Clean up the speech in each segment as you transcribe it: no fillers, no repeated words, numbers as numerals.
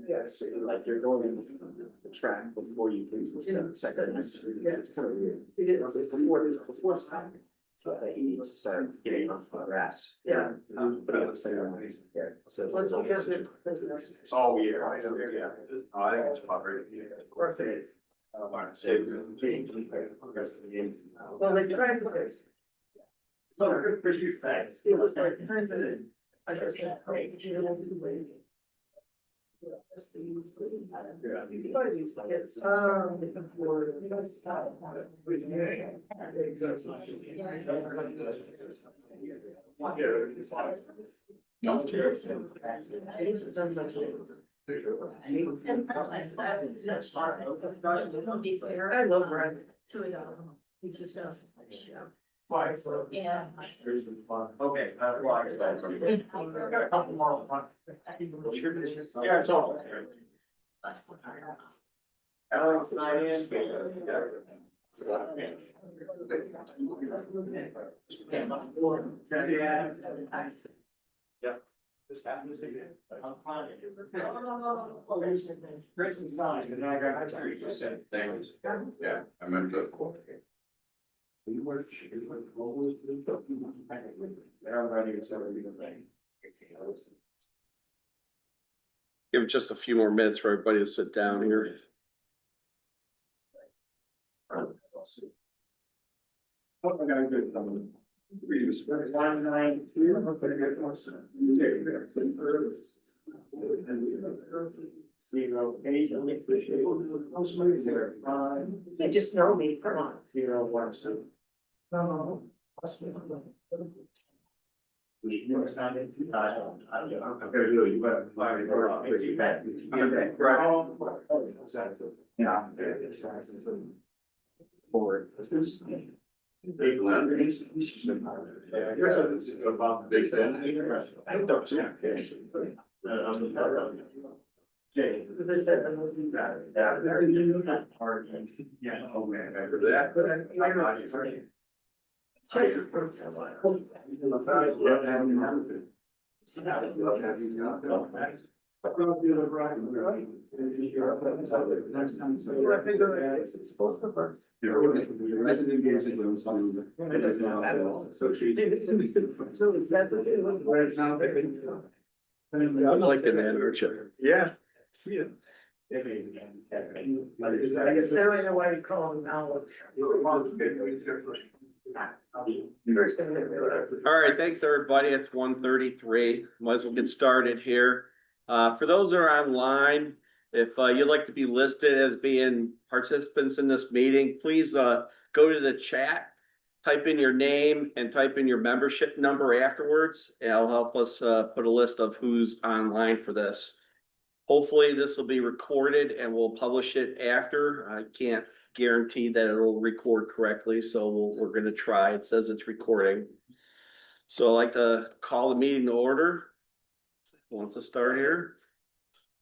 Yes, like you're going the track before you can second. Yeah, it's kind of weird. It's before it's time. So he needs to start getting off the grass. Yeah. But it's yeah. So it's because it's all year. I think it's probably. Perfect. Well, they tried this. Oh, good for you, thanks. It was like, I just said, hey, you know, too late. It's I love Brad. He just does. Why? Yeah. Okay. Got a couple more. Yeah, it's all. Alex and yeah. This happens again. I'm fine. Grayson's fine, and I got thanks. Yeah, I meant to. Give it just a few more minutes for everybody to sit down here. What am I gonna do? You just know me, come on. 017. No. Forward. Big land. About big stand. I don't know. Jay, as I said, I don't think that very hard. Yeah, oh man, I heard that. But I know. Check your fruits. It's supposed to work. I'm liking that, aren't you? Yeah. See it. I guess now I know why you call them now. All right, thanks everybody. It's 1:33. Might as well get started here. For those that are online, if you'd like to be listed as being participants in this meeting, please go to the chat, type in your name and type in your membership number afterwards. It'll help us put a list of who's online for this. Hopefully this will be recorded and we'll publish it after. I can't guarantee that it'll record correctly, so we're going to try. It says it's recording. So I'd like to call the meeting to order. Who wants to start here?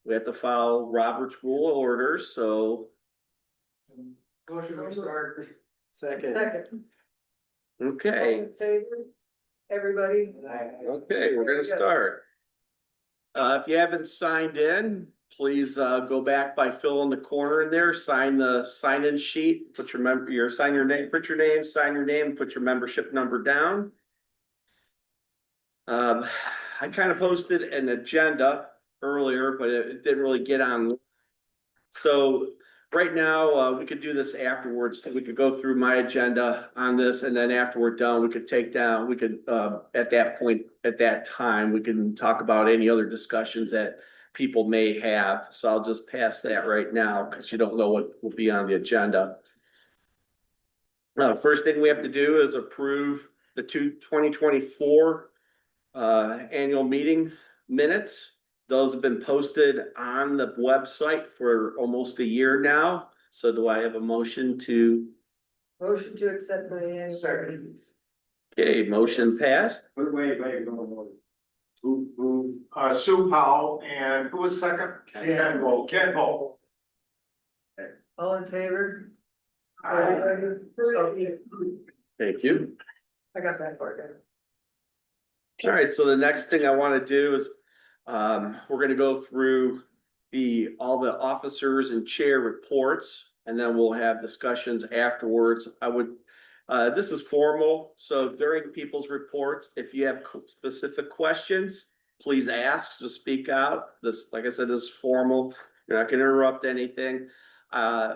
We have to follow Robert's Rule of Order, so. Motion to start. Second. Okay. All in favor? Everybody? Okay, we're gonna start. If you haven't signed in, please go back by filling the corner in there, sign the sign-in sheet, put your sign your name, put your name, sign your name, put your membership number down. I kind of posted an agenda earlier, but it didn't really get on. So right now, we could do this afterwards. We could go through my agenda on this, and then after we're done, we could take down, we could, at that point, at that time, we can talk about any other discussions that people may have. So I'll just pass that right now because you don't know what will be on the agenda. First thing we have to do is approve the 2024 annual meeting minutes. Those have been posted on the website for almost a year now. So do I have a motion to? Motion to accept my annual. Second. Okay, motion passed. Wait. Sue Powell, and who was second? Ken Bull. All in favor? Thank you. I got that part. All right, so the next thing I want to do is, we're gonna go through all the officers and chair reports, and then we'll have discussions afterwards. This is formal, so during people's reports, if you have specific questions, please ask to speak out. This, like I said, this is formal. You're not gonna interrupt anything.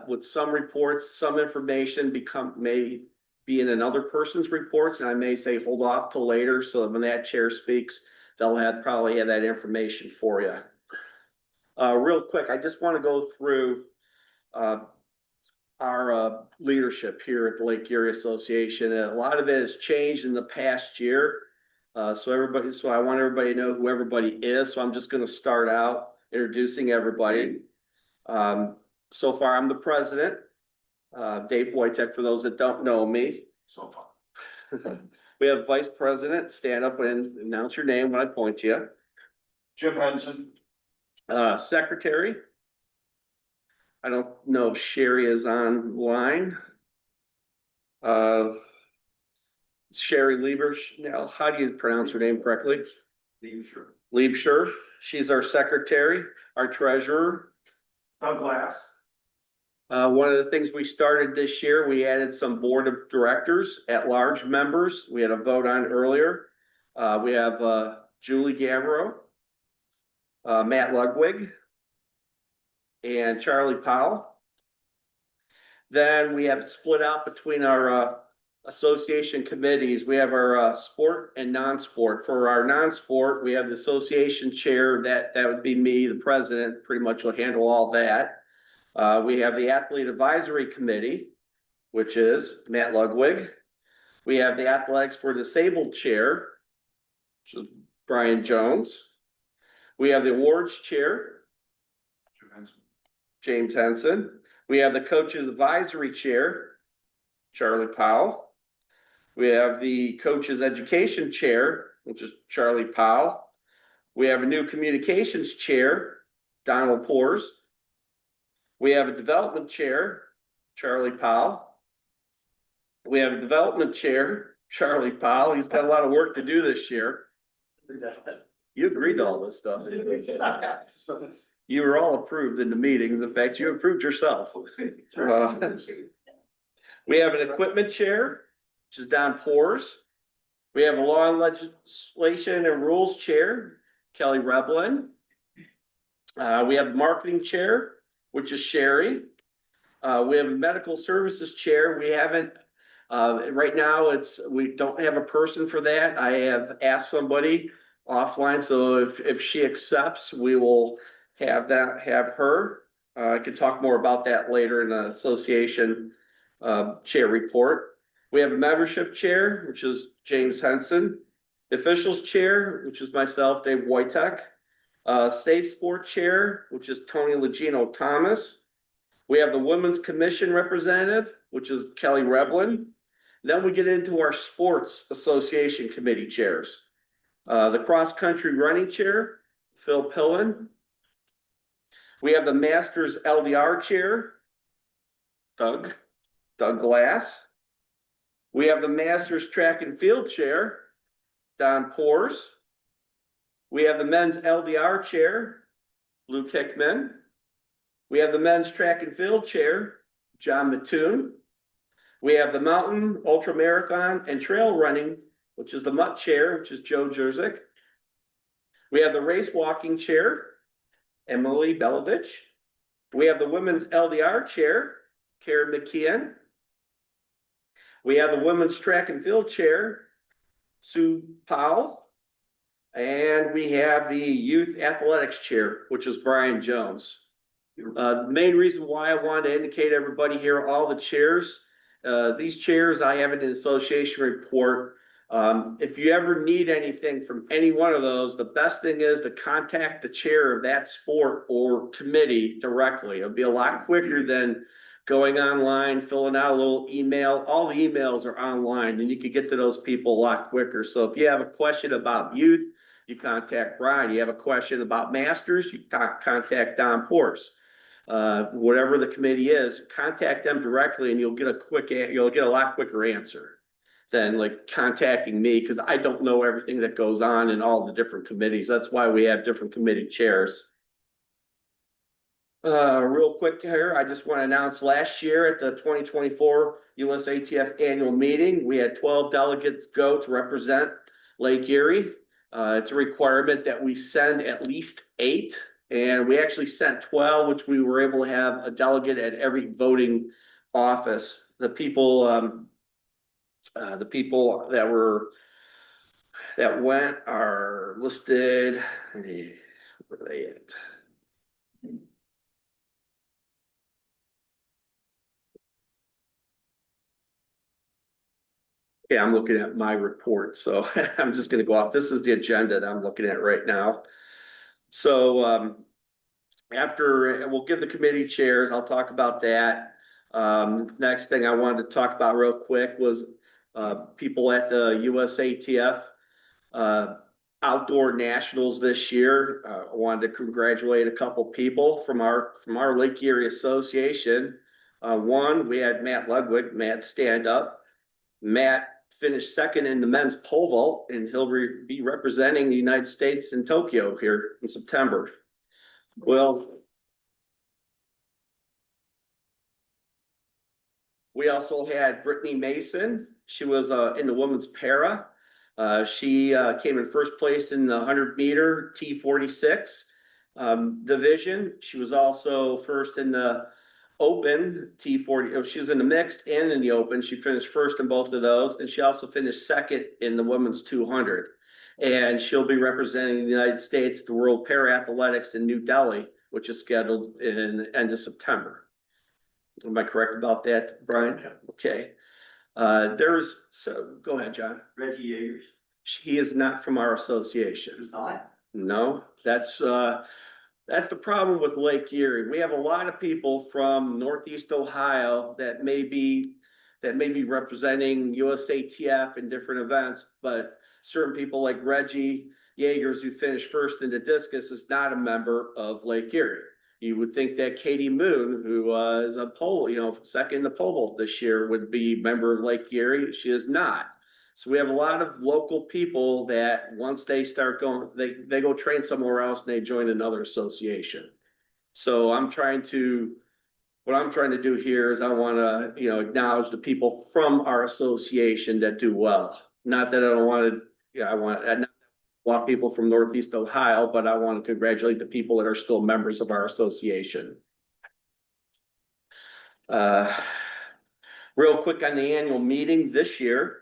With some reports, some information may be in another person's reports, and I may say hold off till later, so that when that chair speaks, they'll probably have that information for you. Real quick, I just want to go through our leadership here at the Lake Erie Association. And a lot of it has changed in the past year. So I want everybody to know who everybody is. So I'm just going to start out introducing everybody. So far, I'm the president, Dave Wojtek, for those that don't know me. So far. We have vice president. Stand up and announce your name when I point to you. Jim Henson. Secretary. I don't know if Sherry is online. Sherry Lieber, now, how do you pronounce her name correctly? Liebscher. She's our secretary. Our treasurer. Doug Glass. One of the things we started this year, we added some board of directors at large members. We had a vote on earlier. We have Julie Gavro, Matt Ludwig, and Charlie Powell. Then we have split out between our association committees. We have our sport and non-sport. For our non-sport, we have the association chair. That would be me, the president, pretty much will handle all that. We have the athlete advisory committee, which is Matt Ludwig. We have the athletics for disabled chair, which is Brian Jones. We have the awards chair, James Henson. We have the coaches advisory chair, Charlie Powell. We have the coaches education chair, which is Charlie Powell. We have a new communications chair, Donald Poors. We have a development chair, Charlie Powell. We have a development chair, Charlie Powell. He's got a lot of work to do this year. You agreed to all this stuff. You were all approved in the meetings. In fact, you approved yourself. We have an equipment chair, which is Don Poors. We have a law and legislation and rules chair, Kelly Reblin. We have the marketing chair, which is Sherry. We have a medical services chair. We haven't, right now we don't have a person for that. I have asked somebody offline, so if she accepts, we will have her. I could talk more about that later in the association chair report. We have a membership chair, which is James Henson. The officials chair, which is myself, Dave Wojtek. State sport chair, which is Tony Legino Thomas. We have the women's commission representative, which is Kelly Reblin. Then we get into our sports association committee chairs. The cross country running chair, Phil Pillen. We have the masters LDR chair, Doug Glass. We have the masters track and field chair, Don Poors. We have the men's LDR chair, Luke Hickman. We have the men's track and field chair, John Mattoon. We have the mountain, ultra marathon, and trail running, which is the MUT chair, which is Joe Jerzyk. We have the race walking chair, Emily Belovich. We have the women's LDR chair, Karen McKeon. We have the women's track and field chair, Sue Powell. And we have the youth athletics chair, which is Brian Jones. The main reason why I wanted to indicate everybody here, all the chairs, these chairs I have in the association report. If you ever need anything from any one of those, the best thing is to contact the chair of that sport or committee directly. It'll be a lot quicker than going online, filling out a little email. All the emails are online and you can get to those people a lot quicker. So if you have a question about youth, you contact Brian. You have a question about masters, you contact Don Poors. whatever the committee is, contact them directly and you'll get a lot quicker answer than like contacting me, because I don't know everything that goes on in all the different committees. That's why we have different committee chairs. Real quick here, I just want to announce last year at the 2024 USATF annual meeting, we had 12 delegates go to represent Lake Erie. It's a requirement that we send at least 8, and we actually sent 12, which we were able to have a delegate at every voting office. The people that went are listed. Where are they at? Yeah, I'm looking at my report, so I'm just gonna go off. This is the agenda that I'm looking at right now. So after we'll give the committee chairs, I'll talk about that. Next thing I wanted to talk about real quick was people at the USATF outdoor nationals this year. I wanted to congratulate a couple people from our Lake Erie Association. One, we had Matt Ludwig. Matt, stand up. Matt finished second in the men's pole vault, and he'll be representing the United States in Tokyo here in September. Well, we also had Brittany Mason. She was in the women's para. She came in first place in the 100-meter T46 division. She was also first in the open T40. She was in the mixed and in the open. She finished first in both of those, and she also finished second in the women's 200. And she'll be representing the United States at the World Para-Athletics in New Delhi, which is scheduled in the end of September. Am I correct about that, Brian? Yeah. Okay. So go ahead, John. Reggie Yeagers. He is not from our association. Who's not? No, that's the problem with Lake Erie. We have a lot of people from Northeast Ohio that may be representing USATF in different events, but certain people like Reggie Yeagers, who finished first in the discus, is not a member of Lake Erie. You would think that Katie Moon, who was a pole, second in the pole vault this year, would be a member of Lake Erie. She is not. So we have a lot of local people that once they start going, they go train somewhere else and they join another association. So what I'm trying to do here is I want to, acknowledge the people from our association that do well. Not that I don't want to, I want people from Northeast Ohio, but I want to congratulate the people that are still members of our association. Real quick on the annual meeting this year.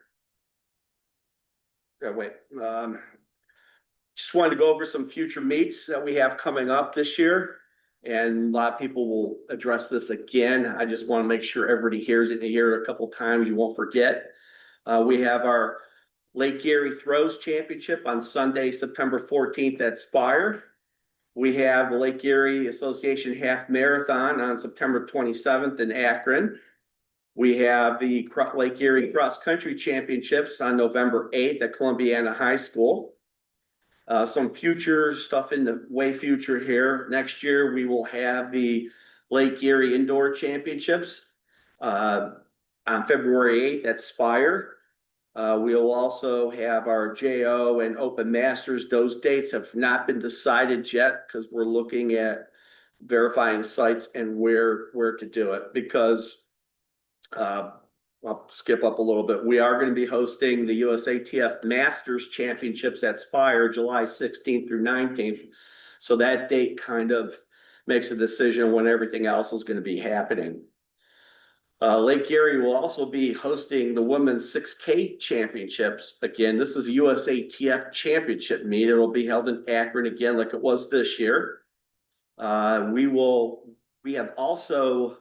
Just wanted to go over some future meets that we have coming up this year. And a lot of people will address this again. I just want to make sure everybody hears it and hear it a couple times. You won't forget. We have our Lake Erie Throws Championship on Sunday, September 14th at Spire. We have the Lake Erie Association Half Marathon on September 27th in Akron. We have the Lake Erie Cross Country Championships on November 8th at Columbiana High School. Some future stuff in the way future here. Next year, we will have the Lake Erie Indoor Championships on February 8th at Spire. We'll also have our JO and Open Masters. Those dates have not been decided yet because we're looking at verifying sites and where to do it, because I'll skip up a little bit. We are going to be hosting the USATF Masters Championships at Spire July 16th through 19th. So that date kind of makes a decision when everything else is going to be happening. Lake Erie will also be hosting the Women's 6K Championships. Again, this is a USATF Championship meet. It will be held in Akron again like it was this year. We have also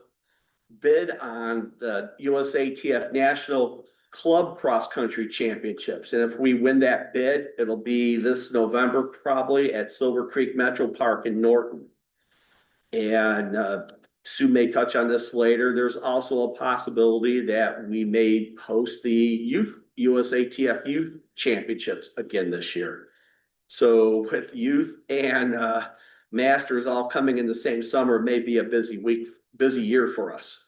bid on the USATF National Club Cross Country Championships. And if we win that bid, it'll be this November, probably at Silver Creek Metro Park in Norton. And Sue may touch on this later. There's also a possibility that we may host the USATF Youth Championships again this year. So with youth and Masters all coming in the same summer may be a busy year for us.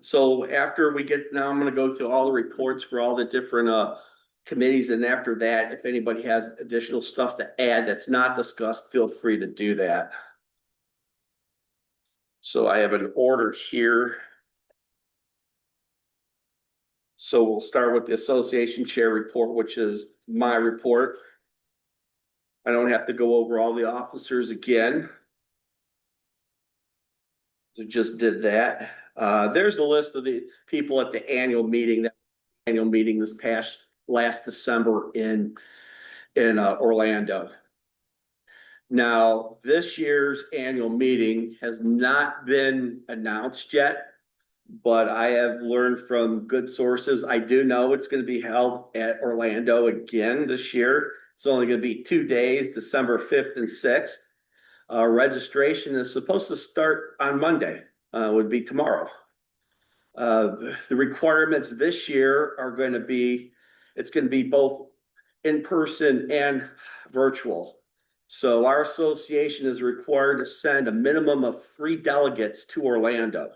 So after we get, now I'm gonna go through all the reports for all the different committees, and after that, if anybody has additional stuff to add that's not discussed, feel free to do that. So I have an order here. So we'll start with the association chair report, which is my report. I don't have to go over all the officers again. So just did that. There's a list of the people at the annual meeting this last December in Orlando. Now, this year's annual meeting has not been announced yet, but I have learned from good sources. I do know it's going to be held at Orlando again this year. It's only going to be 2 days, December 5th and 6th. Registration is supposed to start on Monday, would be tomorrow. The requirements this year are going to be, it's going to be both in person and virtual. So our association is required to send a minimum of 3 delegates to Orlando.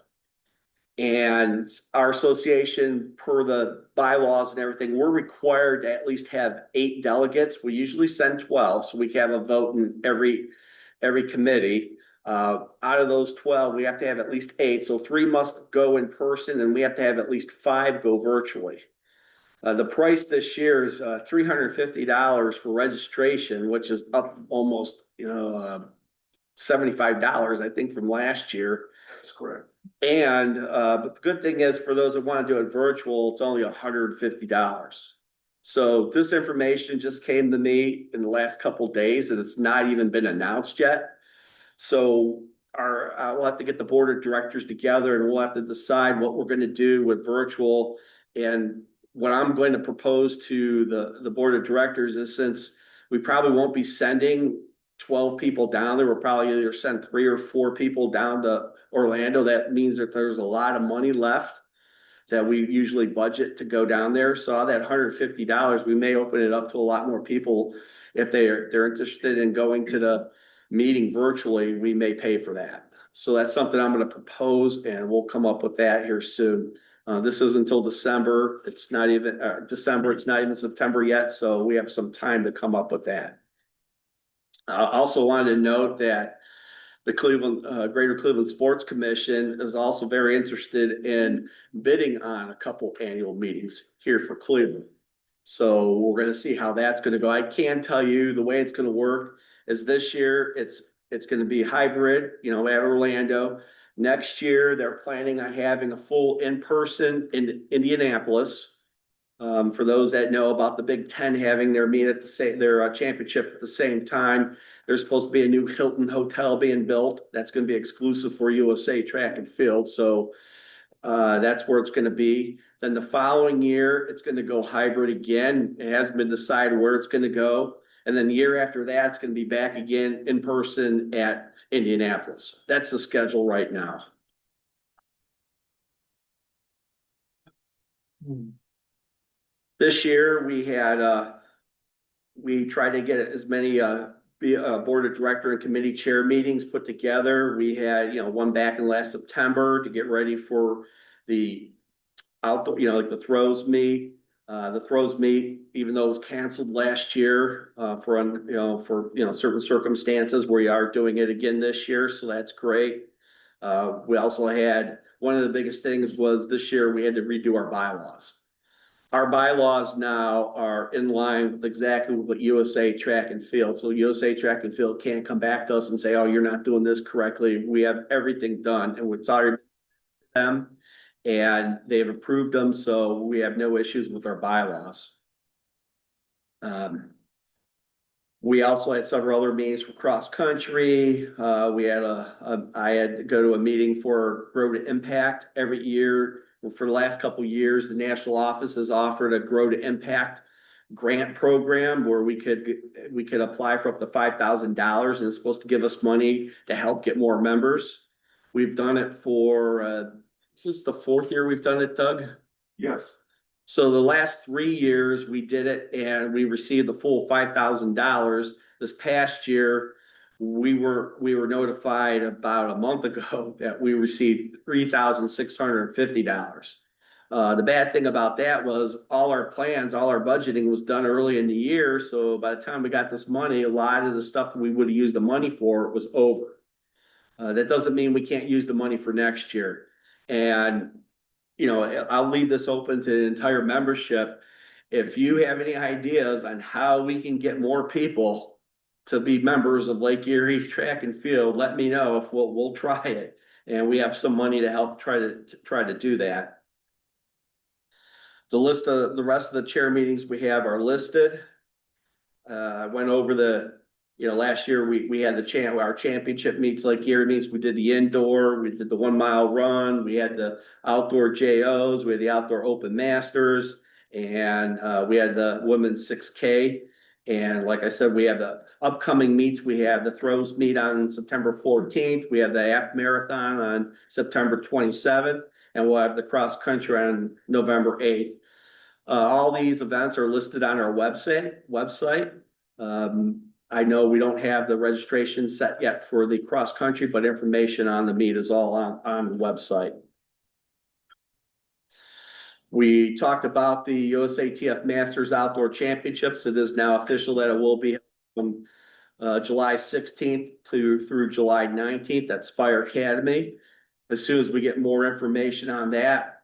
And our association, per the bylaws and everything, we're required to at least have 8 delegates. We usually send 12, so we can have a vote in every committee. Out of those 12, we have to have at least 8. So 3 must go in person, and we have to have at least 5 go virtually. The price this year is $350 for registration, which is up almost $75, I think, from last year. That's correct. And but the good thing is, for those that want to do it virtual, it's only $150. So this information just came to me in the last couple of days, and it's not even been announced yet. So we'll have to get the board of directors together, and we'll have to decide what we're going to do with virtual. And what I'm going to propose to the board of directors is, since we probably won't be sending 12 people down there, we'll probably either send 3 or 4 people down to Orlando. That means that there's a lot of money left that we usually budget to go down there. So all that $150, we may open it up to a lot more people. If they're interested in going to the meeting virtually, we may pay for that. So that's something I'm going to propose, and we'll come up with that here soon. This is until December. It's not even December. It's not even September yet. So we have some time to come up with that. I also wanted to note that the Greater Cleveland Sports Commission is also very interested in bidding on a couple annual meetings here for Cleveland. So we're going to see how that's going to go. I can tell you the way it's going to work is, this year it's going to be hybrid, at Orlando. Next year, they're planning on having a full in-person in Indianapolis. For those that know about the Big Ten having their championship at the same time, there's supposed to be a new Hilton hotel being built. That's going to be exclusive for USA Track and Field. So that's where it's going to be. Then the following year, it's going to go hybrid again. It hasn't been decided where it's going to go. And then the year after that, it's going to be back again in person at Indianapolis. That's the schedule right now. This year we tried to get as many board of director and committee chair meetings put together. We had one back in last September to get ready for the outdoor, like the throws meet. The throws meet, even though it was canceled last year for certain circumstances, we are doing it again this year, so that's great. We also had, one of the biggest things was this year we had to redo our bylaws. Our bylaws now are in line with exactly what USA Track and Field. So USA Track and Field can't come back to us and say, "Oh, you're not doing this correctly." We have everything done, and it's already them, and they've approved them, so we have no issues with our bylaws. We also had several other meetings for cross country. We had I had to go to a meeting for Grow to Impact every year. For the last couple of years, the national office has offered a Grow to Impact grant program where we could apply for up to $5,000, and it's supposed to give us money to help get more members. We've done it for this is the 4th year we've done it, Doug. Yes. So the last 3 years we did it, and we received the full $5,000. This past year, we were notified about a month ago that we received $3,650. The bad thing about that was all our plans, all our budgeting was done early in the year. So by the time we got this money, a lot of the stuff we would have used the money for was over. That doesn't mean we can't use the money for next year. And, I'll leave this open to the entire membership. If you have any ideas on how we can get more people to be members of Lake Erie Track and Field, let me know if we'll try it. And we have some money to help try to do that. The list of the rest of the chair meetings we have are listed. I went over last year we had our championship meets, Lake Erie meets. We did the indoor, we did the 1 mile run, we had the outdoor JOs, we had the outdoor open masters, and we had the women's 6K. And like I said, we have the upcoming meets. We have the throws meet on September 14th. We have the half marathon on September 27th, and we'll have the cross country on November 8th. All these events are listed on our website. I know we don't have the registration set yet for the cross country, but information on the meet is all on the website. We talked about the USATF Masters Outdoor Championships. It is now official that it will be from July 16th through July 19th at Spire Academy. As soon as we get more information on that,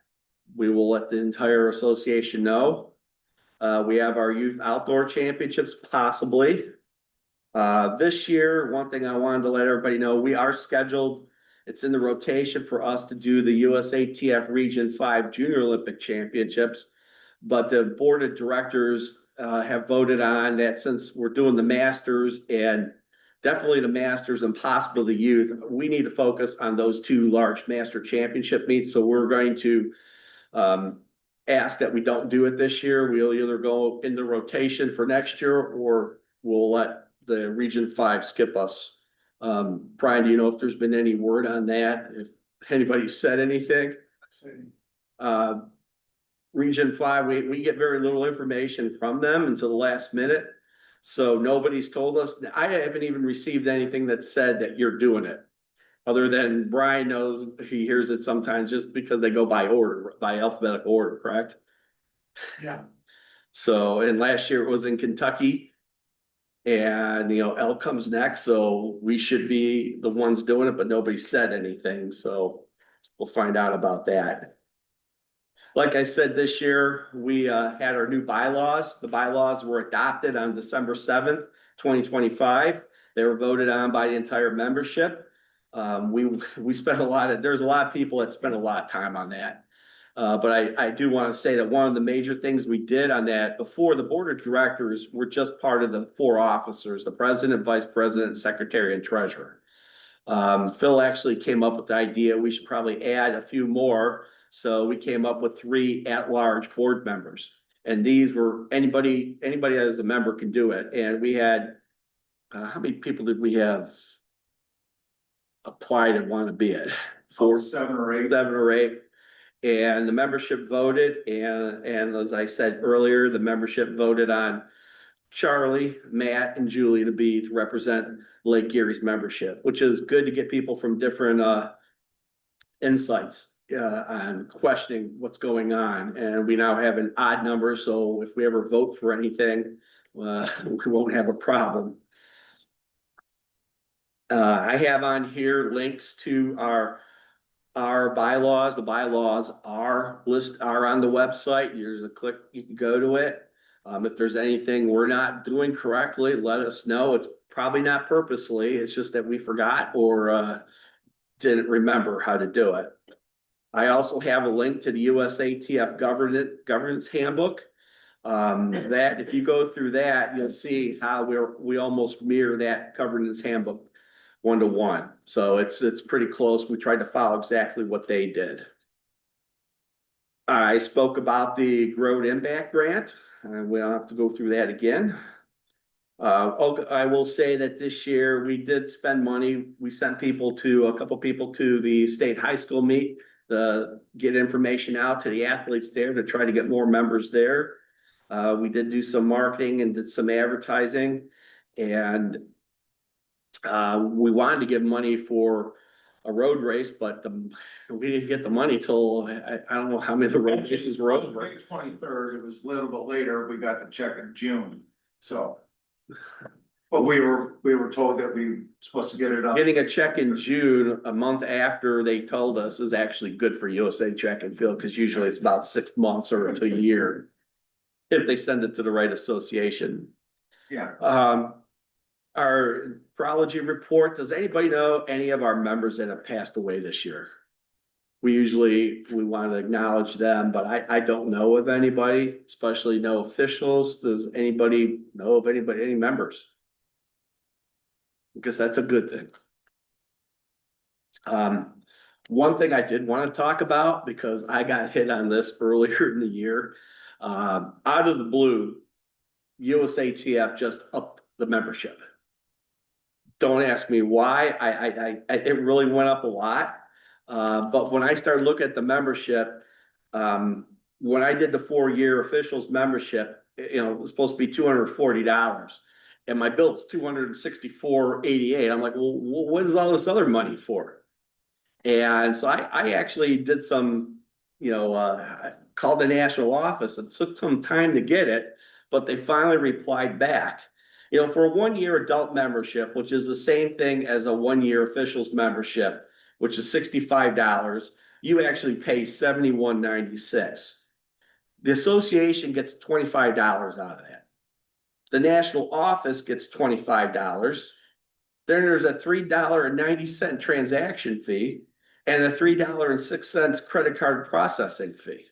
we will let the entire association know. We have our youth outdoor championships possibly. This year, one thing I wanted to let everybody know, we are scheduled, it's in the rotation for us to do the USATF Region 5 Junior Olympic Championships. But the board of directors have voted on that since we're doing the Masters and definitely the Masters and possibly the youth, we need to focus on those two large Master Championship meets. So we're going to ask that we don't do it this year. We'll either go in the rotation for next year or we'll let the Region 5 skip us. Brian, do you know if there's been any word on that? If anybody said anything? Region 5, we get very little information from them until the last minute. So nobody's told us. I haven't even received anything that said that you're doing it. Other than Brian knows, he hears it sometimes just because they go by order, by alphabetical order, correct? Yeah. So, and last year it was in Kentucky. And, Elk comes next, so we should be the ones doing it, but nobody said anything. So we'll find out about that. Like I said, this year we had our new bylaws. The bylaws were adopted on December 7th, 2025. They were voted on by the entire membership. We spent there's a lot of people that spent a lot of time on that. But I do want to say that one of the major things we did on that before, the board of directors were just part of the 4 officers, the president, vice president, secretary, and treasurer. Phil actually came up with the idea we should probably add a few more. So we came up with 3 at-large board members. And these were anybody as a member can do it. And we had, how many people did we have applied and want to be it? 4, 7 or 8. 7 or 8. And the membership voted, and as I said earlier, the membership voted on Charlie, Matt, and Julie to represent Lake Erie's membership, which is good to get people from different insights on questioning what's going on. And we now have an odd number, so if we ever vote for anything, we won't have a problem. I have on here links to our bylaws. The bylaws are on the website. There's a click, you can go to it. If there's anything we're not doing correctly, let us know. It's probably not purposely. It's just that we forgot or didn't remember how to do it. I also have a link to the USATF governance handbook. That if you go through that, you'll see how we almost mirror that governance handbook 1-to-1. So it's pretty close. We tried to follow exactly what they did. I spoke about the Growth Impact Grant. We don't have to go through that again. I will say that this year we did spend money. We sent a couple people to the state high school meet to get information out to the athletes there to try to get more members there. We did do some marketing and did some advertising. And we wanted to give money for a road race, but we didn't get the money till, I don't know how many of the road races were over. May 23rd, it was a little bit later, we got the check in June, so. But we were told that we were supposed to get it up. Getting a check in June, a month after they told us, is actually good for USA Track and Field, because usually it's about 6 months or to a year. If they send it to the right association. Yeah, Our prology report, does anybody know any of our members that have passed away this year? We want to acknowledge them, but I don't know of anybody, especially no officials. Does anybody know of anybody, any members? Because that's a good thing. One thing I did want to talk about, because I got hit on this earlier in the year, out of the blue, USATF just upped the membership. Don't ask me why. It really went up a lot. But when I started looking at the membership, when I did the 4-year officials membership, it was supposed to be $240. And my bill's $264.88. I'm like, well, what is all this other money for? And so I actually did some, I called the national office. It took some time to get it, but they finally replied back. For a 1-year adult membership, which is the same thing as a 1-year officials membership, which is $65, you actually pay $71.96. The association gets $25 out of that. The national office gets $25. Then there's a $3.90 transaction fee and a $3.06 credit card processing fee.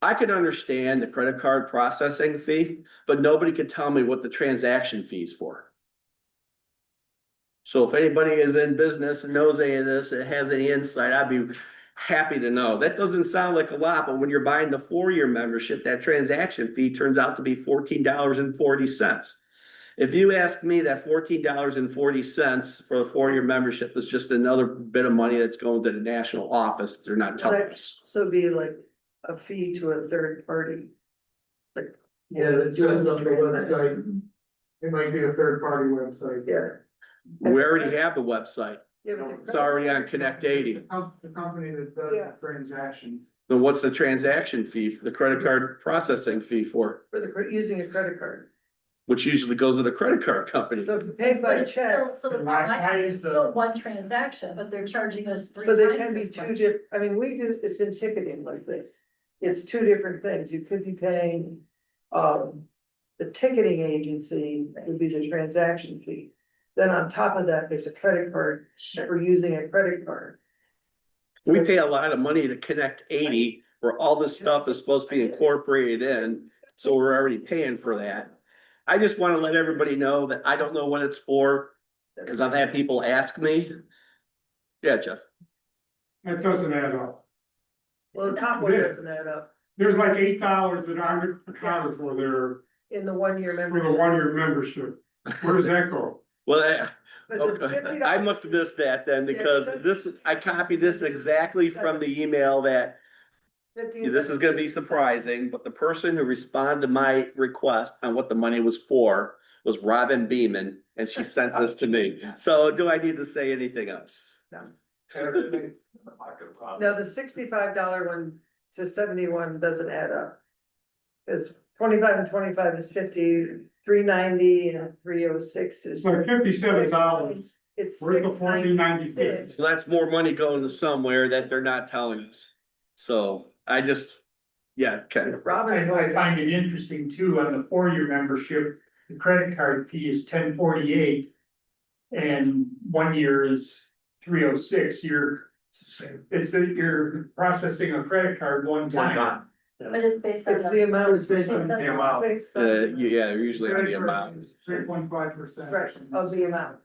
I could understand the credit card processing fee, but nobody could tell me what the transaction fee is for. So if anybody is in business and knows any of this, and has any insight, I'd be happy to know. That doesn't sound like a lot, but when you're buying the 4-year membership, that transaction fee turns out to be $14.40. If you ask me, that $14.40 for a 4-year membership is just another bit of money that's going to the national office. They're not telling us. So be like a fee to a third party. Like, Yeah, that's just on the website. It might be a third party website. yeah. We already have the website. Yeah, but It's already on Connect 80. The company that does Yeah. the transactions. Then what's the transaction fee for the credit card processing fee for, for using a credit card. which usually goes to the credit card company? So if you pay by But it's check, still, so the Why- problem I why have is is the- still one transaction, but they're charging us 3 but times there can be as two much. different, I mean, we do, it's in ticketing like this. It's 2 different things. You could be paying, the ticketing agency would be the transaction fee. Then on top of that, there's a credit card for using a credit card. We pay a lot of money to Connect 80, where all this stuff is supposed to be incorporated in, so we're already paying for that. I just want to let everybody know that I don't know what it's for, because I've had people ask me. Yeah, Jeff. That doesn't add up. Well, the top one doesn't add up There's like $8 that aren't accounted for there in the 1-year for the membership. 1-year membership. Where does that go? Well, But it's okay. $50. I must have missed that then, because I copied this exactly from the email that, this is gonna be surprising, but the person who responded to my request on what the money was for was Robin Beeman, and she sent this to me. So do I need to say anything else? No, the $65 one to 71 doesn't add up. Cause 25 and 25 is 50, 390 and 306 is. It's like $57. It's Where's the $14.96? $6.96. So that's more money going to somewhere that they're not telling us. So I just, yeah, okay. Robin, I find it interesting too, on the 4-year membership, the credit card fee is $10.48. And 1 year is $306. You're processing a credit card one time. But it's based on. it's the amount. It's based on the amount. Based on- Yeah, usually on the amount. 3.5%. Right, of the amount.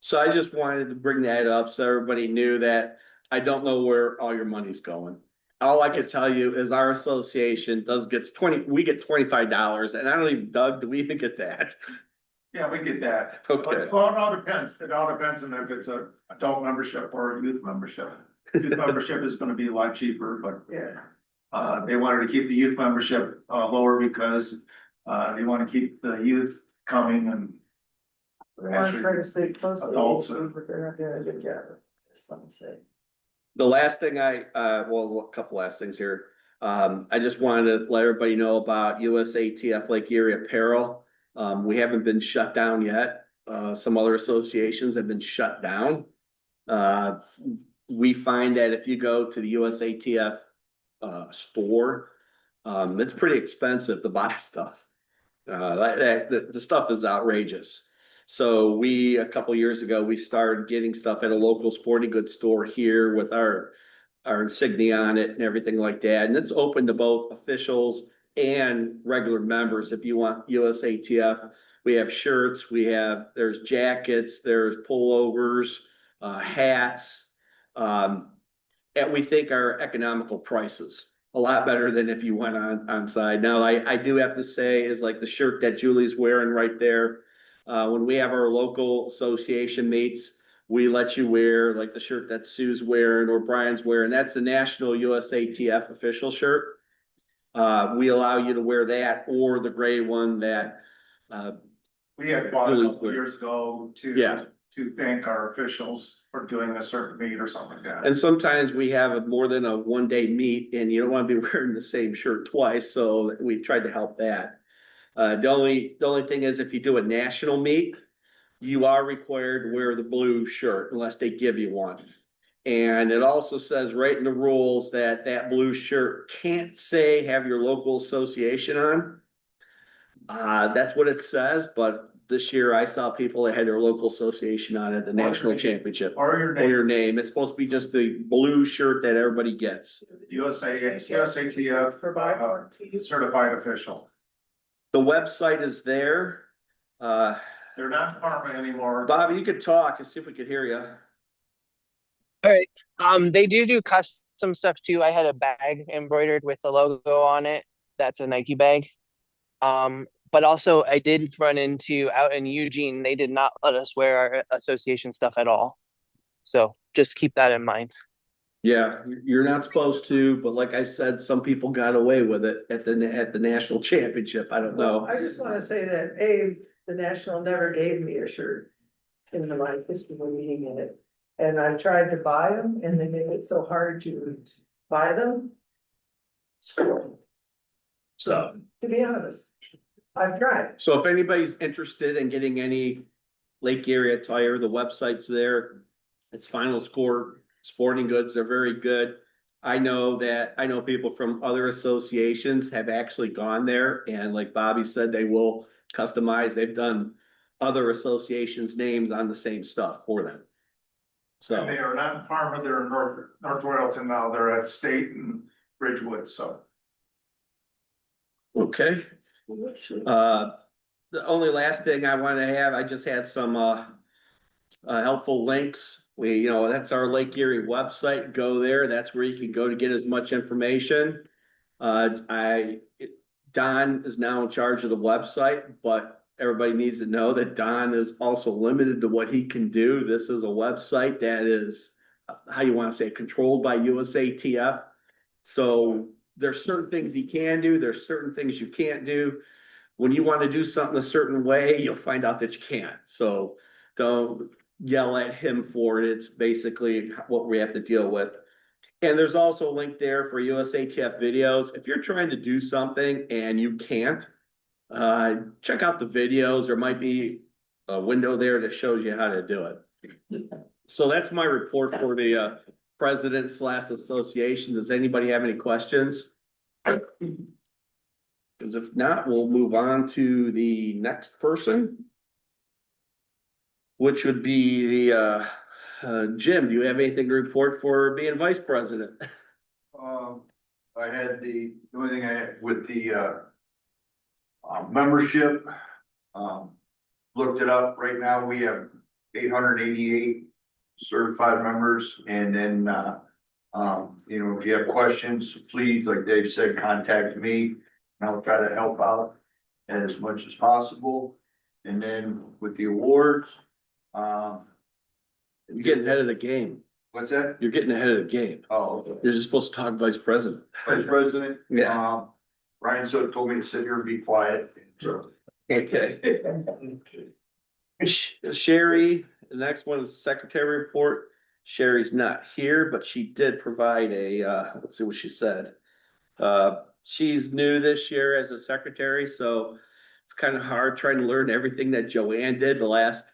So I just wanted to bring that up so everybody knew that I don't know where all your money's going. All I could tell you is our association we get $25, and I don't even, Doug, do we even get that? Yeah, we get that. Okay. Well, it all depends. It all depends on if it's a adult membership or a youth membership. Youth membership is gonna be a lot cheaper, but Yeah, they wanted to keep the youth membership lower because they want to keep the youth coming and We want to try to stay close to the Adults. age, but they're not doing a good job. Just let me say. The last thing well, a couple last things here. I just wanted to let everybody know about USATF Lake Erie Apparel. We haven't been shut down yet. Some other associations have been shut down. We find that if you go to the USATF store, it's pretty expensive to buy stuff. The stuff is outrageous. So a couple years ago, we started getting stuff at a local sporting goods store here with our insignia on it and everything like that. And it's open to both officials and regular members. If you want USATF, we have shirts, there's jackets, there's pullovers, hats. And we think our economical prices a lot better than if you went on side. Now, I do have to say is like the shirt that Julie's wearing right there. When we have our local association meets, we let you wear like the shirt that Sue's wearing or Brian's wearing. That's the national USATF official shirt. We allow you to wear that or the gray one that, we had bought a Julie's couple years ago Yeah. to thank our officials for doing a certain meet or something like that. and sometimes we have more than a 1-day meet and you don't want to be wearing the same shirt twice. So we tried to help that. The only thing is if you do a national meet, you are required to wear the blue shirt unless they give you one. And it also says right in the rules that blue shirt can't say have your local association on. That's what it says, but this year I saw people that had their local association on at the national championship. Or your Or name, your name. It's supposed to be just the blue shirt that everybody gets. USATF For Byborn. certified official. The website is there. They're not Parma anymore. Bobby, you could talk and see if we could hear you. All right. They do custom stuff too. I had a bag embroidered with the logo on it. That's a Nike bag. But also I did run into out in Eugene, they did not let us wear our association stuff at all. So just keep that in mind. Yeah, you're not supposed to, but like I said, some people got away with it at the national championship. I don't know. I just wanna say that, the National never gave me a shirt in my fiscal meeting in it. And I tried to buy them and they made it so hard to buy them. Screw 'em. So, to be honest, I've tried. So if anybody's interested in getting any Lake Erie attire, the website's there. It's Final Score Sporting Goods. They're very good. I know people from other associations have actually gone there and like Bobby said, they will customize. They've done other associations' names on the same stuff for them. So And they are not in Parma, they're in North Royalton now, they're at State and Ridgewood, so. okay. The only last thing I want to have, I just had some helpful links. That's our Lake Erie website. Go there. That's where you can go to get as much information. Don is now in charge of the website, but everybody needs to know that Don is also limited to what he can do. This is a website that is, how you want to say, controlled by USATF. So there's certain things he can do. There's certain things you can't do. When you want to do something a certain way, you'll find out that you can't. So don't yell at him for it. It's basically what we have to deal with. And there's also a link there for USATF videos. If you're trying to do something and you can't, check out the videos. There might be a window there that shows you how to do it. So that's my report for the president/association. Does anybody have any questions? Because if not, we'll move on to the next person, which would be the Jim. Do you have anything to report for being vice president? I had the only thing I had with the membership, looked it up. Right now, we have 888 certified members, and then if you have questions, please, like Dave said, contact me, and I'll try to help out as much as possible. And then with the awards, You're getting ahead of the game. what's that? You're getting ahead of the game. Oh, okay. You're just supposed to talk vice president. Vice President. Yeah. Ryan so told me to sit here and be quiet, so Okay. Sherry, the next one is secretary report. Sherry's not here, but she did provide a, let's see what she said. She's new this year as a secretary, so it's kind of hard trying to learn everything that Joanne did the last,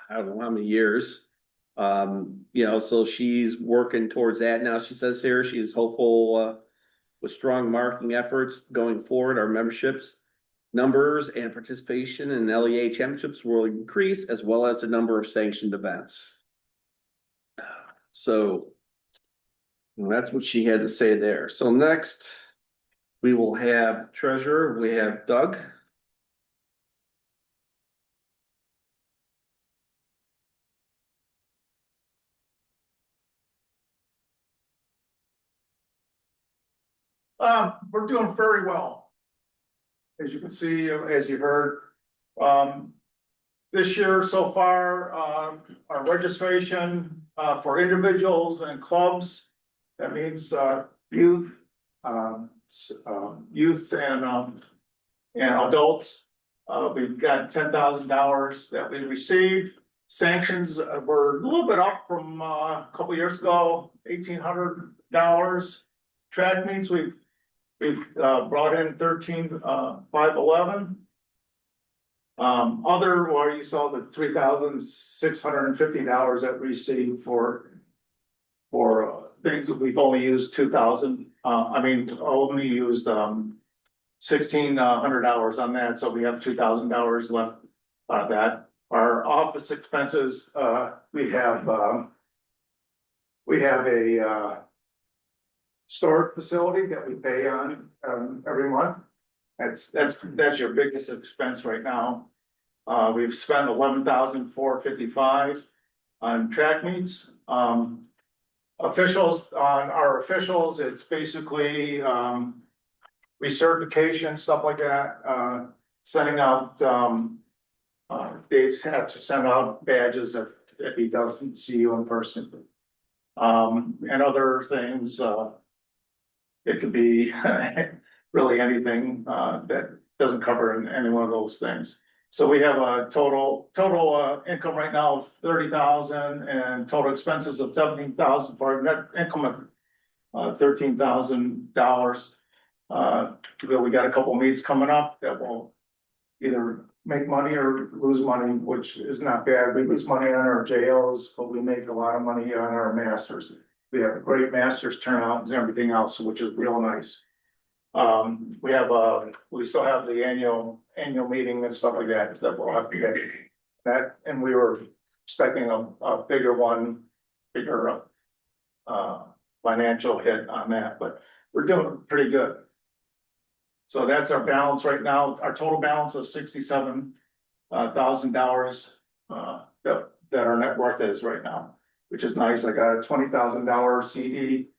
I don't know how many years. So she's working towards that now. She says here she's hopeful, with strong marketing efforts going forward, our memberships numbers and participation in LEA championships will increase, as well as the number of sanctioned events. So that's what she had to say there. So next, we will have treasurer, we have Doug. We're doing very well. As you can see, as you heard, this year so far, our registration, for individuals and clubs, that means, youth, youths and adults. We've got $10,000 that we received. Sanctions were a little bit up from, a couple years ago, $1,800. Track meets, we've brought in 13,511. Well, you saw the $3,650 that we received for things that we've only used 2,000. Only used $1,600 on that, so we have $2,000 left out of that. Our office expenses, we have a storage facility that we pay on every month. That's your biggest expense right now. We've spent $11,455 on track meets. Officials, on our officials, it's basically recertification, stuff like that. Sending out, they have to send out badges if he doesn't see you in person. And other things, it could be really anything that doesn't cover any one of those things. So we have a total income right now of 30,000 and total expenses of 17,000 for a net income of $13,000. We got a couple meets coming up that will either make money or lose money, which is not bad. We lose money on our JOs, but we make a lot of money on our masters. We have a great masters turnout and everything else, which is real nice. We still have the annual meeting and stuff like that we'll have to get that, and we were expecting a bigger financial hit on that, but we're doing pretty good. So that's our balance right now. Our total balance is $67,000 that our net worth is right now, which is nice. I got a $20,000 CD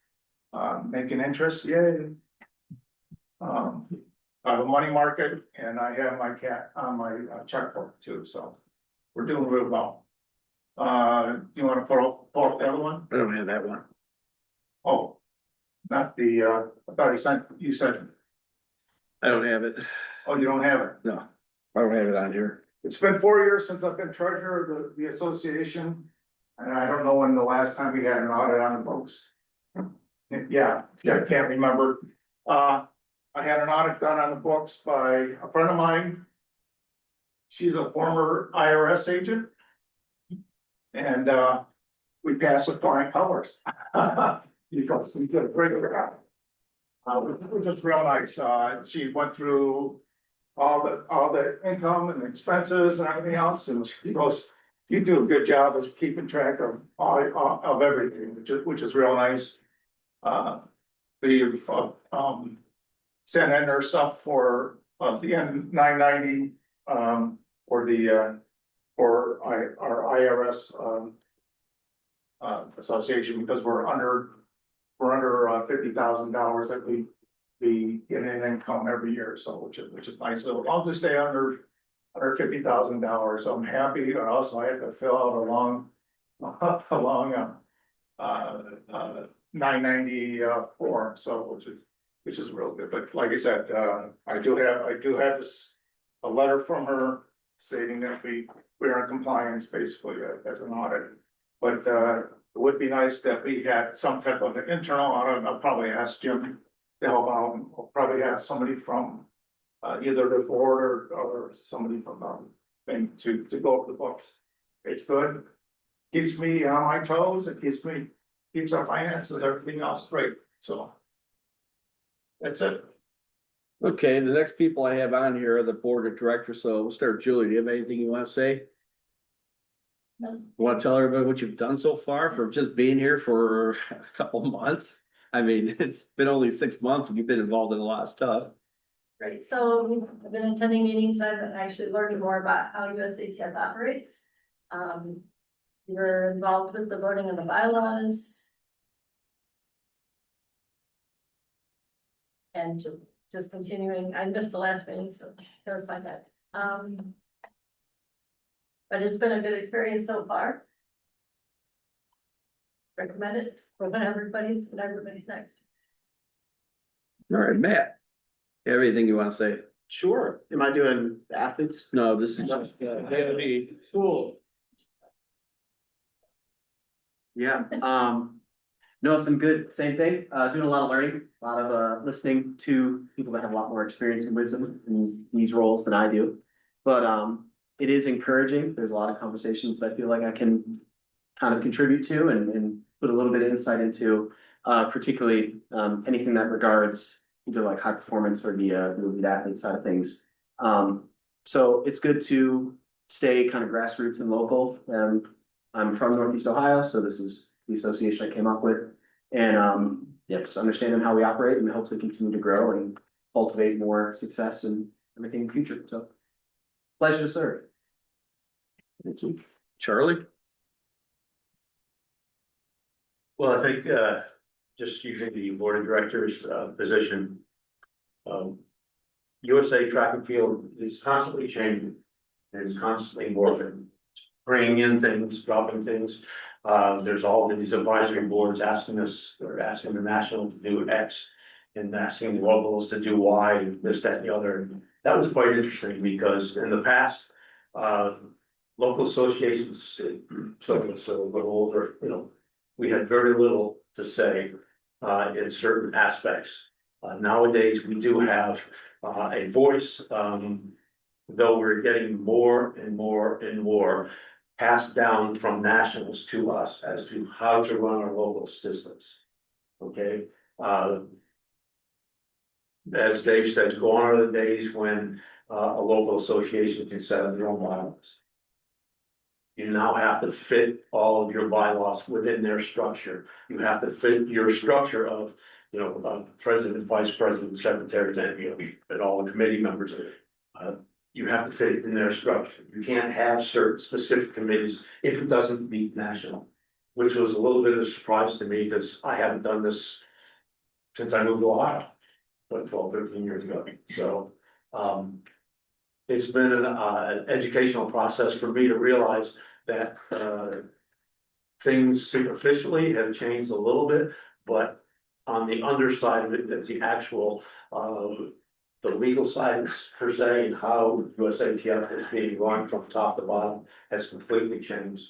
making interest, yay. I have a money market and I have my cat on my checkbook too, so we're doing really well. Do you want to pull up the other one? I don't have that one. Oh, not the, I thought you said, I don't have it. oh, you don't have it? No, I don't have it on here. It's been 4 years since I've been treasurer of the association, and I don't know when the last time we had an audit on the books. Yeah, I can't remember. I had an audit done on the books by a friend of mine. She's a former IRS agent. And we passed with flying colors. Because we did a great job. Which was real nice. She went through all the income and expenses and everything else, and she goes, "You do a good job of keeping track of of everything," which is real nice. Sent in her stuff for the N990 for our IRS association, because we're under $50,000 that we get in income every year, so which is nice. So I'll just stay under $50,000. So I'm happy. And also I had to fill out a long 990 form, so which is real good. But like I said, I do have a letter from her stating that we're in compliance basically as an audit. But, it would be nice that we had some type of an internal audit. I'll probably ask Jim to help out. We'll probably have somebody from, either the board or somebody from, thing to go over the books. It's good. Keeps me on my toes. It keeps our finances, everything else straight. So that's it. Okay, the next people I have on here are the board of directors, so we'll start with Julie. Do you have anything you want to say? No. You want to tell everybody what you've done so far for just being here for a couple of months? I mean, it's been only 6 months and you've been involved in a lot of stuff. Right, so I've been attending meetings, I've been actually learning more about how USATF operates. We're involved with the voting of the bylaws. And just continuing, I missed the last meeting, so that was fine that. But it's been a good experience so far. Recommend it for when everybody's next. All right, Matt. Everything you want to say? Sure. Am I doing the athletes? No, this is just, Cool. Yeah, no, it's been good. Same thing. Doing a lot of learning, a lot of listening to people that have a lot more experience and wisdom in these roles than I do. But it is encouraging. There's a lot of conversations that I feel like I can kind of contribute to and put a little bit of insight into, particularly anything that regards either like high performance or the elite athlete side of things. So it's good to stay kind of grassroots and local. I'm from Northeast Ohio, so this is the association I came up with. And yeah, just understanding how we operate and hopefully continue to grow and cultivate more success and everything in the future. So pleasure to serve. thank you. Charlie? Well, I think, just using the board of directors, position. USA track and field is constantly changing. And is constantly morphing, bringing in things, dropping things. There's all these advisory boards asking us, or asking the national to do X. And asking the locals to do Y, this, that, and the other. That was quite interesting because in the past, local associations, some of us are a little older, you know, we had very little to say in certain aspects. Nowadays, we do have a voice, though we're getting more and more and more passed down from nationals to us as to how to run our local systems. Okay, as Dave said, gone are the days when a local association can set up their own bylaws. You now have to fit all of your bylaws within their structure. You have to fit your structure of, you know, president, vice president, secretary, and all the committee members. You have to fit it in their structure. You can't have certain specific committees if it doesn't meet national, which was a little bit of a surprise to me because I haven't done this since I moved to Ohio, 12, 13 years ago. So it's been an educational process for me to realize that things superficially have changed a little bit, but on the underside of it, that's the actual the legal side per se, and how USATF is being run from top to bottom has completely changed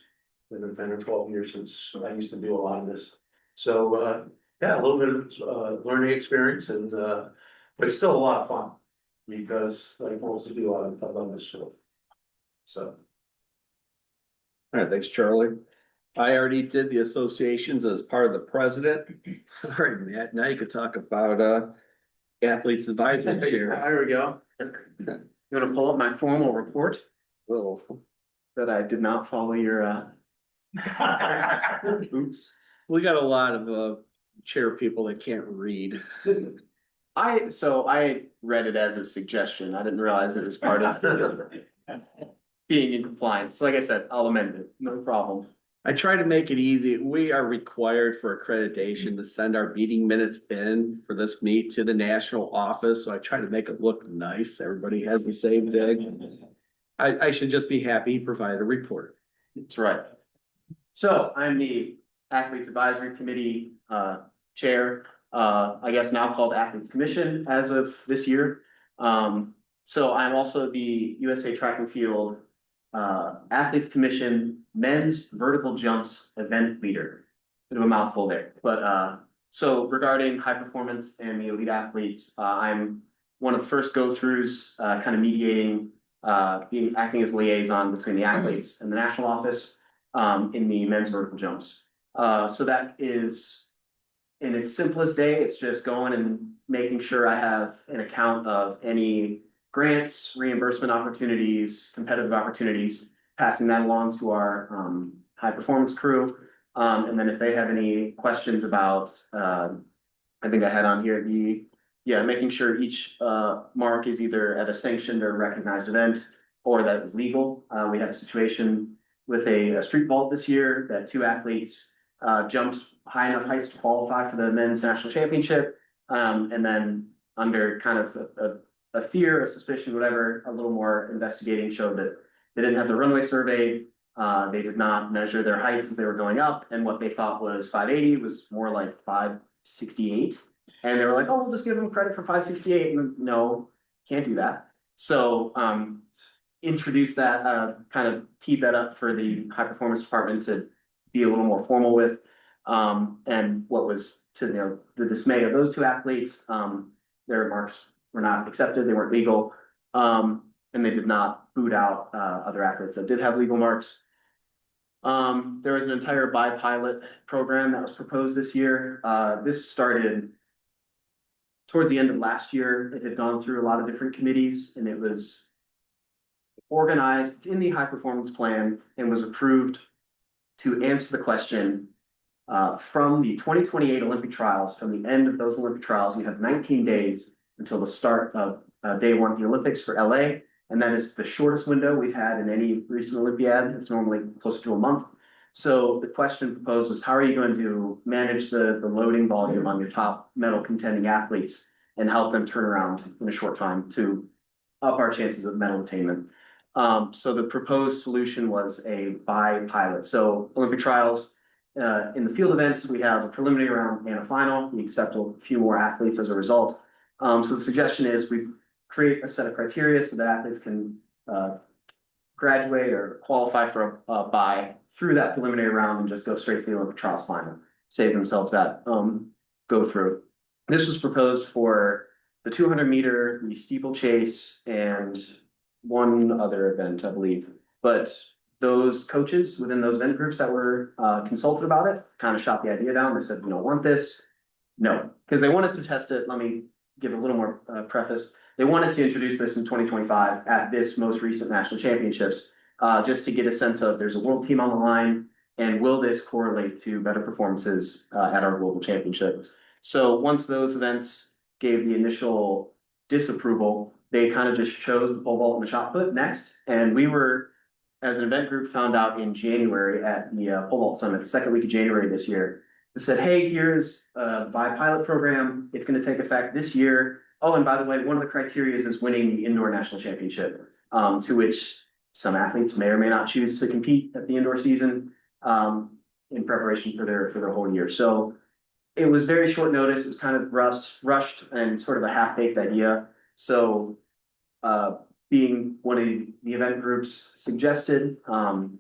in the 10 or 12 years since I used to do a lot of this. So yeah, a little bit of learning experience, and but it's still a lot of fun because I also do I love this stuff. So. All right, thanks, Charlie. I already did the associations as part of the president. All right, Matt, now you could talk about athletes advisory here. There we go. You want to pull up my formal report? Well, That I did not follow your oops. we got a lot of chair people that can't read. So I read it as a suggestion. I didn't realize it was part of being in compliance. Like I said, I'll amend it. No problem. I try to make it easy. We are required for accreditation to send our meeting minutes in for this meet to the national office. So I try to make it look nice. Everybody has the same thing. I should just be happy he provided a report. That's right. So I'm the Athletes Advisory Committee chair, I guess now called Athletes Commission as of this year. So I'm also the USA Track and Field Athletes Commission Men's Vertical Jumps Event Leader. Bit of a mouthful there, but so regarding high performance and the elite athletes, I'm one of the first go-throughs, kind of mediating, acting as liaison between the athletes and the national office in the men's vertical jumps. So that is, in its simplest day, it's just going and making sure I have an account of any grants, reimbursement opportunities, competitive opportunities, passing that along to our high performance crew. And then if they have any questions about, I think I had on here making sure each mark is either at a sanctioned or recognized event or that it's legal. We had a situation with a street vault this year that two athletes jumped high enough heights to qualify for the men's national championship. And then under kind of a fear, a suspicion, whatever, a little more investigating showed that they didn't have the runway surveyed. They did not measure their heights as they were going up, and what they thought was 580 was more like 568. And they were like, "Oh, we'll just give them credit for 568." And no, can't do that. So introduce that, kind of teed that up for the high performance department to be a little more formal with. And what was to the dismay of those two athletes, their marks were not accepted, they weren't legal, and they did not boot out other athletes that did have legal marks. There was an entire bi-pilot program that was proposed this year. This started towards the end of last year. It had gone through a lot of different committees, and it was organized in the high performance plan and was approved to answer the question from the 2028 Olympic trials. From the end of those Olympic trials, you have 19 days until the start of day one of the Olympics for LA. And that is the shortest window we've had in any recent Olympiad. It's normally closer to a month. So the question proposed was, how are you going to manage the loading volume on your top medal contending athletes and help them turn around in a short time to up our chances of medal attainment? So the proposed solution was a bi-pilot. So Olympic trials, in the field events, we have a preliminary round and a final. We accept a few more athletes as a result. So the suggestion is we create a set of criteria so that athletes can graduate or qualify for a bye through that preliminary round and just go straight to the Olympic trials final, save themselves that go through. This was proposed for the 200-meter, the steeplechase, and one other event, I believe. But those coaches within those event groups that were consulted about it kind of shot the idea down. They said, "We don't want this." No, because they wanted to test it. Let me give a little more preface. They wanted to introduce this in 2025 at this most recent national championships, just to get a sense of there's a world team on the line, and will this correlate to better performances at our global championships? So once those events gave the initial disapproval, they kind of just chose the pole vault and the shot put next. And we were, as an event group, found out in January at the pole vault summit, the second week of January this year. They said, "Hey, here's a bi-pilot program. It's going to take effect this year. Oh, and by the way, one of the criteria is winning the indoor national championship," to which some athletes may or may not choose to compete at the indoor season in preparation for their whole year. So it was very short notice. It was kind of rushed and sort of a half-baked idea. So being one of the event groups suggested, kind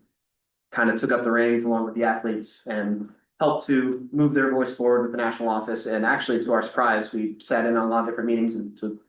of took up the reins along with the athletes and helped to move their voice forward with the national office. And actually, to our surprise, we sat in on a lot of different meetings, and to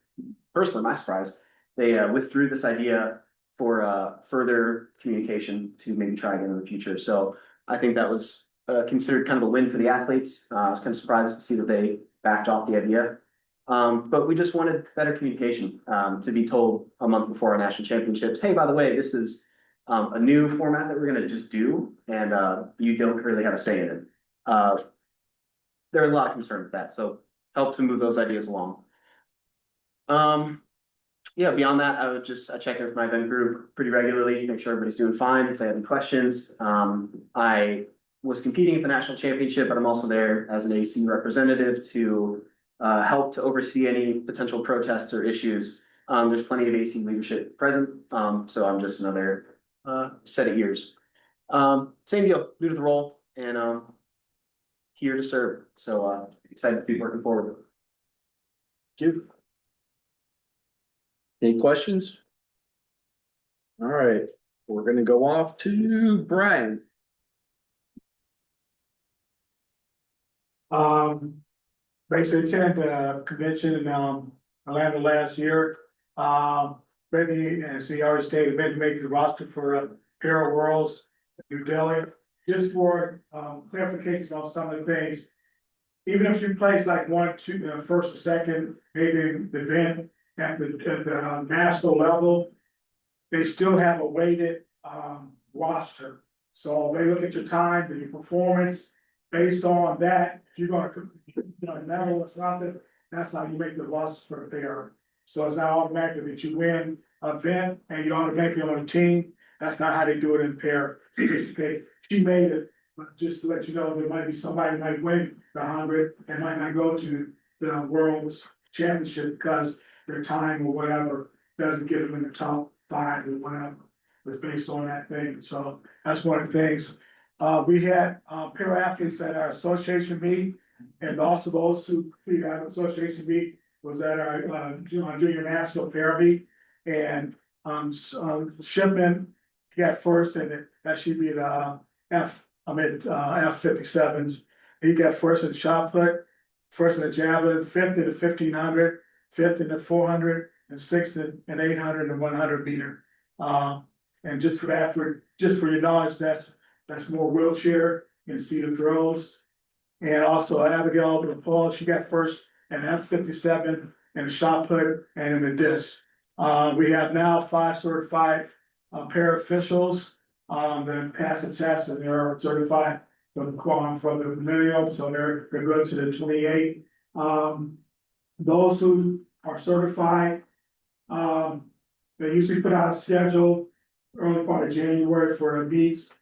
personally my surprise, they withdrew this idea for further communication to maybe try again in the future. So I think that was considered kind of a win for the athletes. I was kind of surprised to see that they backed off the idea. But we just wanted better communication, to be told a month before our national championships, "Hey, by the way, this is a new format that we're going to just do, and you don't really have a say in it." There was a lot of concern with that, so help to move those ideas along. Yeah, beyond that, I would just check in with my event group pretty regularly, make sure everybody's doing fine. If they have any questions, I was competing at the national championship, but I'm also there as an AC representative to help to oversee any potential protests or issues. There's plenty of AC leadership present, so I'm just another set of ears. Same deal, new to the role, and here to serve. So excited to be working forward. Jude. Any questions? All right, we're gonna go off to Brian. Basically attended the convention in, Atlanta last year. Brittany, as he already stated, meant to make the roster for, Para Worlds, New Delhi. Just for, clarification on some of the things. Even if you place like one, two, first or second, maybe the event at the national level, they still have a weighted, roster. So they look at your time and your performance. Based on that, if you're gonna medal or something, that's how you make the roster for the pair. So it's not automatic that you win an event and you automatically on a team. That's not how they do it in pair. Okay, she made it, but just to let you know, there might be somebody who might win the 100 and might not go to the world's championship because their time or whatever doesn't get them in the top 5 or whatever. It's based on that thing. So that's one of the things. We had para athletes at our association meet, and also those who completed our association meet was at our junior national para meet. And Shipman got first, and that should be the F-57s. He got first in the shot put, first in the javelin, fifth in the 1500, fifth in the 400, and sixth in 800 and 100 meter. And just for that, just for your knowledge, that's more wheelchair and seated throws. And also Abigail Paul, she got first in F-57 in the shot put and in the disc. We have now 5 certified para officials that passed the test and they're certified from the minimum, so they're good to the 28. Those who are certified, they usually put out a schedule early part of January for the meets.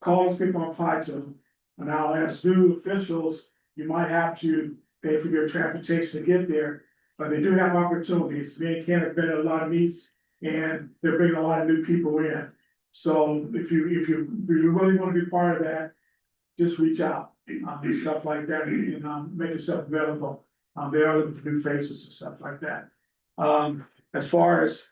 Calls people apply to them. And now as new officials, you might have to pay for your transportation to get there, but they do have opportunities. Me and Ken have been at a lot of meets and they're bringing a lot of new people in. So if you really want to be part of that, just reach out, do stuff like that and make yourself available. They are looking for new faces and stuff like that. As far as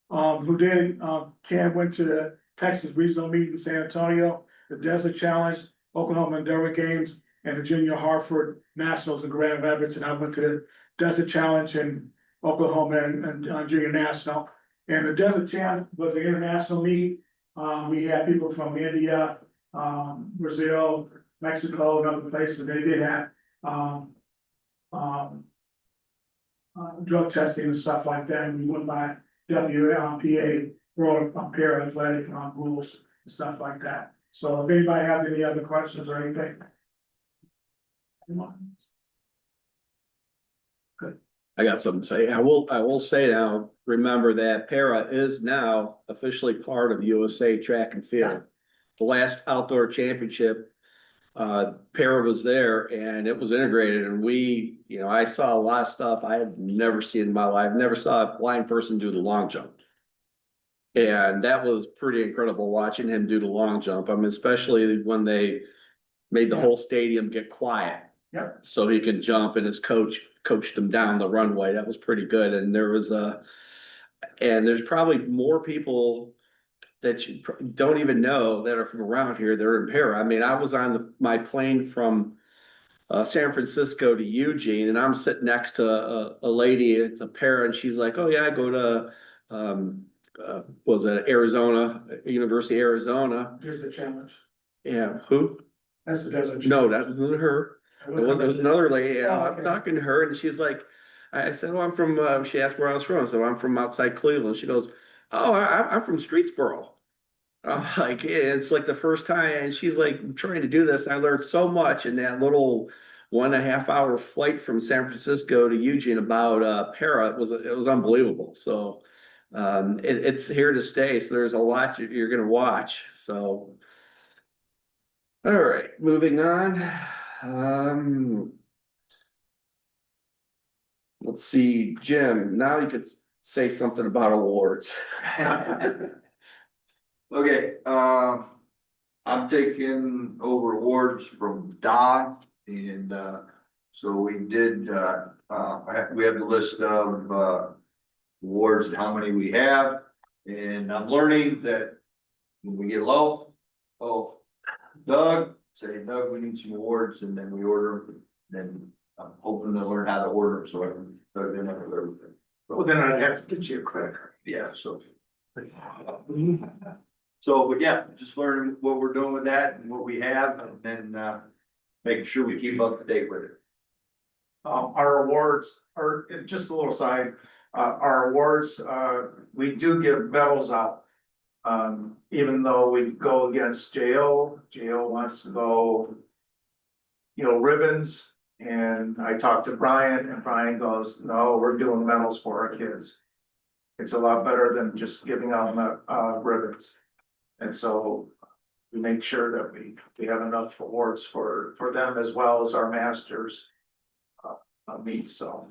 who did, Cam went to the Texas Regional Meet in San Antonio, the Desert Challenge, Oklahoma Endeavor Games, and the Junior Hartford Nationals in Grand Rapids. And I went to the Desert Challenge in Oklahoma and Junior National. And the Desert Challenge was an international meet. We had people from India, Brazil, Mexico, and other places. They did have drug testing and stuff like that. And we went by WLPA, World Para Athletic rules and stuff like that. So if anybody has any other questions or anything. I got something to say. I will say now, remember that para is now officially part of USA Track and Field. The last outdoor championship, para was there and it was integrated, and I saw a lot of stuff I had never seen in my life. Never saw a blind person do the long jump. And that was pretty incredible watching him do the long jump. I mean, especially when they made the whole stadium get quiet. Yeah. So he could jump, and his coach coached him down the runway. That was pretty good. And there's probably more people that you don't even know that are from around here. They're in para. I mean, I was on my plane from San Francisco to Eugene, and I'm sitting next to a lady at the para, and she's like, "Oh yeah, I go to was it Arizona, University of Arizona." Here's the challenge. Yeah, who? That's the Desert. No, that wasn't her. It was another lady. Oh, I'm okay. talking to her, and she's like, I said, "Oh, I'm from." She asked where I was from. So I'm from outside Cleveland. She goes, "Oh, I'm from Streetsboro." I'm like, yeah, it's like the first time, and she's like trying to do this. And I learned so much in that little 1.5 hour flight from San Francisco to Eugene about para. It was unbelievable. So it's here to stay. So there's a lot you're going to watch. So all right, moving on. Let's see, Jim. Now you could say something about awards. Okay, I'm taking over awards from Don, and, so we did, we have the list of, awards and how many we have. And I'm learning that when we get low, oh, Doug, say, Doug, we need some awards, and then we order them. Then I'm hoping to learn how to order them, so I can put it in everything. Well, then I'd have to get you a credit card. Yeah, so. So, but yeah, just learning what we're doing with that and what we have, and then, making sure we keep up to date with it. Our awards are, just a little side, our awards, we do give medals out. Even though we go against JO wants to go, ribbons. And I talked to Brian, and Brian goes, no, we're doing medals for our kids. It's a lot better than just giving out ribbons. And so we make sure that we have enough awards for them as well as our masters meet, so.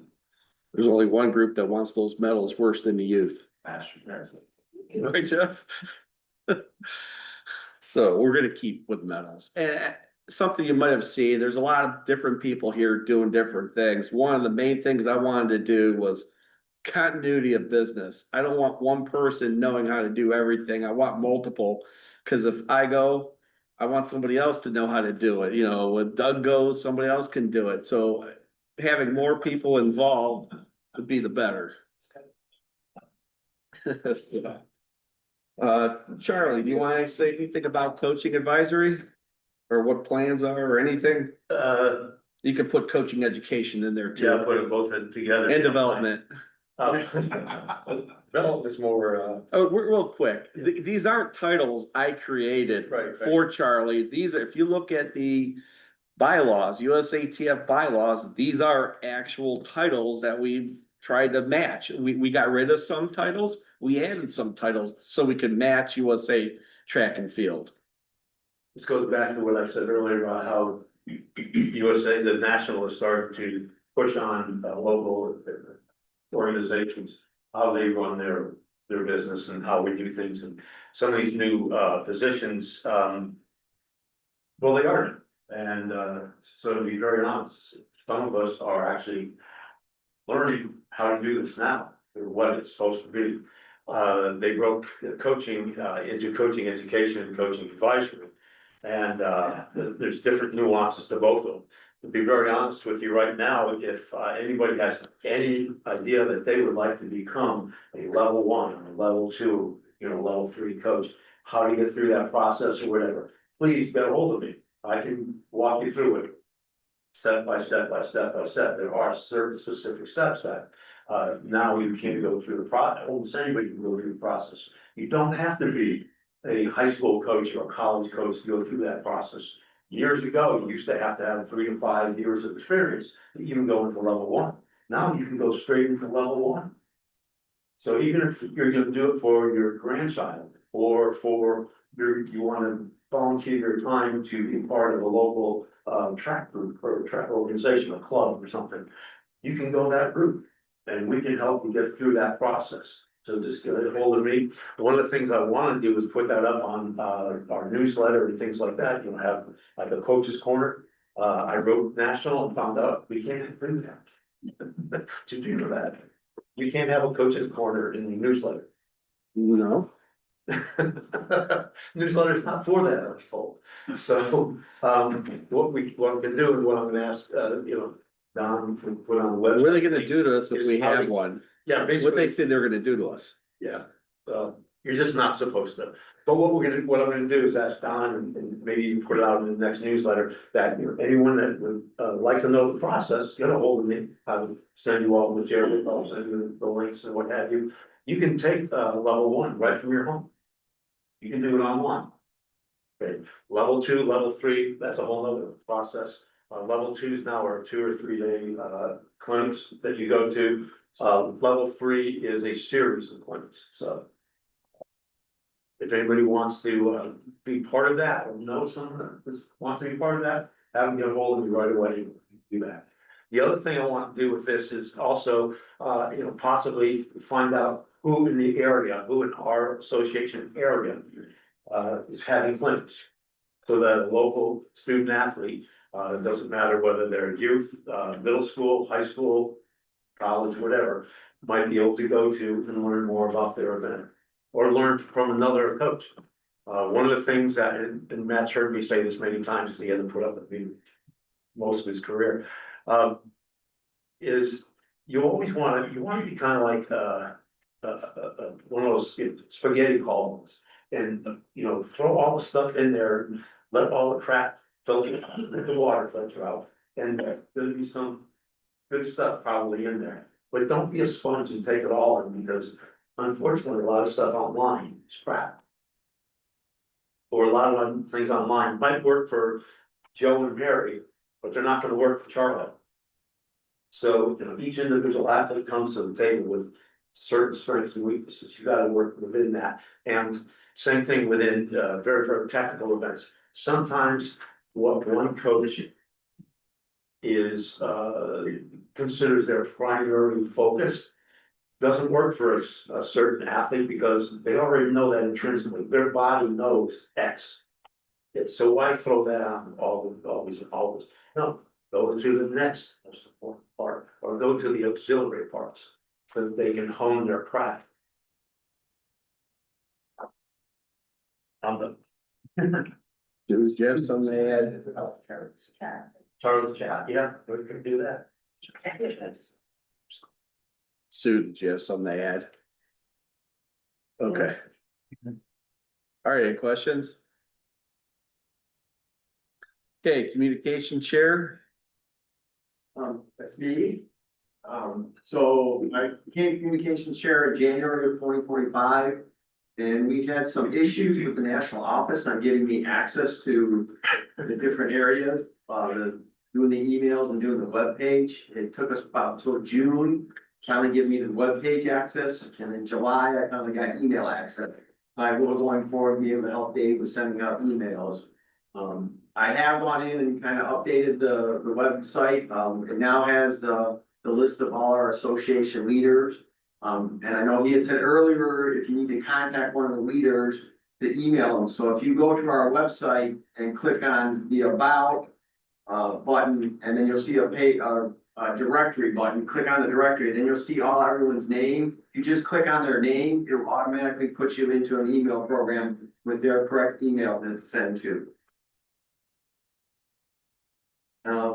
There's only one group that wants those medals worse than the youth. Masters. Right, Jeff? So we're gonna keep with medals. And something you might have seen, there's a lot of different people here doing different things. One of the main things I wanted to do was continuity of business. I don't want one person knowing how to do everything. I want multiple. Cause if I go, I want somebody else to know how to do it. When Doug goes, somebody else can do it. So having more people involved would be the better. Charlie, do you want to say anything about coaching advisory? Or what plans are or anything? You could put coaching education in there too. Yeah, put them both in together. And development. Development's more, Oh, real quick, these aren't titles I created Right. for Charlie. These are, if you look at the bylaws, USATF bylaws, these are actual titles that we've tried to match. We got rid of some titles, we added some titles so we could match USA track and field. This goes back to what I said earlier about how USA, the national is starting to push on local organizations, how they run their business and how we do things, and some of these new positions, well, they aren't. And so to be very honest, some of us are actually learning how to do this now, or what it's supposed to be. They broke coaching into coaching education and coaching advisory. And there's different nuances to both of them. To be very honest with you right now, if anybody has any idea that they would like to become a level 1, a level 2, level 3 coach, how to get through that process or whatever, please get a hold of me. I can walk you through it. Step by step by step by step. There are certain specific steps that now you can't go through the process. Almost anybody can go through the process. You don't have to be a high school coach or a college coach to go through that process. Years ago, you used to have 3 to 5 years of experience to even go into level 1. Now you can go straight into level 1. So even if you're going to do it for your grandchild or for you want to volunteer your time to be part of a local track group or a track organization, a club or something, you can go that route and we can help you get through that process. So just get a hold of me. One of the things I want to do is put that up on our newsletter and things like that. Have like a coach's corner. I wrote national and found out we can't do that. Did you know that? We can't have a coach's corner in the newsletter. No. Newsletter's not for that, I was told. So what we can do and what I'm gonna ask, Don to put on the website. What are they gonna do to us if we have one? Yeah, What basically. they say they're gonna do to us? Yeah, you're just not supposed to. But what I'm gonna do is ask Don and maybe you can put it out in the next newsletter that anyone that would like to know the process, get a hold of me. I will send you all the material, I'll send you the links and what have you. You can take level 1 right from your home. You can do it online. Okay, level 2, level 3, that's a whole other process. Level 2s now are 2 or 3 day clinics that you go to. Level 3 is a series of clinics, so. If anybody wants to be part of that, or know someone that wants to be part of that, have them get a hold of me right away, do that. The other thing I want to do with this is also, possibly find out who in the area, who in our association area, is having clinics. So that a local student athlete, it doesn't matter whether they're youth, middle school, high school, college, whatever, might be able to go to and learn more about their event. Or learn from another coach. One of the things that, and Matt's heard me say this many times, because he hasn't put up with me most of his career, is you always want to be kind of like, one of those spaghetti columns. And, throw all the stuff in there, and let all the crap filter, the water filter out. And there'll be some good stuff probably in there. But don't be a sponge and take it all in, because unfortunately, a lot of stuff online is crap. Or a lot of things online might work for Joe and Mary, but they're not gonna work for Charlie. So, each individual athlete comes to the table with certain strengths and weaknesses. You gotta work within that. And same thing within very, very tactical events. Sometimes what one coach is considers their primary focus doesn't work for a certain athlete, because they already know that intrinsically. Their body knows X. So why throw that out always? No, go to the next most important part, or go to the auxiliary parts, so that they can hone their craft. Do you have something to add? Charles chat, yeah, we can do that. Sue, did you have something to add? Okay. All right, any questions? Okay, communication chair. That's me. So I became communications chair in January of 2025. And we had some issues with the national office on getting me access to the different areas, doing the emails and doing the web page. It took us about till June, finally give me the web page access, and in July, I finally got email access. I will going forward be able to help Dave with sending out emails. I have gone in and kind of updated the website. It now has the list of all our association leaders. And I know he had said earlier, if you need to contact one of the leaders, to email them. So if you go to our website and click on the About button, and then you'll see a directory button, click on the directory, then you'll see all everyone's name. You just click on their name, it will automatically put you into an email program with their correct email to send to.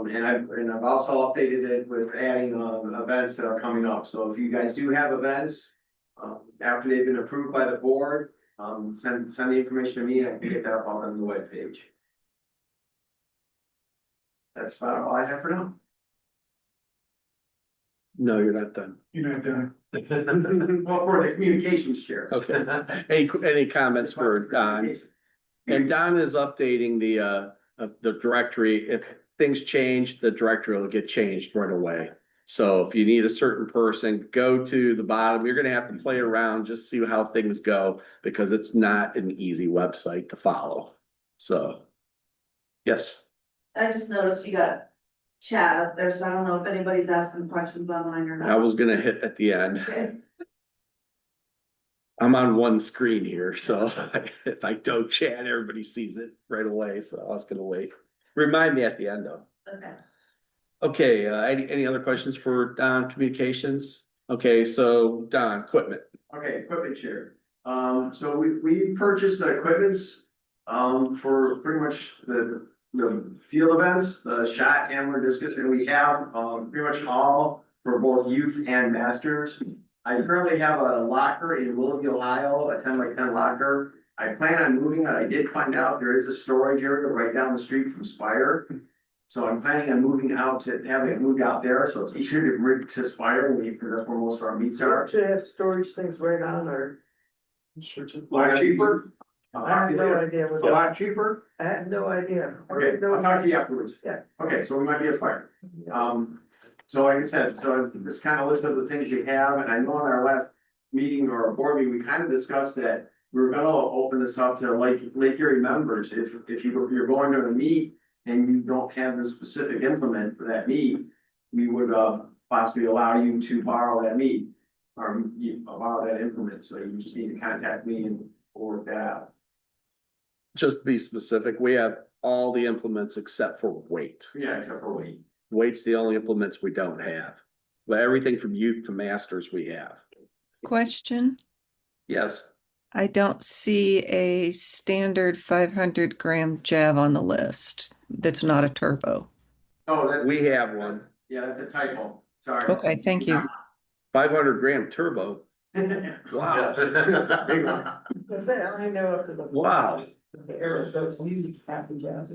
And I've also updated it with adding events that are coming up. So if you guys do have events, after they've been approved by the board, send the information to me and I can get that up on the webpage. That's about all I have for now. No, you're not done. You're not done. Well, for the communications chair. Okay. Any comments for Don? And Don is updating the directory. If things change, the directory will get changed right away. So if you need a certain person, go to the bottom. You're gonna have to play around, just see how things go, because it's not an easy website to follow. So, yes. I just noticed you got chat up there, so I don't know if anybody's asking questions online or not. I was gonna hit at the end. Okay. I'm on one screen here, so if I don't chat, everybody sees it right away. So I was gonna wait. Remind me at the end though. Okay. Okay, any other questions for Don Communications? Okay, so Don, equipment. Okay, equipment chair. So we purchased the equipments for pretty much the field events, the shot, hammer, discus, and we have pretty much all for both youth and masters. I currently have a locker in Willoughby, Ohio, a 10x10 locker. I plan on moving it. I did find out there is a storage area right down the street from Spire. So I'm planning on moving out to having it moved out there, so it's easier to bring to Spire, because that's where most of our meets are. Should have storage things right on or? A lot cheaper, I have no idea. a lot cheaper. I have no idea. Okay, I'll talk to you afterwards. Yeah. Okay, so we might be at Spire. So like I said, so this kind of list of the things you have, and I know in our last meeting or our board meeting, we kind of discussed that we're gonna open this up to Lake Erie members. If you're going to a meet and you don't have the specific implement for that meet, we would possibly allow you to borrow that meet or borrow that implement. So you just need to contact me and work that out. Just to be specific, we have all the implements except for weight. Yeah, except for weight. Weight's the only implements we don't have. But everything from youth to masters we have. Question. Yes. I don't see a standard 500-gram jab on the list. That's not a turbo. Oh, we have one. Yeah, that's a typo, sorry. Okay, thank you. 500-gram turbo. Wow. That's a big one. I know up to the. Wow. The arrow shows easy happy jobs.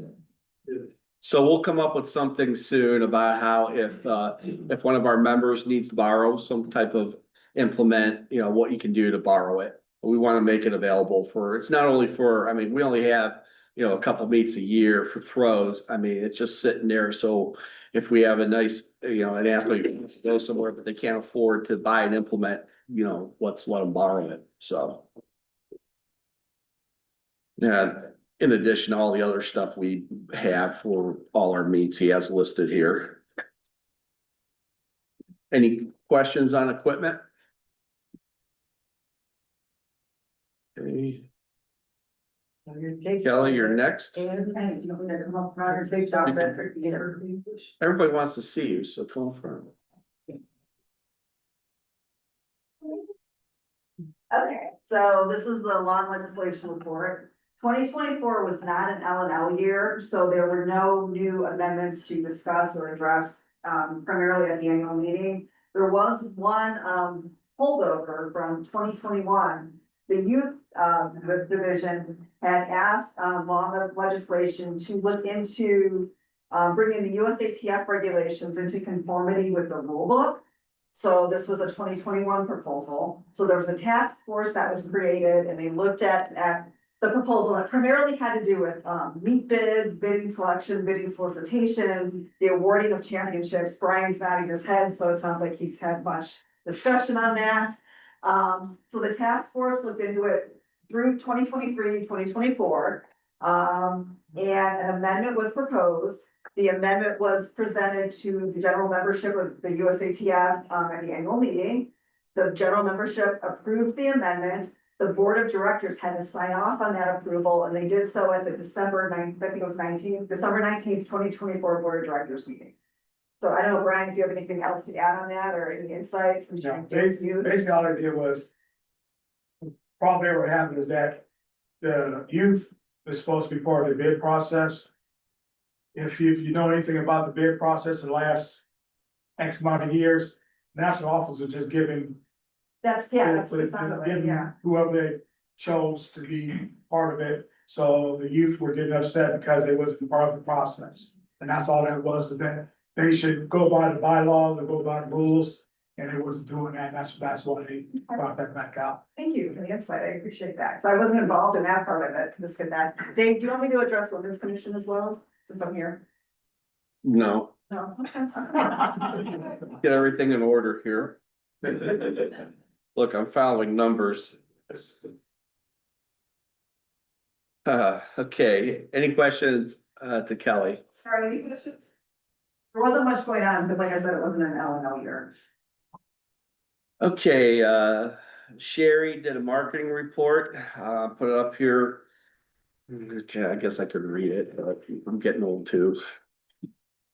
So we'll come up with something soon about how if one of our members needs to borrow some type of implement, you know, what you can do to borrow it. We want to make it available for, it's not only for, I mean, we only have, you know, a couple meets a year for throws. I mean, it's just sitting there. So if we have a nice, you know, an athlete who wants to go somewhere, but they can't afford to buy an implement, you know, let's let them borrow it. So. Yeah, in addition to all the other stuff we have for all our meets, he has listed here. Any questions on equipment? Okay. Kelly, you're next. Everybody Everybody wants to see you, so come from. Okay, so this is the lawn legislation report. 2024 was not an L&L year, so there were no new amendments to discuss or address, primarily at the annual meeting. There was one, holdover from 2021. The youth, division had asked, lawn legislation to look into, bringing the USATF regulations into conformity with the rule book. So this was a 2021 proposal. So there was a task force that was created and they looked at the proposal that primarily had to do with meat bids, bidding selection, bidding solicitation, the awarding of championships. Brian's nodding his head, so it sounds like he's had much discussion on that. So the task force looked into it through 2023, 2024. And an amendment was proposed. The amendment was presented to the general membership of the USATF at the annual meeting. The general membership approved the amendment. The board of directors had to sign off on that approval, and they did so at the December 19th, 2024 board of directors meeting. So I don't know, Brian, if you have anything else to add on that or any insights? No, basically all I did was, probably what happened is that the youth is supposed to be part of the bid process. If you know anything about the bid process in the last X amount of years, national officers are just giving. That's what it sounded like, yeah. Whoever they chose to be part of it, so the youth were getting upset because they wasn't part of the process. And that's all that was, is that they should go by the bylaws and go by the rules, and they wasn't doing that, that's why they brought that back out. Thank you for the insight, I appreciate that, so I wasn't involved in that part of it, just get that. Dave, do you want me to address women's commission as well, since I'm here? No, No. get everything in order here. Look, I'm following numbers. Okay, any questions to Kelly? Sorry, any questions? There wasn't much going on, because like I said, it wasn't an L&L year. Okay, Sherry did a marketing report, put it up here. Okay, I guess I could read it, but I'm getting old too.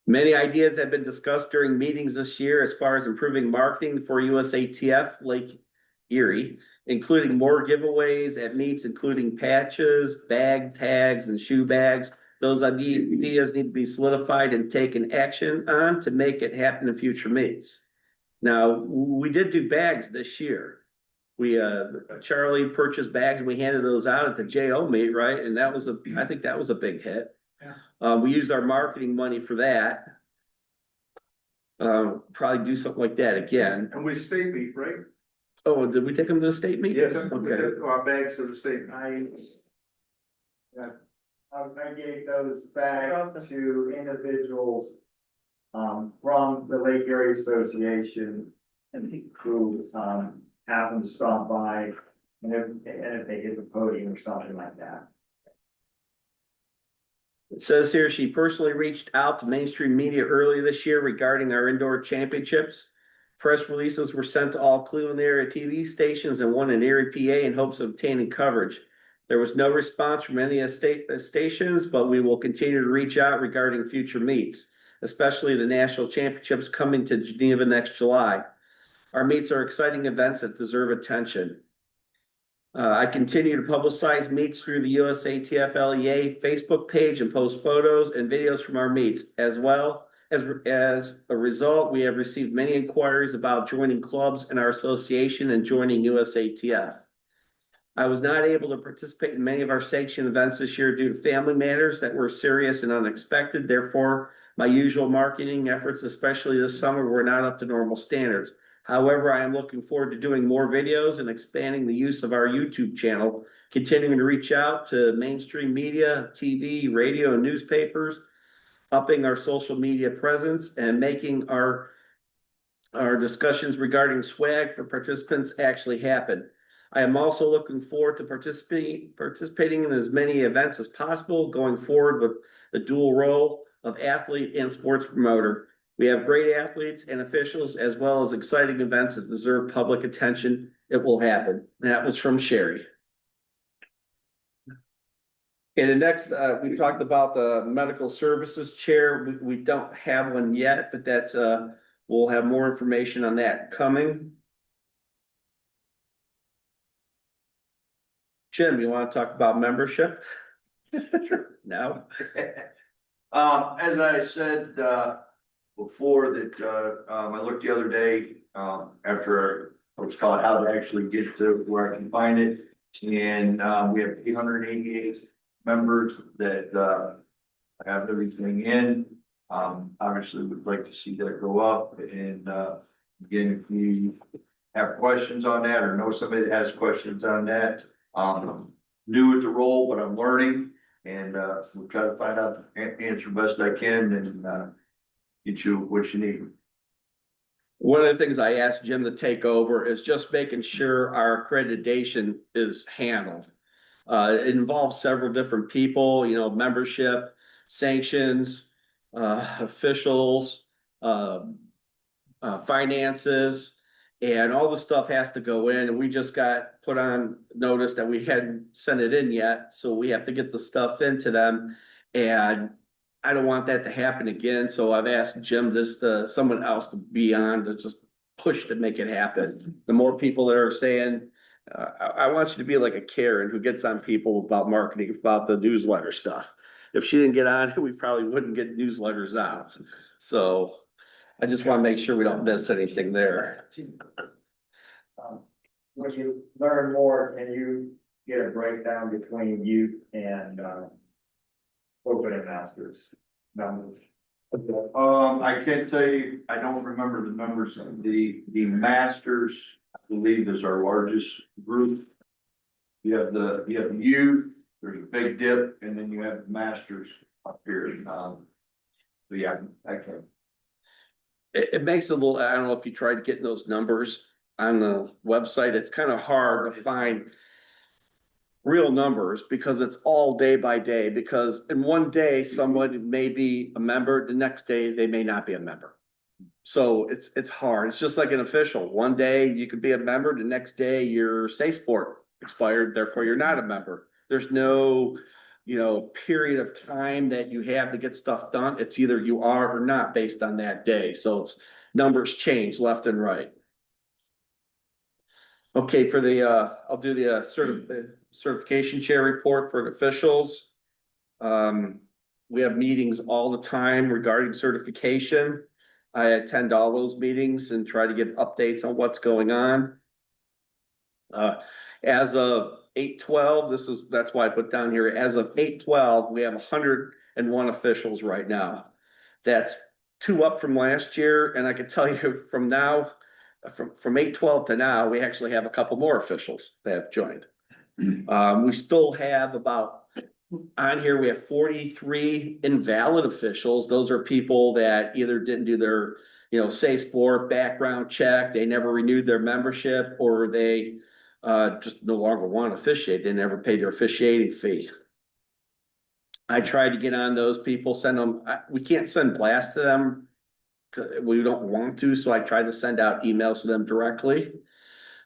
Many ideas have been discussed during meetings this year as far as improving marketing for USATF Lake Erie, including more giveaways at meets, including patches, bag tags, and shoe bags. Those ideas need to be solidified and taken action on to make it happen in future meets. Now, we did do bags this year. We, Charlie purchased bags and we handed those out at the JO meet, right? And that was I think that was a big hit. Yeah. We used our marketing money for that. Probably do something like that again. And we state meet, right? Oh, did we take them to the state meet? Yes. Okay. Our bags to the state. I gave those back to individuals from the Lake Erie Association who happened to stop by and if they hit the podium or something like that. It says here she personally reached out to mainstream media earlier this year regarding our indoor championships. Press releases were sent to all Cleveland area TV stations and one in Erie, PA, in hopes of obtaining coverage. There was no response from any stations, but we will continue to reach out regarding future meets. especially the national championships coming to Geneva next July. Our meets are exciting events that deserve attention. I continue to publicize meets through the USATF LEA Facebook page and post photos and videos from our meets. As well as a result, we have received many inquiries about joining clubs in our association and joining USATF. I was not able to participate in many of our sanctioned events this year due to family matters that were serious and unexpected. Therefore, my usual marketing efforts, especially this summer, were not up to normal standards. However, I am looking forward to doing more videos and expanding the use of our YouTube channel, continuing to reach out to mainstream media, TV, radio, and newspapers, upping our social media presence, and making our discussions regarding swag for participants actually happen. I am also looking forward to participating in as many events as possible, going forward with the dual role of athlete and sports promoter. We have great athletes and officials, as well as exciting events that deserve public attention. It will happen. That was from Sherry. And the next, we talked about the medical services chair. We don't have one yet, but that's, we'll have more information on that coming. Jim, you want to talk about membership? No. As I said, before that, I looked the other day, after I was taught how to actually get to where I can find it. And, we have 888 members that, have everything in. Obviously would like to see that go up. And, again, if you have questions on that or know somebody that has questions on that, new at the role, but I'm learning, and we'll try to find out, answer best I can, and get you what you need. One of the things I asked Jim to take over is just making sure our accreditation is handled. It involves several different people, you know, membership, sanctions, officials, finances. And all the stuff has to go in, and we just got put on notice that we hadn't sent it in yet, so we have to get the stuff into them. And I don't want that to happen again, so I've asked Jim someone else to be on to just push to make it happen. The more people that are saying, I want you to be like a Karen who gets on people about marketing, about the newsletter stuff. If she didn't get on it, we probably wouldn't get newsletters out. So I just want to make sure we don't miss anything there. When you learn more, can you get a breakdown between youth and, open and masters numbers? I can't tell you, I don't remember the numbers of the masters, I believe is our largest group. You have the youth, there's a big dip, and then you have the masters up here. So yeah, I can. It makes it a little, I don't know if you tried getting those numbers on the website, it's kind of hard to find real numbers because it's all day by day, because in one day, someone may be a member, the next day, they may not be a member. So it's hard. It's just like an official. One day you could be a member, the next day your Say Sport expired, therefore you're not a member. There's no, you know, period of time that you have to get stuff done. It's either you are or not based on that day. So it's numbers change left and right. Okay, for the, I'll do the certification chair report for the officials. We have meetings all the time regarding certification. I attend all those meetings and try to get updates on what's going on. As of 8/12, that's why I put down here, as of 8/12, we have 101 officials right now. That's 2 up from last year, and I can tell you from now, from 8/12 to now, we actually have a couple more officials that have joined. We still have on here, we have 43 invalid officials. Those are people that either didn't do their, you know, Say Sport background check, they never renewed their membership, or they just no longer want to officiate. They never paid their officiating fee. I tried to get on those people, send them, we can't send blasts to them. We don't want to, so I tried to send out emails to them directly.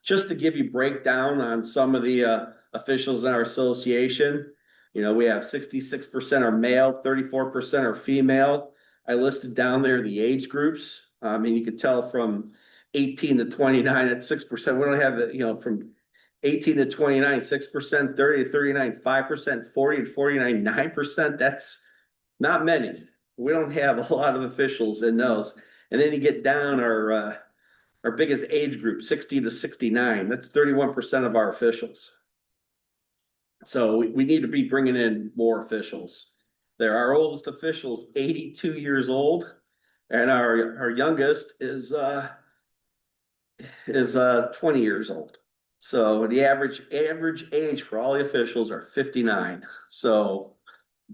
Just to give you breakdown on some of the officials in our association. You know, we have 66% are male, 34% are female. I listed down there the age groups. I mean, you could tell from 18 to 29 at 6%. We don't have the, from 18 to 29, 6%, 30 to 39, 5%, 40 to 49, 9%. That's not many. We don't have a lot of officials in those. And then you get down our biggest age group, 60 to 69. That's 31% of our officials. So we need to be bringing in more officials. Our oldest official's 82 years old, and our youngest is 20 years old. So the average age for all the officials are 59. So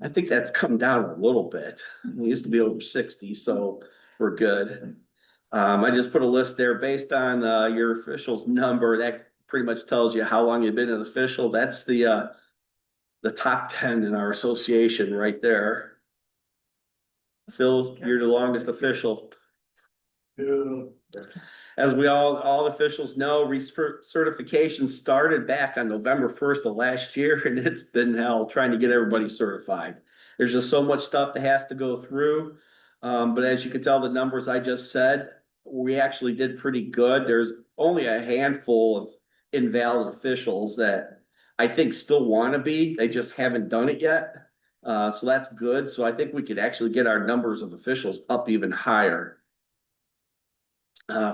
I think that's come down a little bit. We used to be over 60, so we're good. I just put a list there based on your official's number. That pretty much tells you how long you've been an official. That's the top 10 in our association right there. Phil, you're the longest official. As we all officials know, recertification started back on November 1st of last year, and it's been hell trying to get everybody certified. There's just so much stuff that has to go through. But as you can tell, the numbers I just said, we actually did pretty good. There's only a handful of invalid officials that I think still want to be. They just haven't done it yet. So that's good. So I think we could actually get our numbers of officials up even higher.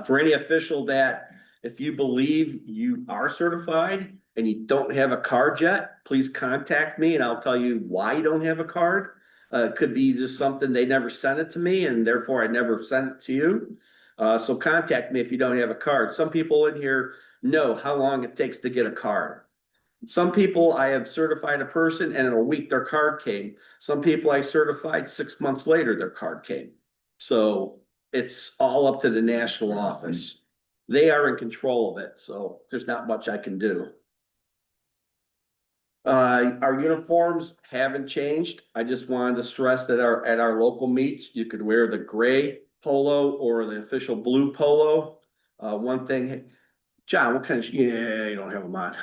For any official that, if you believe you are certified and you don't have a card yet, please contact me and I'll tell you why you don't have a card. It could be just something they never sent it to me and therefore I never sent it to you. So contact me if you don't have a card. Some people in here know how long it takes to get a card. Some people I have certified a person and in a week their card came. Some people I certified 6 months later their card came. So it's all up to the national office. They are in control of it, so there's not much I can do. Our uniforms haven't changed. I just wanted to stress that at our local meets, you could wear the gray polo or the official blue polo. One thing, John, what kind of, you don't have them on.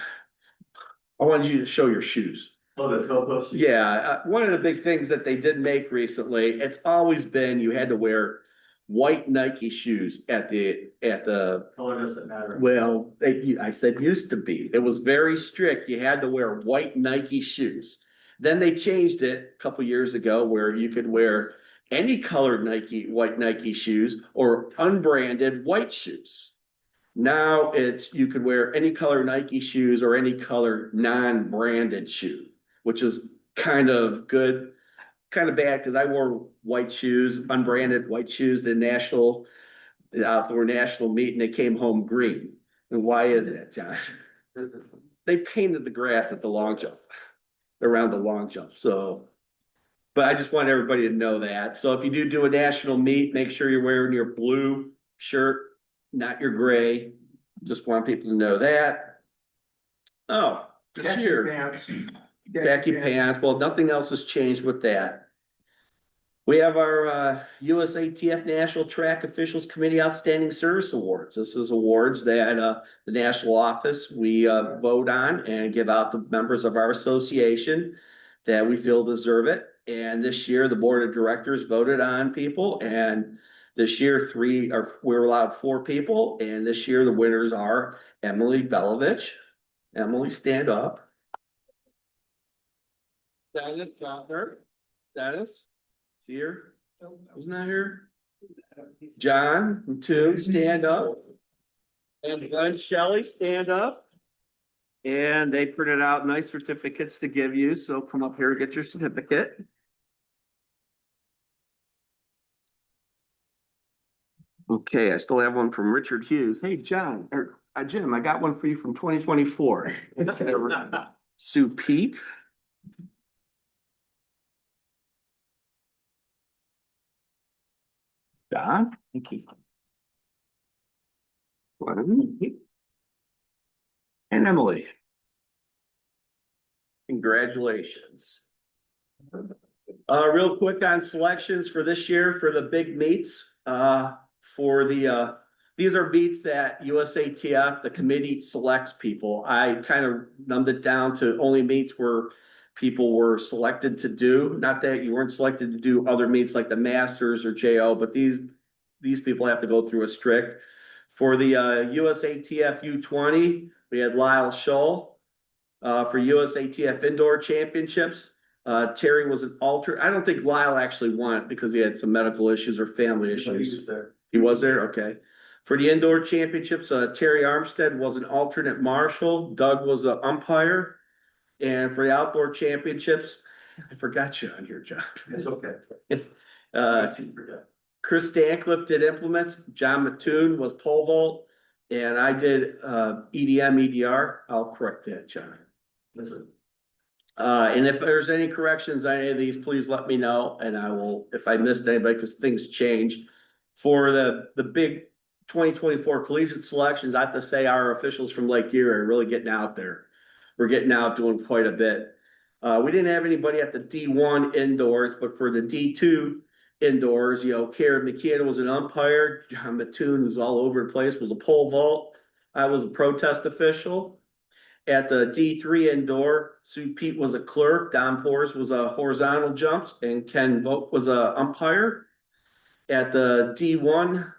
I wanted you to show your shoes. Oh, the topo shoes. Yeah, one of the big things that they did make recently, it's always been you had to wear white Nike shoes at the. Color doesn't matter. Well, I said used to be. It was very strict. You had to wear white Nike shoes. Then they changed it a couple years ago where you could wear any colored white Nike shoes or unbranded white shoes. Now you could wear any color Nike shoes or any color non-branded shoe, which is kind of good, kind of bad because I wore white shoes, unbranded white shoes, the outdoor national meet, and they came home green. And why is that, John? They painted the grass at the long jump, around the long jump. So, but I just want everybody to know that. So if you do a national meet, make sure you're wearing your blue shirt, not your gray. Just want people to know that. Oh, this year. Khaki pants. Well, nothing else has changed with that. We have our USATF National Track Officials Committee Outstanding Service Awards. This is awards that the national office, we vote on and give out to members of our association that we feel deserve it. And this year, the board of directors voted on people, and this year we're allowed 4 people, and this year the winners are Emily Belovich. Emily, stand up. Dennis Johnner. Dennis, is he here? He's not here. John, 2, stand up. And Glenn Shelley, stand up. And they printed out nice certificates to give you, so come up here and get your certificate. Okay, I still have one from Richard Hughes. Hey, John, or Jim, I got one for you from 2024. Sue Pete. John, thank you. And Emily. Congratulations. Real quick on selections for this year for the big meets. These are meets that USATF, the committee selects people. I kind of numbed it down to only meets where people were selected to do. Not that you weren't selected to do other meets like the Masters or JO, but these people have to go through a strict. For the USATF U20, we had Lyle Shull. For USATF Indoor Championships, Terry was an alternate. I don't think Lyle actually won it because he had some medical issues or family issues. He was there, okay. For the indoor championships, Terry Armstead was an alternate marshal. Doug was the umpire. And for the outdoor championships, I forgot you on here, John. It's okay. Chris Stancliffe did implements. John Mattoon was pole vault. And I did EDM, EDR. I'll correct that, John. And if there's any corrections on any of these, please let me know, and I will, if I missed anybody, because things change. For the big 2024 collegiate selections, I have to say our officials from Lake Erie are really getting out there. We're getting out doing quite a bit. We didn't have anybody at the D1 indoors, but for the D2 indoors, Karen McKeon was an umpire. John Mattoon was all over the place, was a pole vault. I was a protest official. At the D3 indoor, Sue Pete was a clerk, Don Pores was a horizontal jumps, and Ken Vogt was a umpire. At the D1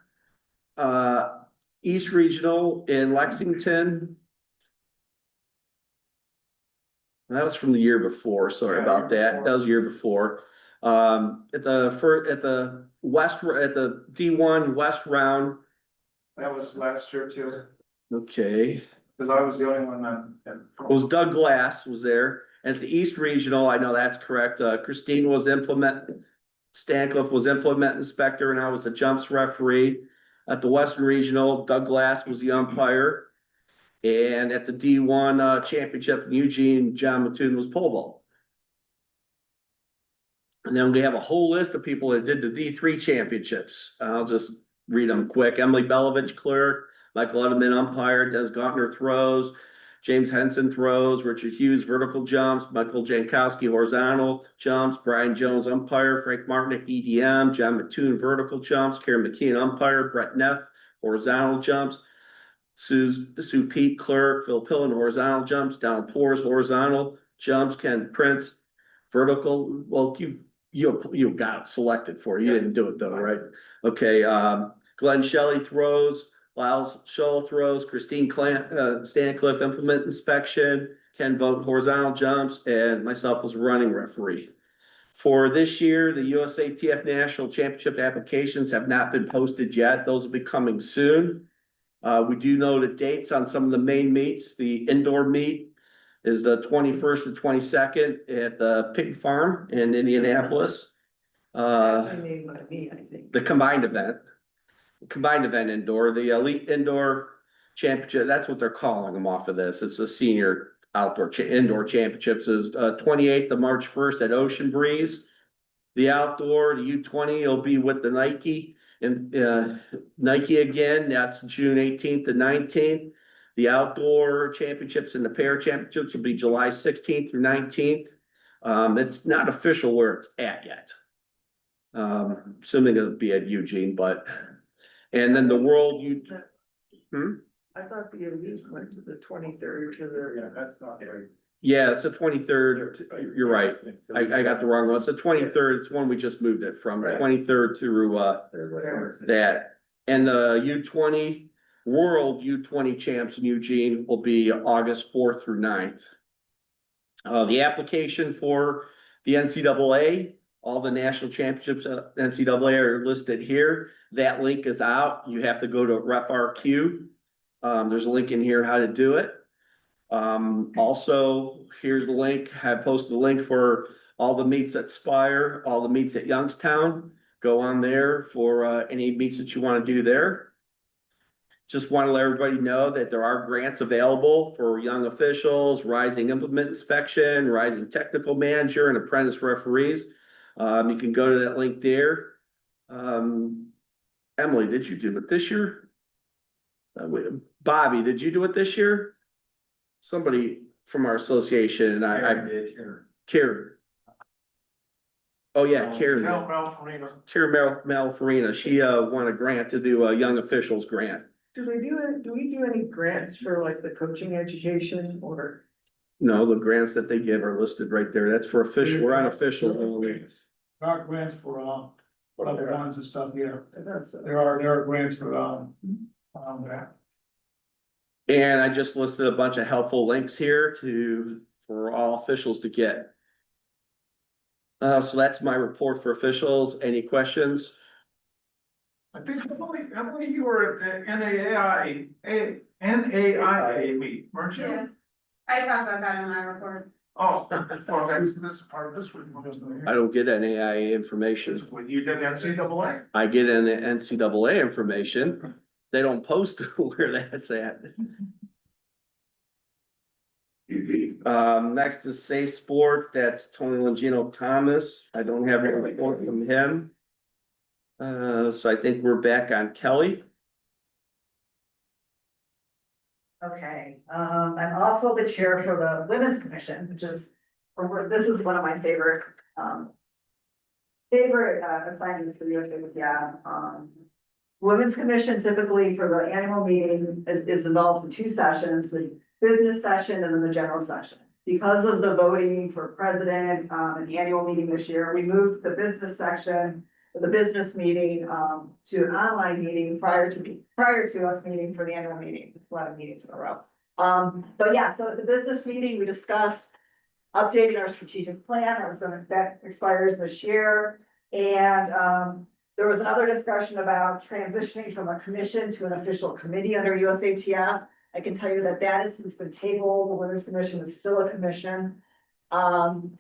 East Regional in Lexington, that was from the year before. Sorry about that. That was the year before. At the D1 West round. That was last year too, Okay. because I was the only one that. Was Doug Glass was there. At the East Regional, I know that's correct. Christine was Stancliffe was implement inspector, and I was the jumps referee. At the Western Regional, Doug Glass was the umpire. And at the D1 championship in Eugene, John Mattoon was pole vault. And then we have a whole list of people that did the D3 championships. I'll just read them quick. Emily Belovich, clerk. Michael Edelman, umpire. Des Gautner, throws. James Henson, throws. Richard Hughes, vertical jumps. Michael Jankowski, horizontal jumps. Brian Jones, umpire. Frank Martinick, EDM. John Mattoon, vertical jumps. Karen McKeon, umpire. Brett Neff, horizontal jumps. Sue Pete, clerk. Phil Pillen, horizontal jumps. Donald Pores, horizontal jumps. Ken Prince, vertical. Well, you got selected for it. You didn't do it though, right? Okay. Glenn Shelley, throws. Lyle Shull, throws. Christine Stancliffe, implement inspection. Ken Vogt, horizontal jumps, and myself was running referee. For this year, the USATF National Championship applications have not been posted yet. Those will be coming soon. We do know the dates on some of the main meets. The indoor meet is the 21st and 22nd at the Pig Farm in Indianapolis. The combined event. Indoor, the elite indoor championship, that's what they're calling them off of this. It's the senior outdoor indoor championships is 28th of March 1st at Ocean Breeze. The outdoor, the U20 will be with the Nike and Nike again. That's June 18th to 19th. The outdoor championships and the pair championships will be July 16th through 19th. It's not official where it's at yet. Assuming it'll be at Eugene, but and then the world I thought the elite went to the 23rd to the. Yeah, that's not right. Yeah, it's the 23rd. You're right. I got the wrong one. It's the 23rd. It's one we just moved it from the 23rd through that. And the U20 World U20 champs in Eugene will be August 4th through 9th. The application for the NCAA, all the national championships NCAA are listed here. That link is out. You have to go to RefRQ. There's a link in here how to do it. Also, here's the link. I posted the link for all the meets at Spire, all the meets at Youngstown. Go on there for any meets that you want to do there. Just want to let everybody know that there are grants available for young officials, rising implement inspection, rising technical manager, and apprentice referees. You can go to that link there. Emily, did you do it this year? Bobby, did you do it this year? Somebody from our association, Karen. Oh yeah, Karen. Karen Malfarina. She won a grant to do a young officials grant. Do we do any grants for like the coaching education or No, the grants that they give are listed right there. That's for official, we're on officials only. There are grants for, other ones and stuff, yeah. There are grants for, that. And I just listed a bunch of helpful links here for all officials to get. So that's my report for officials. Any questions? I believe you were at the NAIA meet, weren't Yeah. you? I talked about that in my report. Oh, well, this is part of this report. I don't get any AIA information. When you did NCAA. I get an NCAA information. They don't post where that's at. Next is Say Sport. That's Tony Longino Thomas. I don't have a report from him. So I think we're back on Kelly. Okay, I'm also the chair for the Women's Commission, which is, this is one of my favorite assignments for USATF. Women's Commission typically for the annual meeting is involved in two sessions, the business session and then the general session. Because of the voting for president, and the annual meeting this year, we moved the business section, the business meeting, to an online meeting prior to us meeting for the annual meeting. It's a lot of meetings in a row. But yeah, so at the business meeting, we discussed updating our strategic plan. That expires this year. And, there was another discussion about transitioning from a commission to an official committee under USATF. I can tell you that has since been tabled. The Women's Commission is still a commission. And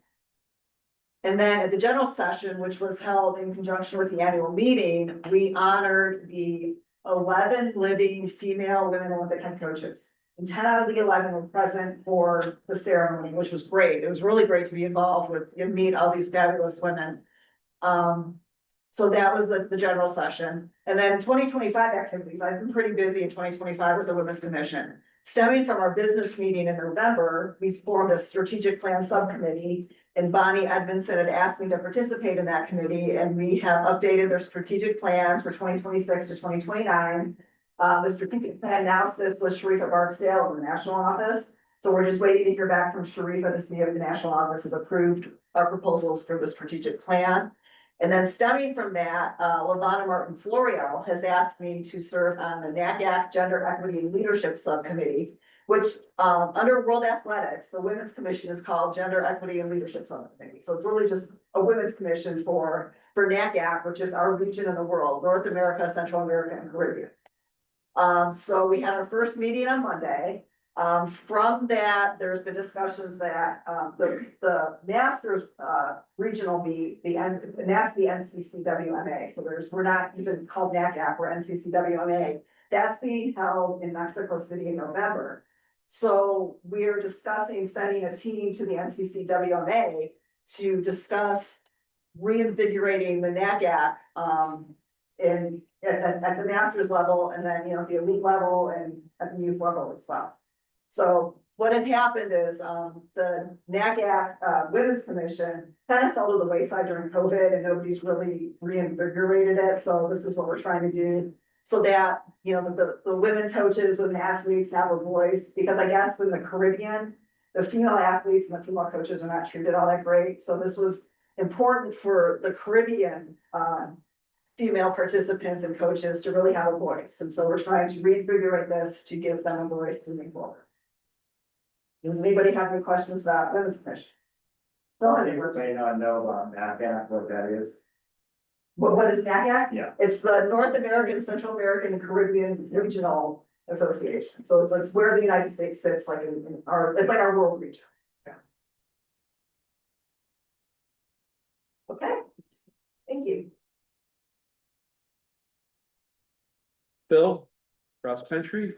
then at the general session, which was held in conjunction with the annual meeting, we honored the 11 living female women Olympic head coaches. And 10 out of the 11 were present for the ceremony, which was great. It was really great to be involved with and meet all these fabulous women. So that was the general session. And then 2025 activities, I've been pretty busy in 2025 with the Women's Commission. Stemming from our business meeting in November, we formed a strategic plan subcommittee, and Bonnie Edmondson had asked me to participate in that committee, and we have updated their strategic plan for 2026 to 2029. The strategic plan now sits with Sharifa Barksdale in the national office. So we're just waiting to hear back from Sharifa to see if the national office has approved our proposals for the strategic plan. And then stemming from that, Lavana Martin Florio has asked me to serve on the NACAC Gender Equity and Leadership Subcommittee, which under World Athletics, the Women's Commission is called Gender Equity and Leadership Subcommittee. So it's really just a women's commission for NACAC, which is our region in the world, North America, Central America, and Caribbean. So we had our first meeting on Monday. From that, there's been discussions that the Masters regional meet, and that's the NCCWMA. So we're not even called NACAC, we're NCCWMA. That's being held in Mexico City in November. So we're discussing sending a team to the NCCWMA to discuss reinvigorating the NACAC at the Masters level, and then the elite level and at the youth level as well. So what had happened is the NACAC Women's Commission kind of fell to the wayside during COVID, and nobody's really reinvigorated it. So this is what we're trying to do, so that the women coaches, women athletes have a voice, because I guess in the Caribbean, the female athletes and the female coaches are not treated all that great. So this was important for the Caribbean female participants and coaches to really have a voice. And so we're trying to reinvigorate this to give them a voice moving forward. Does anybody have any questions about Women's Commission? Some people may not know about NACAC, what that is. What is NACAC? Yeah. It's the North American, Central American, and Caribbean Regional Association. So it's where the United States sits, it's like our world region. Yeah. Okay, thank you. Bill, cross country.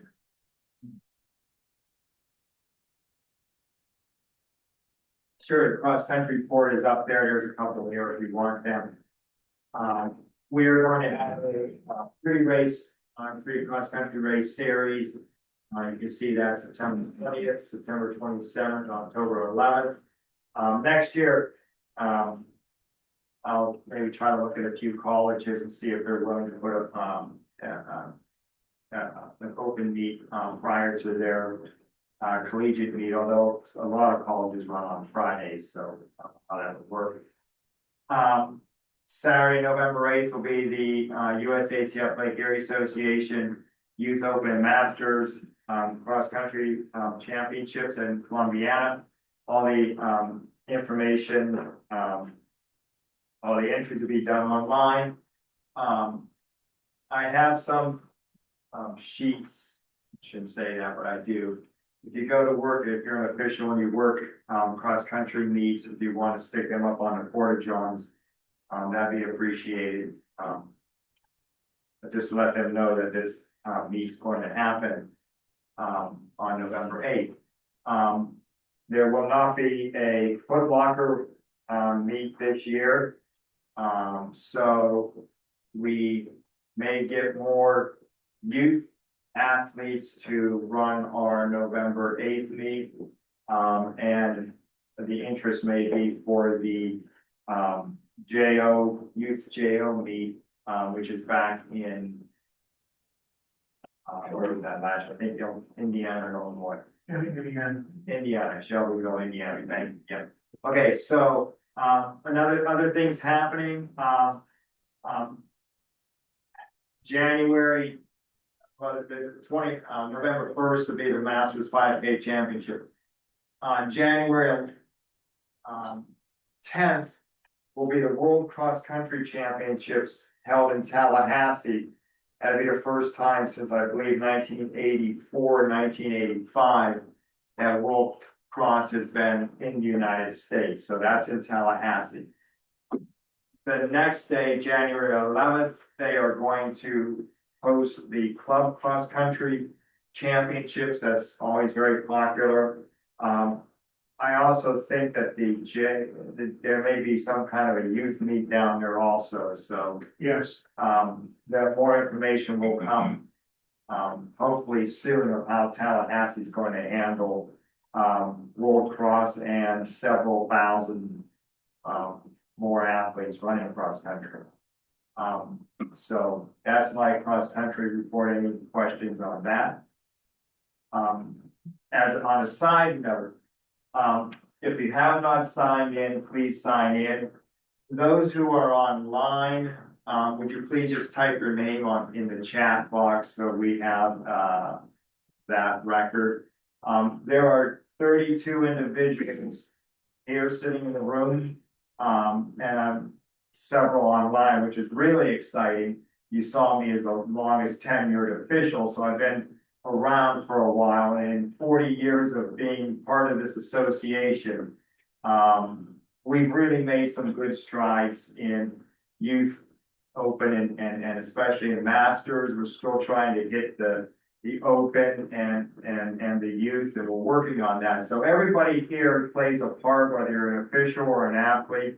Sure, the cross-country report is up there. There's a couple here if you want them. We're going to have a free cross-country race series. You can see that September 20th, September 27th, October 11th. Next year, I'll maybe try to look at a few colleges and see if they're willing to put up an open meet prior to their collegiate meet, although a lot of colleges run on Fridays, so how that would work. Saturday, November 8th will be the USATF Lake Erie Association Youth Open and Masters cross country championships in Columbiana. All the information, all the entries will be done online. I have some sheets, shouldn't say that, but I do. If you go to work, if you're an official and you work cross country meets, if you want to stick them up on the porta johns, that'd be appreciated. Just to let them know that this meet's going to happen on November 8th. There will not be a Foot Locker meet this year. So we may get more youth athletes to run our November 8th meet. And the interest may be for the youth JO meet, which is back in where was that last? I think Indiana or Illinois. Indiana, Shelbyville, Indiana. Yeah. Okay, so other things happening. January, well, the November 1st will be the Masters 5K Championship. On January 10th will be the World Cross Country Championships held in Tallahassee. That'll be the first time since I believe 1984, 1985, that World Cross has been in the United States. So that's in Tallahassee. The next day, January 11th, they are going to host the Club Cross Country Championships. That's always very popular. I also think that there may be some kind of a youth meet down there also, so. Yes. That more information will come, hopefully soon of how Tallahassee is going to handle, World Cross and several thousand, more athletes running across country. So that's my cross country report. Any questions on that? As on a side note, if you have not signed in, please sign in. Those who are online, would you please just type your name in the chat box so we have that record. There are 32 individuals here sitting in the room, and several online, which is really exciting. You saw me as the longest tenured official, so I've been around for a while, and in 40 years of being part of this association, we've really made some good strides in youth open and especially in masters. We're still trying to hit the open and the youth, and we're working on that. So everybody here plays a part, whether you're an official or an athlete,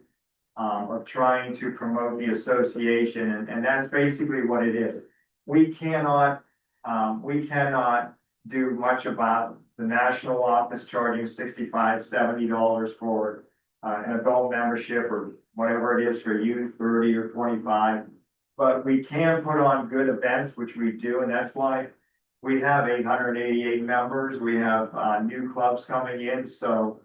of trying to promote the association, and that's basically what it is. We cannot do much about the national office charging $65, $70 for an adult membership or whatever it is for youth, 30 or 25. But we can put on good events, which we do, and that's why we have 888 members. We have new clubs coming in, so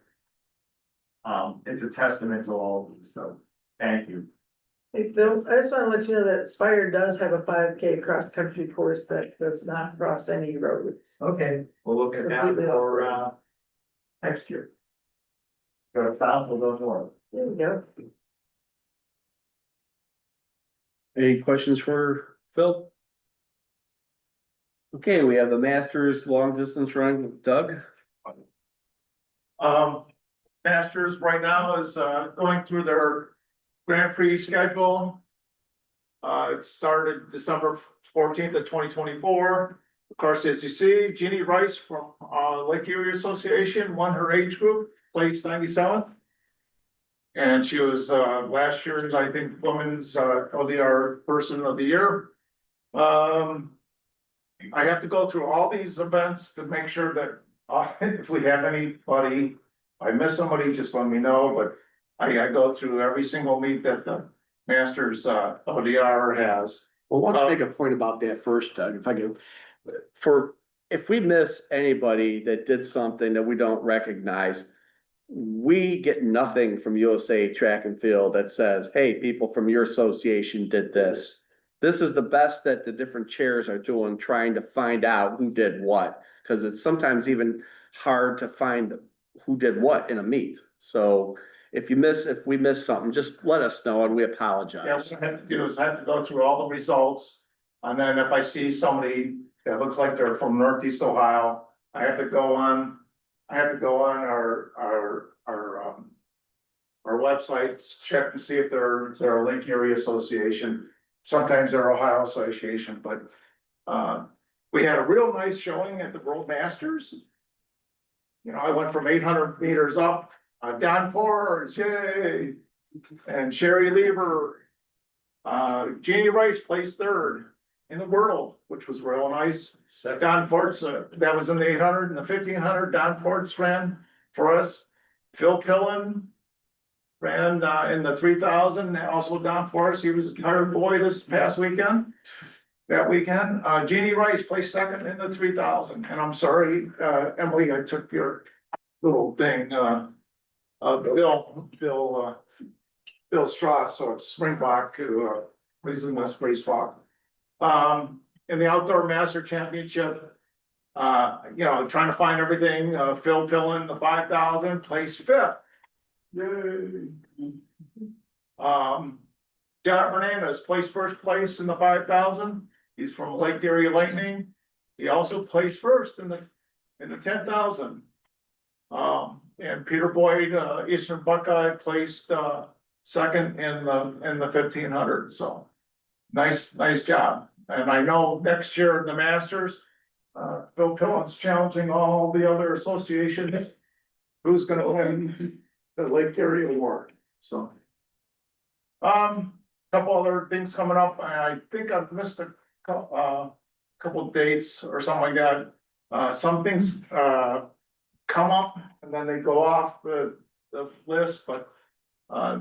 it's a testament to all of them. So thank you. Hey, Bill, I just want to let you know that Spire does have a 5K cross country course that does not cross any roads. Okay, we'll look at that for next year. Go south, we'll go north. There you go. Any questions for Phil? Okay, we have the Masters long distance run with Doug. Masters right now is going through their Grand Prix schedule. It started December 14th of 2024. Of course, as you see, Jeannie Rice from Lake Erie Association won her age group, placed 97th. And she was last year's, I think, Women's LDR Person of the Year. I have to go through all these events to make sure that if we have anybody, I miss somebody, just let me know, but I go through every single meet that the Masters ODR has. Well, why don't you make a point about that first, Doug, if I can, for if we miss anybody that did something that we don't recognize, we get nothing from USA Track and Field that says, hey, people from your association did this. This is the best that the different chairs are doing, trying to find out who did what, because it's sometimes even hard to find who did what in a meet. So if we miss something, just let us know and we Yeah, apologize. what I have to do is I have to go through all the results. And then if I see somebody that looks like they're from Northeast Ohio, I have to go on our website, check and see if they're a Lake Erie Association. Sometimes they're Ohio Association, but, we had a real nice showing at the World Masters. You know, I went from 800 meters up, Don Fords, yay, and Sherry Lieber. Jeannie Rice placed third in the world, which was real nice. Don Fords, that was in the 800 and the 1500, Don Fords ran for us. Phil Killen ran in the 3000, also Don Fords, he was a tired boy this past weekend. That weekend, Jeannie Rice placed second in the 3000, and I'm sorry, Emily, I took your little thing, Bill Strauss or Springbok, who was in West Springbok. In the Outdoor Master Championship, trying to find everything, Phil Pillen, the 5000, placed fifth. Yay. John Hernandez placed first place in the 5000. He's from Lake Erie Lightning. He also placed first in the 10,000. And Peter Boyd, Eastern Buckeye, placed second in the 1500. So nice job. And I know next year in the Masters, Bill Pillen's challenging all the other associations. Who's gonna win the Lake Erie Award? So. Couple other things coming up. I think I've missed a couple dates or something like that. Some things come up and then they go off the list, but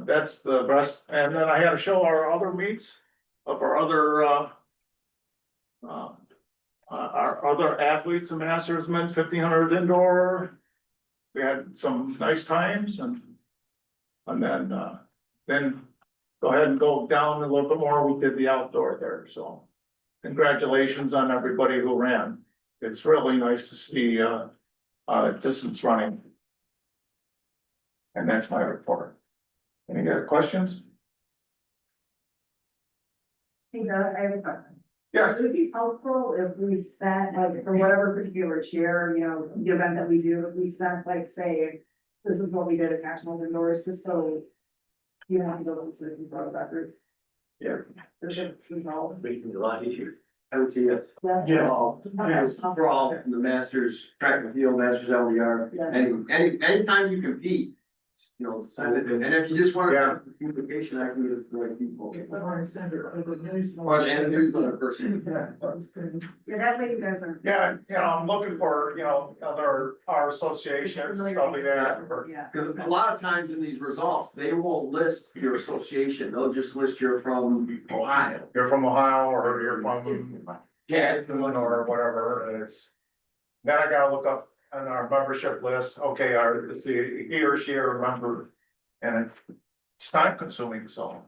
that's the best. And then I had to show our other meets of our other athletes and Masters men's 1500 indoor. We had some nice times and then go ahead and go down a little bit more. We did the outdoor there, so congratulations on everybody who ran. It's really nice to see distance running. And that's my report. Any other questions? Hey, Doug, I have a question. Yes. Would it be helpful if we sent, like, for whatever particular chair, the event that we do, if we sent, like, say, this is what we did at Nationals Indoors, just so you don't have to go to the road records. Yeah. There's a result. Making it a lot easier. I would say yes. Yeah. For all the Masters, track and field, Masters LDR, anytime you compete, sign it, and if you just want to have communication, I can get it to the right people. Or the newsletter person. Yeah, that way you guys are. Yeah, I'm looking for, our associations and stuff like that. Yeah. Because a lot of times in these results, they won't list your association, they'll just list you're from Ohio. You're from Ohio or you're from Canton or whatever, and then I gotta look up on our membership list, okay, it's he or she are a member, and it's time consuming, so.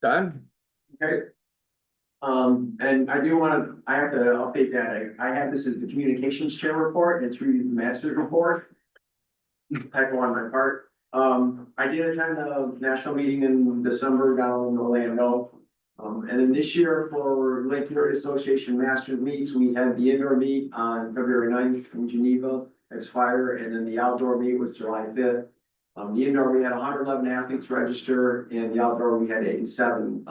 Done? Okay. And I have to update that, I have this as the communications chair report, and it's really the master's report. Typo on my part. I did attend the national meeting in December down in Orlando. And then this year for Lake Erie Association Masters meets, we had the indoor meet on February 9th in Geneva, as fire, and then the outdoor meet was July 5th. The indoor, we had 111 athletes register, and the outdoor, we had 87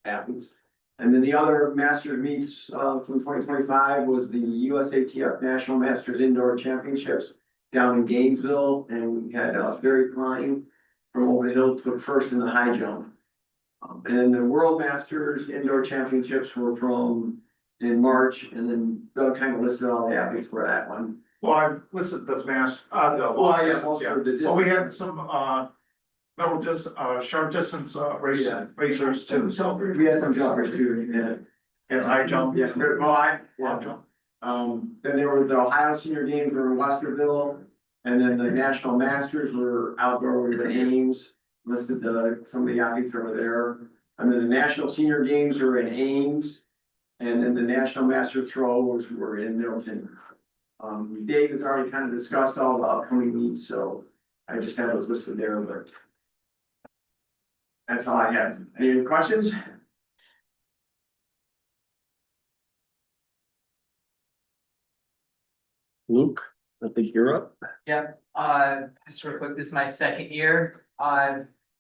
athletes. And then the other Masters meets from 2025 was the USATF National Masters Indoor Championships down in Gainesville, and we had Barry Klein from over the hill took first in the high jump. And then the World Masters Indoor Championships were in March, and then Doug kind of listed all the athletes for that one. Well, I listed the Well, yeah, most of the Well, we had some, No, just, short distance, racers too, so. We had some jumpers too, yeah. And high jump. Yeah, Long jump. Then there were the Ohio Senior Games were in Westerville, and then the National Masters were outdoor with the Ames, listed some of the athletes that were there. And then the National Senior Games were in Ames, and then the National Master Throwers were in Middleton. Dave has already kind of discussed all the upcoming meets, so I just have those listed there, but that's all I have. Any questions? Luke, I think you're up. Yep, just real quick, this is my second year,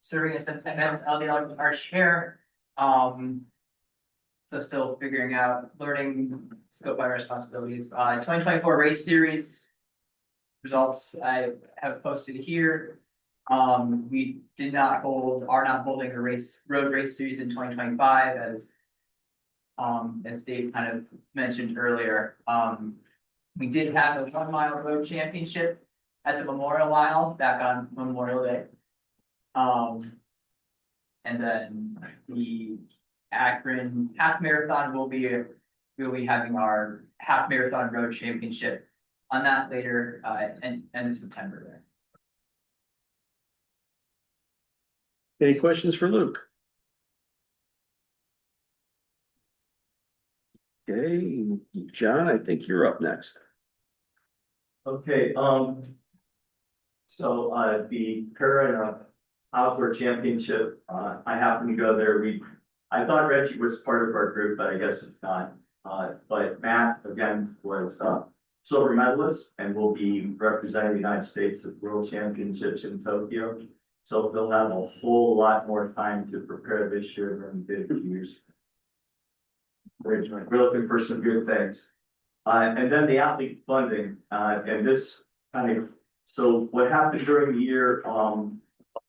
serving as the FM's LDL our chair. So still figuring out, learning scope my responsibilities. 2024 race series results I have posted here. We are not holding a road race series in 2025 as Dave kind of mentioned earlier. We did have a 1 mile road championship at the Memorial Mile back on Memorial Day. And then the Akron half marathon we'll be having our half marathon road championship on that later, end of September there. Any questions for Luke? Okay, John, I think you're up next. Okay, so, the current, outdoor championship, I happened to go there. I thought Reggie was part of our group, but I guess it's not. But Matt, again, was, silver medalist and will be representing the United States at World Championships in Tokyo. So they'll have a whole lot more time to prepare this year than we did a few years. We're looking for some good things. And then the athlete funding, and this kind of, so what happened during the year,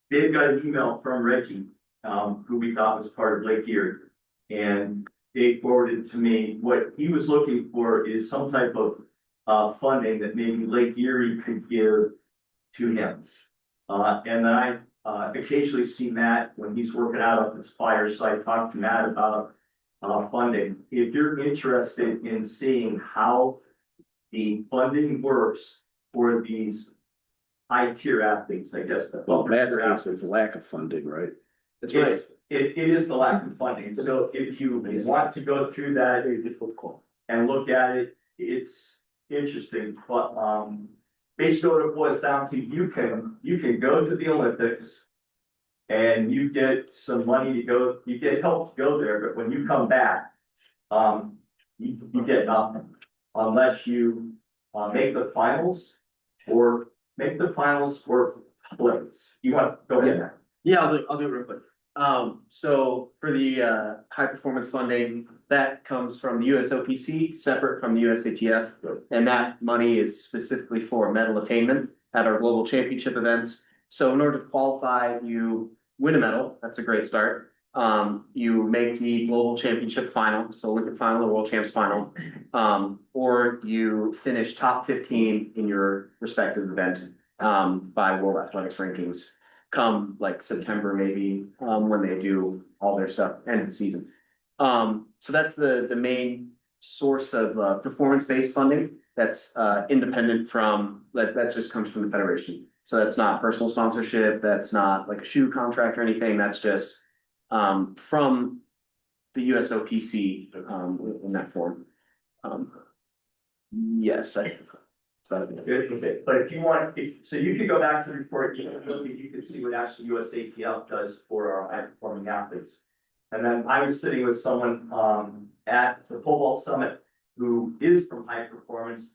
Dave got an email from Reggie, who we thought was part of Lake Erie. And Dave forwarded to me, what he was looking for is some type of funding that maybe Lake Erie could give to him. And then I occasionally see Matt when he's working out up at Spire, so I talked to Matt about funding. If you're interested in seeing how the funding works for these high tier athletes, I guess. Well, Matt's case is lack of funding, right? That's right. It is the lack of funding. So if you want to go through that and look at it, it's interesting. But basically what it boils down to, you can go to the Olympics and you get some money to go, you get help to go there, but when you come back, you get nothing unless you make the finals or place. You want to go ahead? Yeah, I'll do it real quick. So for the high performance funding, that comes from the USOPC, separate from the USATF. And that money is specifically for medal attainment at our global championship events. So in order to qualify, you win a medal, that's a great start. You make the global championship final, so Olympic final or world champs final, or you finish top 15 in your respective event by World Athletics rankings come like September maybe, when they do all their stuff end of the season. So that's the main source of performance-based funding that's independent from, that just comes from the federation. So that's not personal sponsorship, that's not like a shoe contract or anything, that's just from the USOPC in that form. Yes, Okay, but if you want, so you could go back to the report, you can see what actually USATF does for our high performing athletes. And then I was sitting with someone at the pole vault summit who is from high performance,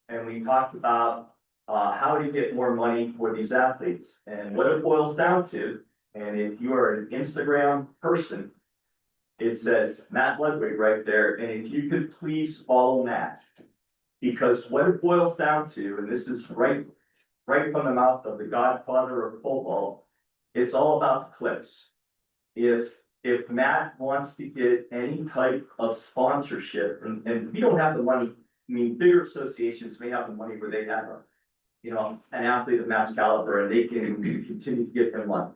and we talked about how to get more money for these athletes and what it boils down to. And if you are an Instagram person, it says Matt Ludwig right there, and if you could please follow Matt. Because what it boils down to, and this is right from the mouth of the godfather of pole vault, it's all about the clips. If Matt wants to get any type of sponsorship, and we don't have the money, I mean, bigger associations may have the money where they have an athlete of Matt's caliber and they can continue to give him money.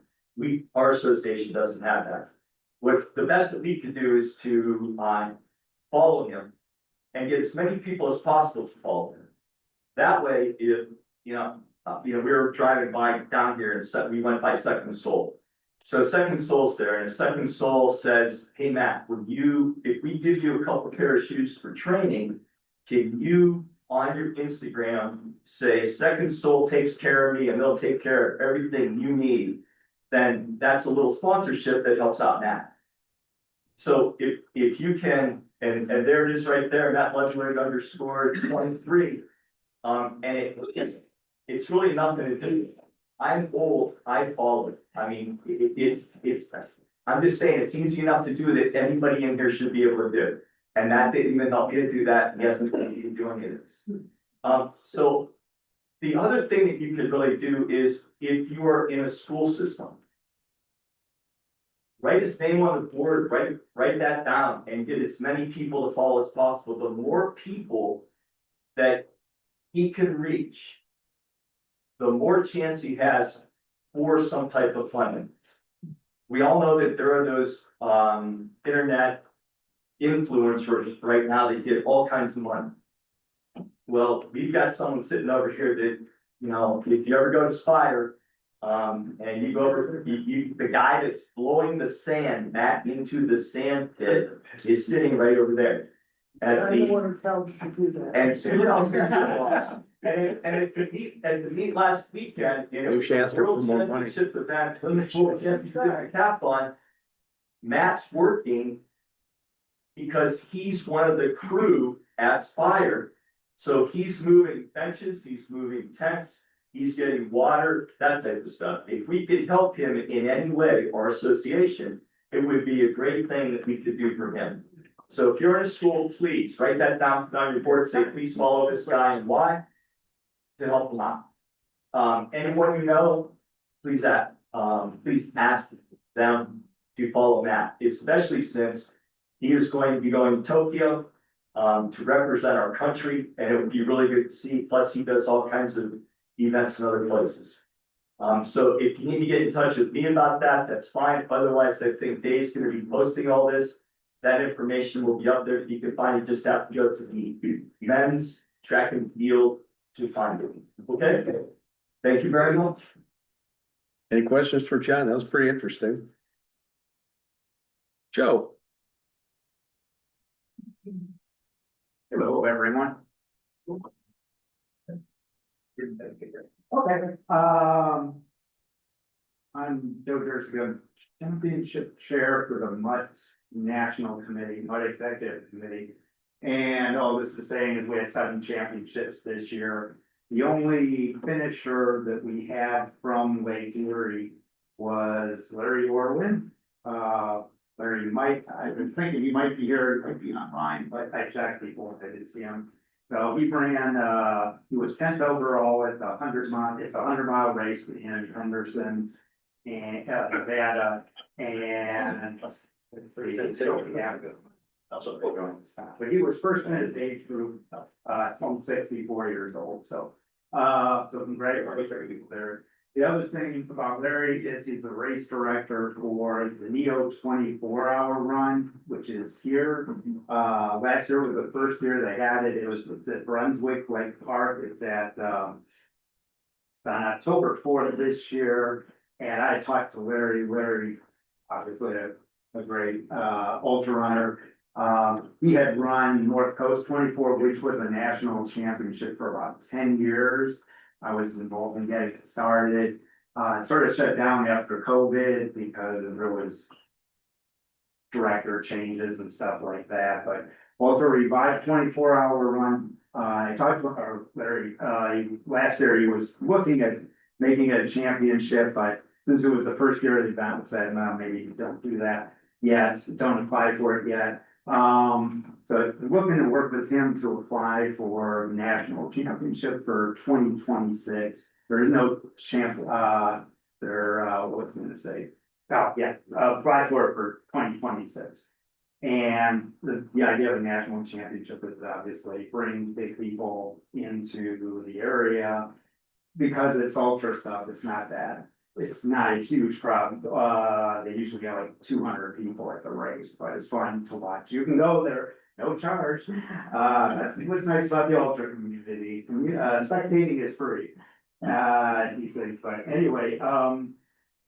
our association doesn't have that. What the best that we could do is to, follow him and get as many people as possible to follow him. That way, if, we were driving by down here and we went by Second Soul. So Second Soul's there, and if Second Soul says, hey, Matt, if we give you a couple pair of shoes for training, can you, on your Instagram, say Second Soul takes care of me and they'll take care of everything you need, then that's a little sponsorship that helps out Matt. So if you can, and there it is right there, Matt Ledgewood _23. And it's really nothing to do. I'm old, I follow it. I mean, I'm just saying, it's easy enough to do that anybody in here should be able to do. And Matt didn't even help me to do that, and he hasn't been doing any of this. So the other thing that you could really do is, if you are in a school system, write his name on the board, write that down, and get as many people to follow as possible. The more people that he can reach, the more chance he has for some type of funding. We all know that there are those internet influencers right now that get all kinds of money. Well, we've got someone sitting over here that, if you ever go to Spire, and you go over, the guy that's blowing the sand back into the sand pit is sitting right over there. I'm the one who tells you to do that. And so at the meet last weekend, We should ask her for more money. Decathlon, Matt's working because he's one of the crew at Spire. So he's moving benches, he's moving tents, he's getting water, that type of stuff. If we could help him in any way, or association, it would be a great thing that we could do for him. So if you're in a school, please write that down on your board, say, please follow this guy and why, to help him out. Anyone you know, please ask them to follow Matt, especially since he is going to be going to Tokyo to represent our country, and it would be really good to see. Plus, he does all kinds of events in other places. So if you need to get in touch with me about that, that's fine. Otherwise, I think Dave's going to be posting all this. That information will be up there. If you can find it, just have to go to the men's track and field to find it. Okay? Thank you very much. Any questions for John? That was pretty interesting. Joe. Hello, everyone. Okay, I'm Joe Jersey, championship chair for the MUT National Committee, MUT Executive Committee. And all this is saying is we had 7 championships this year. The only finisher that we had from Lake Erie was Larry Orwin. Larry I've been thinking he might be here, he might be online, but I checked before, I didn't see him. So he ran, he was 10th overall at the 100-mile, it's a 100-mile race in Henderson and Nevada. And let's see, but he was first in his age group, from 64 years old. So congratulations there. The other thing about Larry is he's the race director for the NEO 24-hour run, which is here. Last year was the first year they had it. It was at Brunswick Lake Park. It's at on October 4th of this year. And I talked to Larry. Larry, obviously a great ultra runner. He had run North Coast 24, which was a national championship for about 10 years. I was involved in getting it started. It sort of shut down after COVID because there was director changes and stuff like that. But Ultra revived 24-hour run. I talked to Larry last year. He was looking at making it a championship, but since it was the first year of the event, said, no, maybe don't do that yet. Don't apply for it yet. So looking to work with him to apply for national championship for 2026. There is no what's going to say? Oh, yeah, apply for it for 2026. And the idea of a national championship is obviously bring big people into the area because it's ultra stuff. It's not that. it's not a huge crowd. They usually get like 200 people at the race, but it's fun to watch. You can go there, no charge. That's what's nice about the ultra community. Spectating is free. He said, but anyway,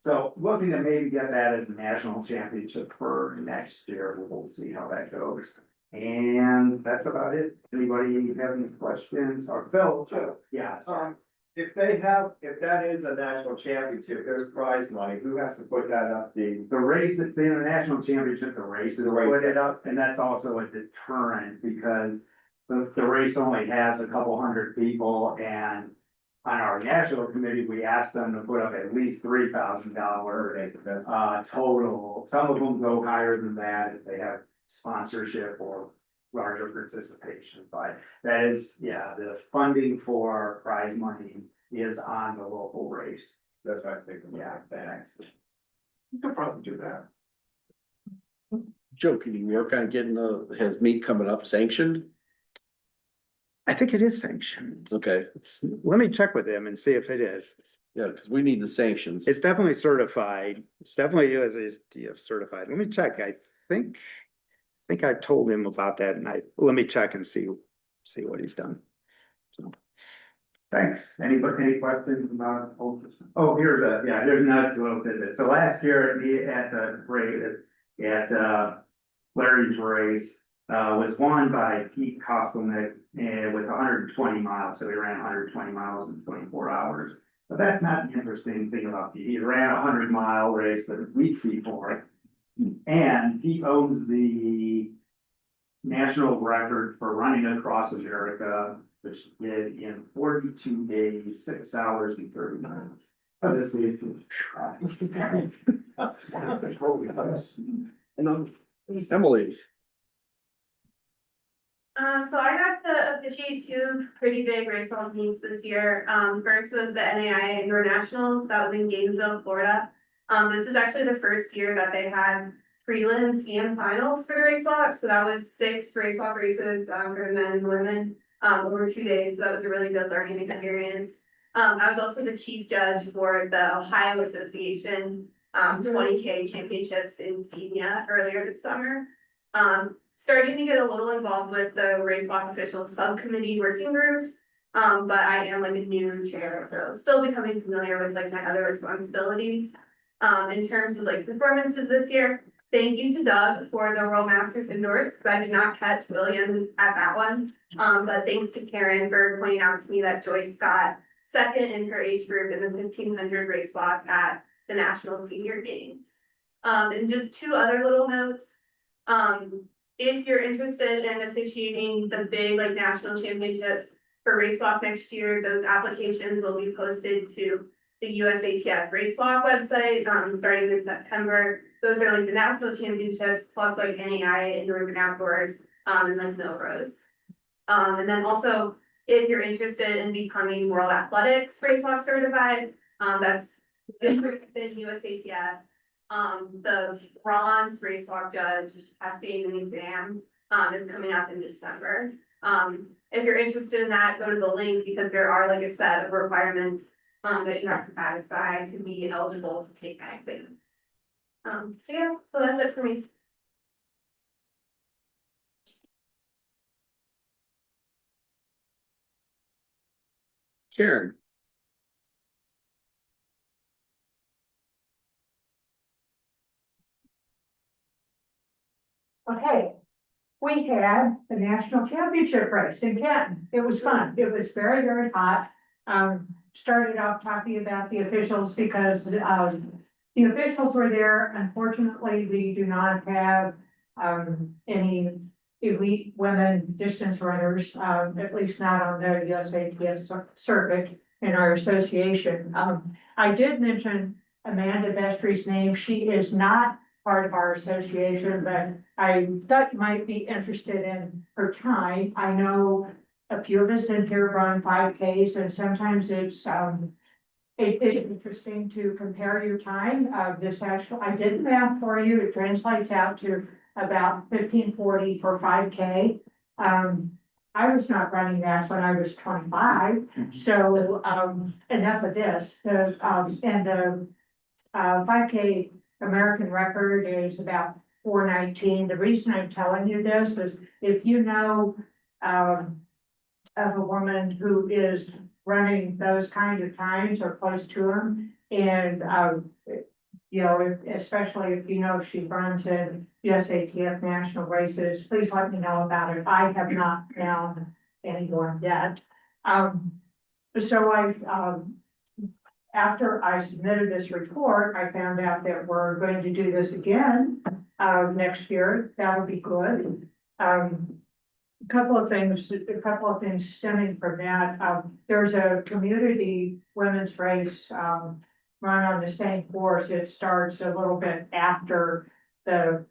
so looking to maybe get that as a national championship for next year. We'll see how that goes. And that's about it. Anybody have any questions or Phil? Yeah. If that is a national championship, there's prize money, who has to put that up? The race, it's the international championship, the race is put it up, and that's also a deterrent because the race only has a couple hundred people, and on our national committee, we asked them to put up at least $3,000 total. Some of them go higher than that if they have sponsorship or larger participation, but that is, yeah, the funding for prize money is on the local race. That's what I think. Yeah, thanks. You could probably do that. Joe, can you work on getting his meet coming up sanctioned? I think it is sanctioned. Okay, Let me check with him and see if it is. yeah, because we need the sanctions. It's definitely certified. It's definitely USATF certified. Let me check. I think I told him about that and let me check and see what he's done. So, thanks. Any questions about? Oh, here's another little tidbit. So last year at the race, at Larry's race, was won by Pete Kostelnick with 120 miles. So he ran 120 miles in 24 hours. But that's not the interesting thing about Pete. He ran a 100-mile race the week before. And he owns the national record for running across America, which he did in 42 days, 6 hours and 30 minutes. Emily. So I got to officiate two pretty big race walk meets this year. First was the NAIA Indoor Nationals, that was in Gainesville, Florida. This is actually the first year that they had prelims and finals for the race walk. So that was 6 race walk races for men and women over 2 days. So that was a really good learning experience. I was also the chief judge for the Ohio Association 20K championships in Xenia earlier this summer. Starting to get a little involved with the race walk official subcommittee working groups. But I am like a new chair, so still becoming familiar with like my other responsibilities. In terms of like performances this year, thank you to Doug for the World Masters indoors, because I did not catch William at that one. But thanks to Karen for pointing out to me that Joyce got second in her age group in the 1500 race walk at the National Senior Games. And just 2 other little notes. If you're interested in officiating the big like national championships for race walk next year, those applications will be posted to the USATF race walk website starting in September. Those are like the national championships plus like NAIA indoors and outdoors and then Milrose. And then also if you're interested in becoming World Athletics race walk certified, that's district within USATF. The bronze race walk judge testing an exam is coming up in December. If you're interested in that, go to the link because there are like a set of requirements that you have to satisfy to be eligible to take that exam. Yeah, so that's it for me. Karen. Okay, we had the national championship race in Canton. It was fun. It was very, very hot. Started off talking about the officials because the officials were there. Unfortunately, we do not have any elite women distance runners, at least not on the USATF circuit in our association. I did mention Amanda Vestry's name. She is not part of our association, but I thought you might be interested in her time. I know a few of us in here run 5Ks, and sometimes it's interesting to compare your time. I did the math for you. It translates out to about 1540 for 5K. I was not running that when I was 25, so, enough of this, and the 5K American record is about 4:19. The reason I'm telling you this is if you know, of a woman who is running those kind of times or close to them, and, you know, especially if you know she runs in USATF national races, please let me know about it. I have not found anyone yet. So after I submitted this report, I found out that we're going to do this again, next year. That would be good. A couple of things stemming from that. There's a community women's race, run on the same course. It starts a little bit after the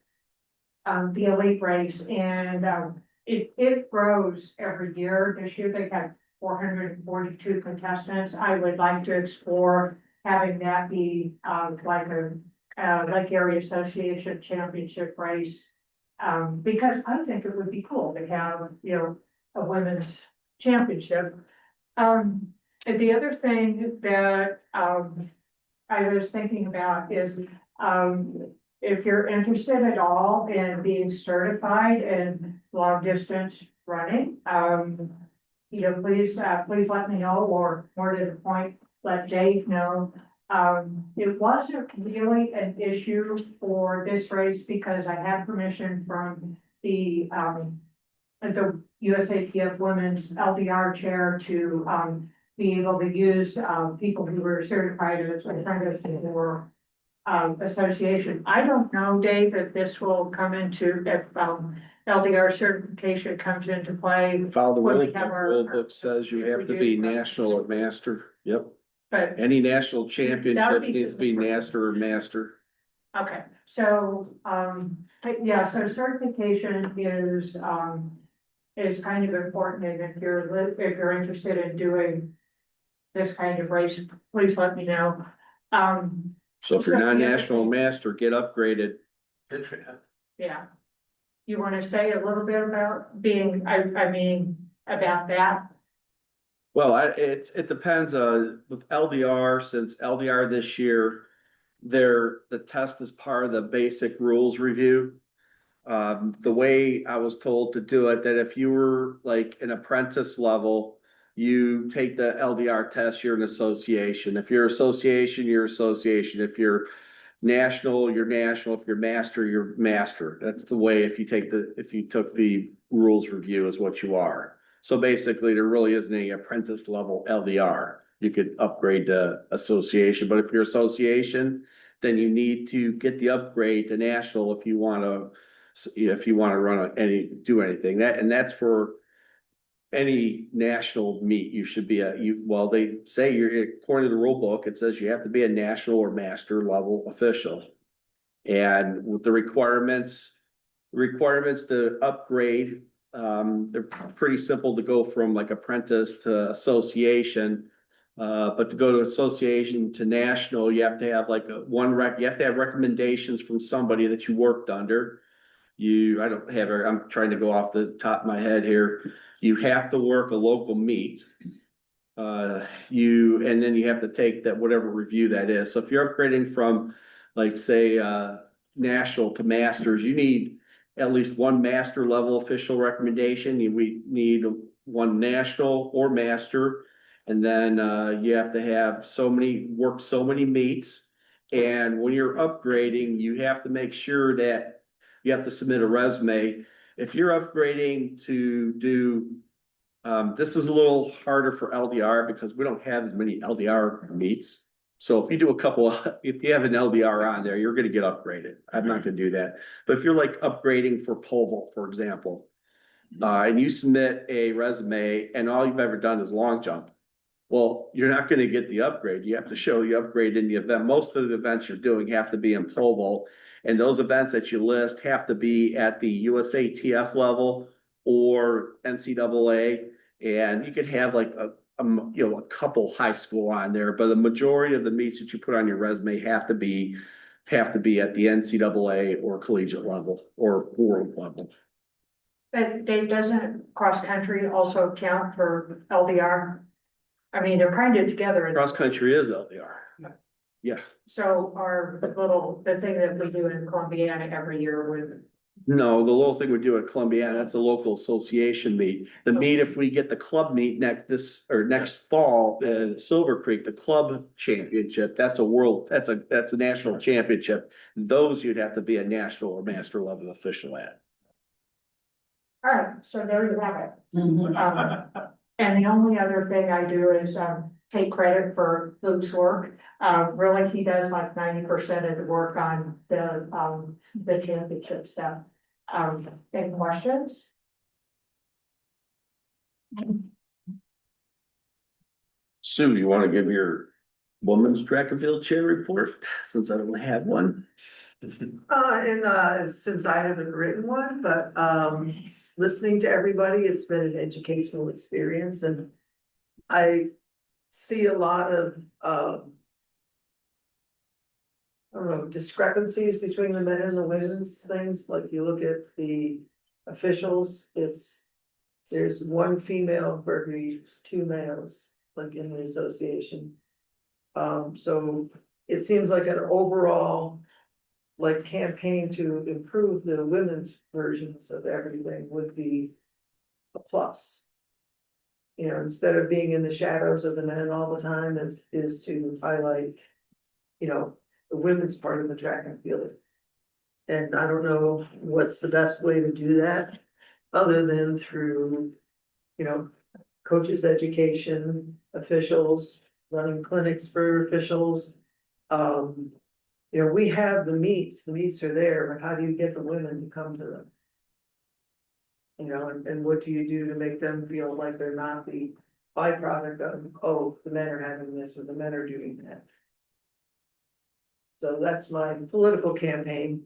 elite race, and, it grows every year. This year they had 442 contestants. I would like to explore having that be, like a, Lake Area Association championship race. Because I think it would be cool to have, you know, a women's championship. And the other thing that, I was thinking about is, if you're interested at all in being certified in long distance running, you know, please let me know, or more to the point, let Dave know. It wasn't really an issue for this race because I had permission from the USATF Women's LDR chair to, be able to use, people who were certified as apprentices or association. I don't know, Dave, if this will come into, if, LDR certification comes into play. Follow the when rule we have book. our- Rule book says you have to be national or master. Yep. But, Any national championship be- needs to be master or master. okay, so, yeah, so certification is kind of important, and if you're interested in doing this kind of race, please let me know. So if you're not national master, get upgraded. Yeah. You wanna say a little bit about being, I mean, about that? Well, it depends, with LDR, since LDR this year, the test is part of the basic rules review. The way I was told to do it, that if you were like an apprentice level, you take the LDR test, you're an association. If you're association, you're association. If you're national, you're national. If you're master, you're master. That's the way, if you took the rules review is what you are. So basically, there really isn't any apprentice level LDR. You could upgrade to association, but if you're association, then you need to get the upgrade to national if you wanna do anything. That's for any national meet. You should be well, they say according to the rule book, it says you have to be a national or master level official. And with the requirements to upgrade, they're pretty simple to go from like apprentice to association. But to go to association to national, you have to have like you have to have recommendations from somebody that you worked under. I don't have, I'm trying to go off the top of my head here. You have to work a local meet. And then you have to take that, whatever review that is. So if you're upgrading from like, say, national to masters, you need at least one master level official recommendation. We need one national or master. And then, you have to have work so many meets. And when you're upgrading, you have to make sure that you have to submit a resume. If you're upgrading to do, this is a little harder for LDR because we don't have as many LDR meets. So if you do if you have an LDR on there, you're gonna get upgraded. I'm not gonna do that. But if you're like upgrading for pole vault, for example, and you submit a resume and all you've ever done is long jump, well, you're not gonna get the upgrade. You have to show the upgrade in the event. Most of the events you're doing have to be in pole vault. And those events that you list have to be at the USATF level or NCAA. And you could have like a couple high school on there, but the majority of the meets that you put on your resume have to be at the NCAA or collegiate level or world level. But Dave, doesn't cross-country also count for LDR? I mean, they're kind of together. Cross country is LDR. Yeah, So our the thing that we do in Columbiana every year with, no, the little thing we do at Columbiana, that's a local association meet. The meet, if we get the club meet next fall in Silver Creek, the club championship, that's a national championship. Those you'd have to be a national or master level official at. all right, so there you have it. And the only other thing I do is, take credit for Luke's work. Really, he does like 90% of the work on the championship stuff. Any questions? Sue, do you want to give your women's track and field chair report, since I don't have one? Since I haven't written one, but, listening to everybody, it's been an educational experience and I see a lot of, I don't know, discrepancies between the men and the women's things, like you look at the officials, there's one female for every two males, like in the association. So it seems like an overall, like, campaign to improve the women's versions of everything would be a plus. You know, instead of being in the shadows of the men all the time is to highlight, you know, the women's part of the track and field. And I don't know what's the best way to do that, other than through, you know, coaches' education, officials, running clinics for officials. You know, we have the meets are there, but how do you get the women to come to them? You know, and what do you do to make them feel like they're not the byproduct of, oh, the men are having this or the men are doing that. So that's my political campaign.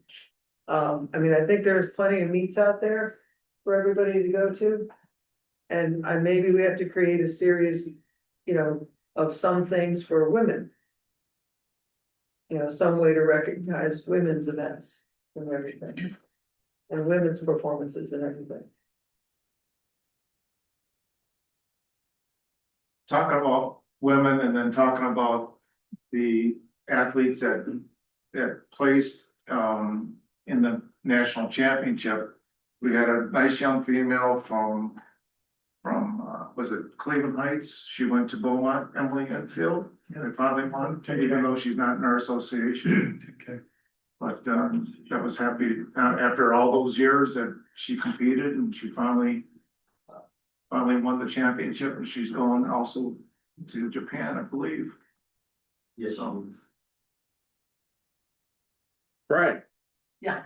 I mean, I think there's plenty of meets out there for everybody to go to. And maybe we have to create a series, you know, of some things for women. You know, some way to recognize women's events and everything. And women's performances and everything. Talking about women and then talking about the athletes that placed in the national championship. We had a nice young female from was it Cleveland Heights? She went to Beaumont, Emily Enfield, and they finally won, even though she's not in our association. Okay. But I was happy after all those years that she competed and she finally won the championship, and she's going also to Japan, I believe. Yes. So, Right. Yeah.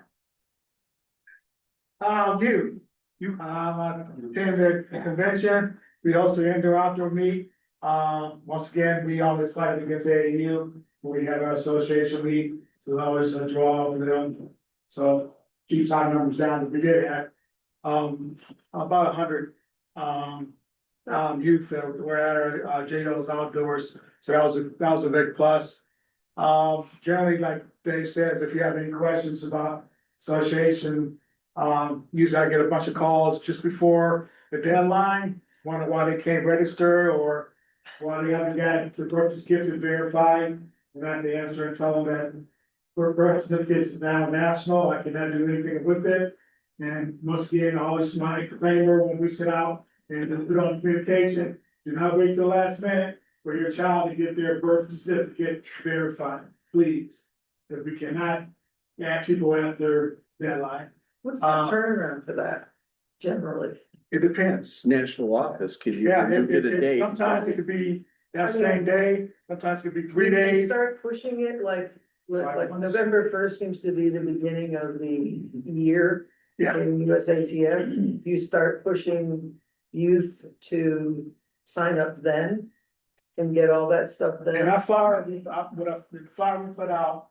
You attended the convention, we hosted an indoor outdoor meet. Once again, we always fight against AAU, when we have our association meet, so it's always a draw for them. So keeps our numbers down, but we did have, about 100, youth that were at our JO's outdoors, so that was a big plus. Generally, like Dave says, if you have any questions about association, usually I get a bunch of calls just before the deadline, wonder why they can't register or why they haven't got the birth certificate verified. And I have to answer and tell them that birth certificate is now national, I cannot do anything with it. And once again, always my disclaimer when we sit out and put on communication, do not wait till the last minute for your child to get their birth certificate verified, please. If we cannot add people at their deadline. What's the turnaround for that, generally? It depends. National office, could you Yeah, get a date? sometimes it could be that same day, sometimes it could be 3 When you days. start pushing it, like November 1st seems to be the beginning of the year. Yeah. In USATF, you start pushing youth to sign up then. And get all that stuff then. And our flyer, the flyer we put out,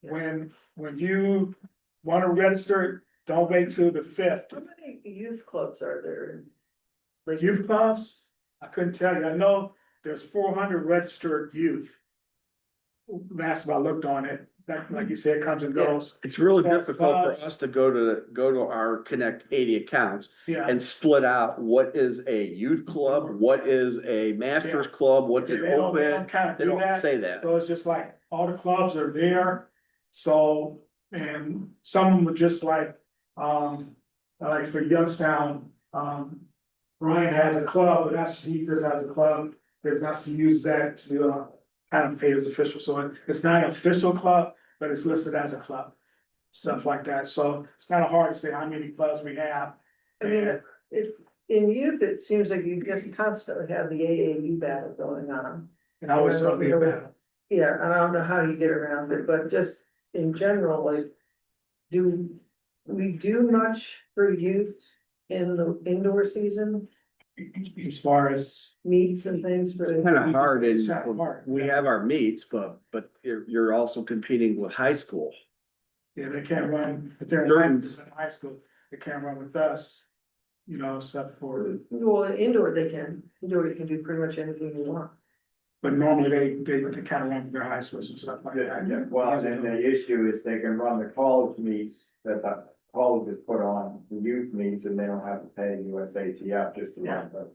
when you wanna register, don't wait till the 5th. How many youth clubs are there? Like youth clubs, I couldn't tell you, I know there's 400 registered youth. Last time I looked on it, like you said, comes and goes. It's really As far as difficult for clubs, us to go to our Connect 80 accounts Yeah. and split out what is a youth club, what is a masters club, what's They an don't- they open. don't kind of They do don't that. say that. So it's just like, all the clubs are there, so, and some of them are just like for Youngstown, Ryan has a club, but he just has a club, there's not to use that to, kind of pay his official, so it's not an official club, but it's listed as a club. Stuff like that, so it's kind of hard to say how many clubs we have. I mean, in youth, it seems like you just constantly have the AAU battle going on. And I always thought we had that. Yeah, and I don't know how you get around it, but just in general, like, do we do much for youth in the indoor season, As far as, meets and things for? Kind of hard It's and kinda hard. we have our meets, but you're also competing with high school. yeah, they can't run, if they're Certain- in high school, they can't run with us. You know, except for, Well, indoor they can, indoor you can do pretty much anything you want. but normally they kind of run their high schools and stuff like Yeah, that. yeah, well, and the issue is they can run the college meets that the colleges put on, the youth meets, and they don't have to pay USATF just to run those.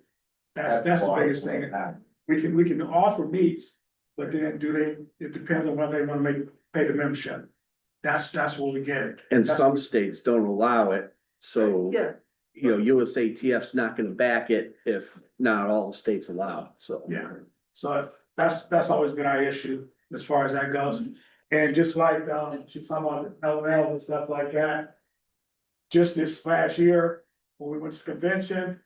That's the why biggest we thing. have- We can offer meets, but then it depends on whether they want to pay the membership. That's what we get. And some states don't allow it, so. Yeah, You know, USATF's not gonna back it if not all states allow it, so. Yeah, so that's always been our issue as far as that goes. And just like, she's talking about LL and stuff like that. Just this last year, when we went to convention,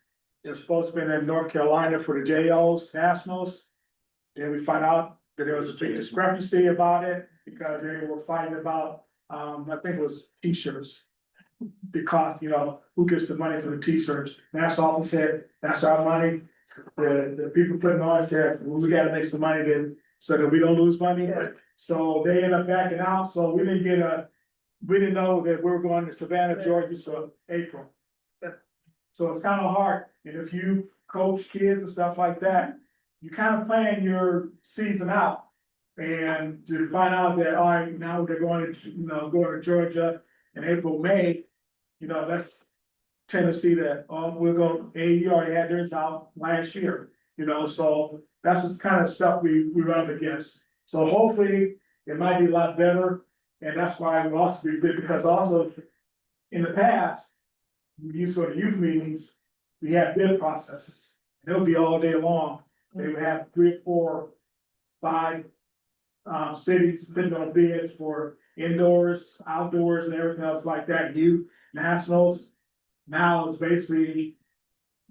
it was supposed to be in North Carolina for the JOs Nationals. Then we found out that there was a big discrepancy about it because they were fighting about, I think it was T-shirts. Because, who gets the money for the T-shirts? National office said, that's our money. The people putting on said, well, we gotta make some money then, so that we don't lose money. Yeah. So they end up backing out, so we didn't know that we were going to Savannah, Georgia, for April. So it's kind of hard, and if you coach kids and stuff like that, you kind of plan your season out. And to find out that, all right, now they're going to Georgia in April, May, that's Tennessee that, we'll go, AU already had theirs out last year, so that's the kind of stuff we run up against. So hopefully, it might be a lot better, and that's why we also be good, because also, in the past, we used to go to youth meetings, we had bid processes, and it'll be all day long. They would have 3 or 4, 5 cities bidding on bids for indoors, outdoors, and everything else like that, youth, nationals. Now it's basically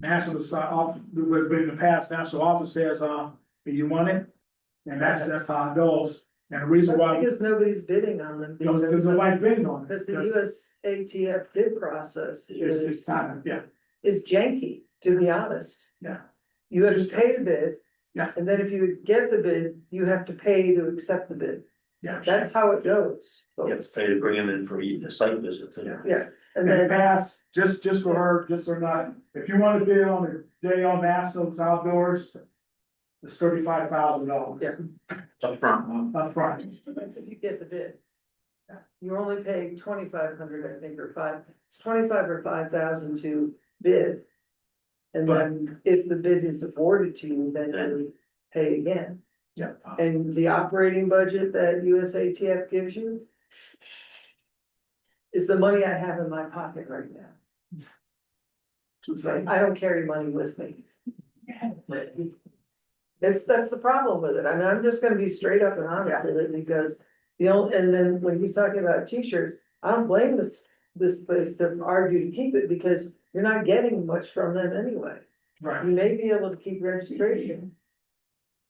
national off, but in the past, national office says, do you want it? And that's how it goes. And the reason why, because nobody's bidding on them. because nobody's bidding on it. Because the USATF bid process It's is time, yeah, janky, to be honest. yeah. You have to pay the bid. Yeah. And then if you get the bid, you have to pay to accept the bid. Yeah. That's how it goes. You have to pay to bring them in for the site visits. Yeah, In and the then, past, just for her, just or not, if you want to bid on the day on nationals outdoors, it's $35,000. yeah, Up front. Up front. that's if you get the bid. You're only paying 2,500, I think, it's 25 or 5,000 to bid. And then if the bid is awarded to you, then you pay again. Yeah. And the operating budget that USATF gives you is the money I have in my pocket right now. I don't carry money with me. That's the problem with it. I mean, I'm just gonna be straight up and honest with it, because and then when he's talking about T-shirts, I don't blame this place to argue to keep it, because you're not getting much from them anyway. Right. You may be able to keep registration.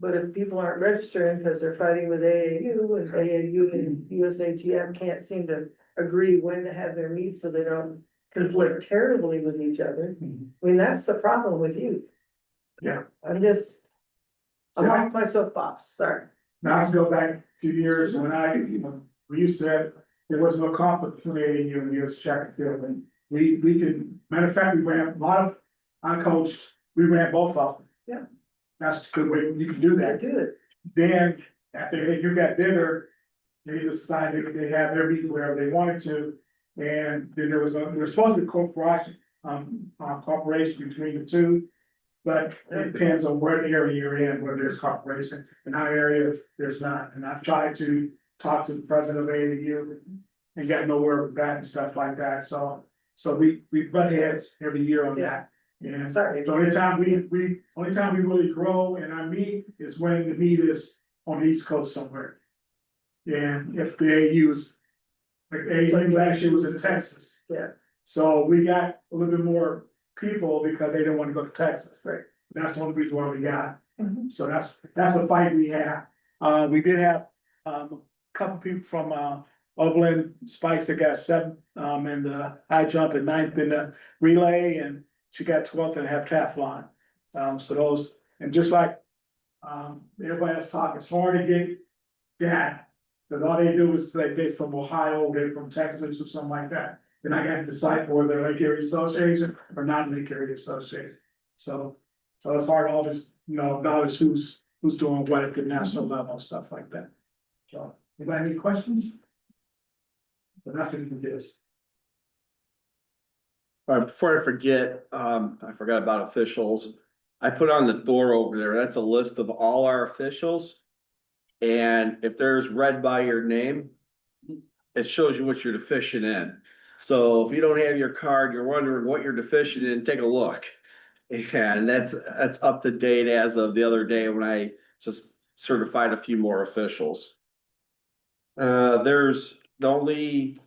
But if people aren't registering because they're fighting with AAU, and AAU and USATF can't seem to agree when to have their meets so they don't conflict terribly with each other. I mean, that's the problem with youth. Yeah. I'm off my soapbox, sorry. Now, I can go back a few years when we used to have, there was no conflict between AAU and US track and field. And we could, matter of fact, we ran a lot of uncoached, we ran both of them. Yeah. That's a good way, you can do that. Do it. Then, after you got bigger, They decided they have everywhere they wanted to. And then there was supposed to be cooperation between the two. But it depends on where area you're in, where there's cooperation. In our area, there's not. And I've tried to talk to the president of AAU and got nowhere with that and stuff like that. So we butt heads every year on that. And Sorry. the only time we really grow in our meet is when the meet is on the East Coast somewhere. And if the AAU's, like AAU last year was in Texas. Yeah. So we got a little bit more people because they didn't want to go to Texas. Right. That's the only reason why we got. So that's a fight we have. We did have a couple people from Oberlin Spikes that got 7th in the high jump and 9th in the relay, and she got 12th in heptathlon. So those, and just like everybody else talking, it's hard to get that. Because all they do is like they're from Ohio, they're from Texas or something like that. Then I got to decide whether they're Lake Erie Association or not Lake Erie Association. So it's hard to always, knowledge who's doing what at the national level, stuff like that. So, anybody any questions? But nothing can do this. All right, before I forget, I forgot about officials. I put on the door over there, that's a list of all our officials. And if there's red by your name, it shows you what you're deficient in. So if you don't have your card, you're wondering what you're deficient in, take a look. And that's up to date as of the other day when I just certified a few more officials. There's the only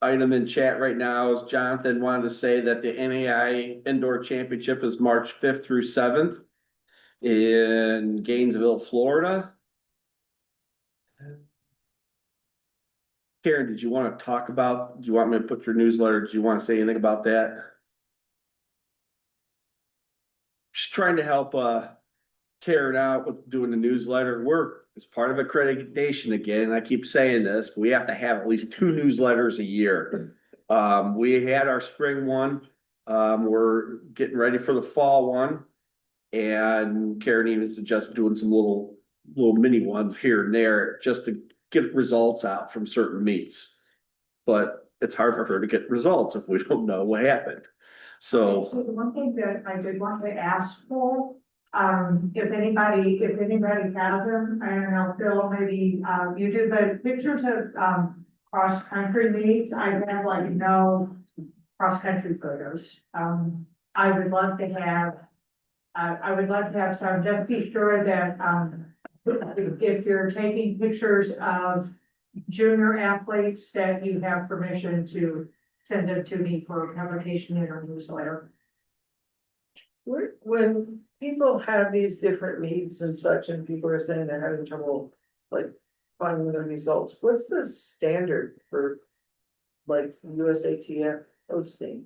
item in chat right now is Jonathan wanted to say that the NAI Indoor Championship is March 5th through 7th in Gainesville, Florida. Karen, did you want to talk about, do you want me to put your newsletter? Do you want to say anything about that? Just trying to help Karen out with doing the newsletter. It's part of accreditation again, and I keep saying this, but we have to have at least 2 newsletters a year. We had our spring one. We're getting ready for the fall one. And Karen even suggested doing some little mini ones here and there just to get results out from certain meets. But it's hard for her to get results if we don't know what happened. So the one thing that I did want to ask for, if anybody has them, I don't know, Phil, maybe, you do the pictures of, cross-country meets. I have like no cross-country photos. I would love to have some, just be sure that, if you're taking pictures of junior athletes, that you have permission to send them to me for publication in our newsletter. When people have these different meets and such, and people are saying they're having trouble, like, finding the results, what's the standard for, like, USATF hosting?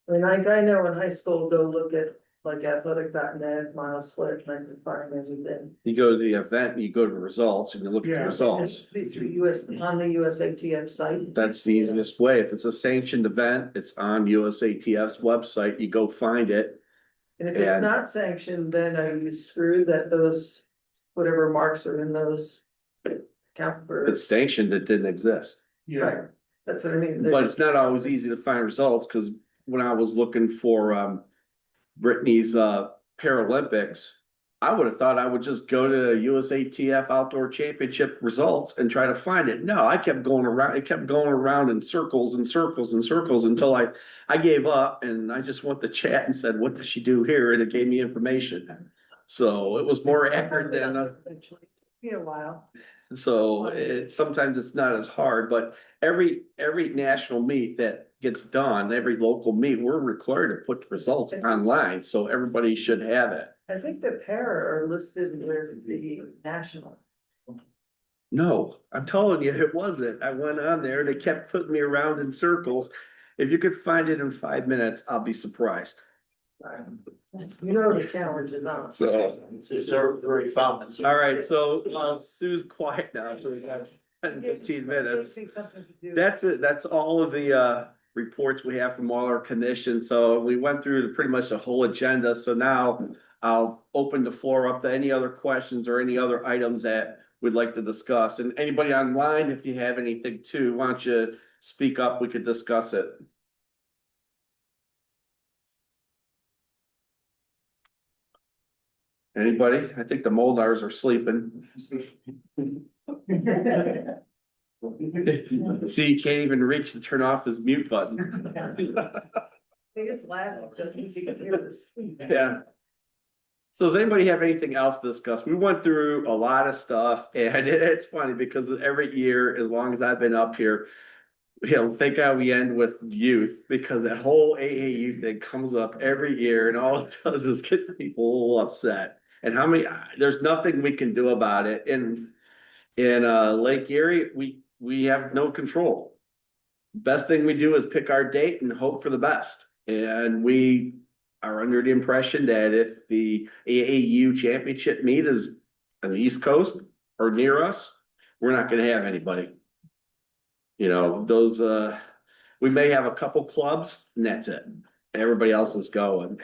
I mean, I know in high school, they'll look at, like, athletic.net, mile split, and I can find everything. you go to the event and you go to the results and you look at the results. On the USATF site. That's the easiest way. If it's a sanctioned event, it's on USATF's website. You go find it. And if it's not sanctioned, then are you screwed that those, whatever marks are in those count for? If it's sanctioned, it didn't exist. Right, that's what I mean. But it's not always easy to find results, because when I was looking for Brittany's Paralympics, I would have thought I would just go to USATF Outdoor Championship results and try to find it. No, I kept going around. It kept going around in circles and circles and circles until I gave up, and I just went to chat and said, "What does she do here?" And it gave me information. So it was more accurate than. Eventually, be a while. So sometimes it's not as hard, but every national meet that gets done, every local meet, we're required to put the results online, so everybody should have it. I think the para are listed with the national. No, I'm telling you, it wasn't. I went on there, they kept putting me around in circles. If you could find it in 5 minutes, I'll be surprised. You know the challenge is on. So. It's already found. All right, so Sue's quiet now for the next 10, 15 minutes. That's it. That's all of the reports we have from all our commissions. So we went through pretty much the whole agenda. So now I'll open the floor up to any other questions or any other items that we'd like to discuss. And anybody online, if you have anything too, why don't you speak up? We could discuss it. Anybody? I think the Moldars are sleeping. See, he can't even reach to turn off his mute button. I think it's loud, so you can hear this. Yeah. So does anybody have anything else to discuss? We went through a lot of stuff and it's funny because every year, as long as I've been up here, think how we end with youth because that whole AAU thing comes up every year and all it does is get people a little upset. And how many, there's nothing we can do about it. In Lake Erie, we have no control. Best thing we do is pick our date and hope for the best. And we are under the impression that if the AAU championship meet is on the East Coast or near us, we're not gonna have anybody. You know, those we may have a couple clubs and that's it. Everybody else is going.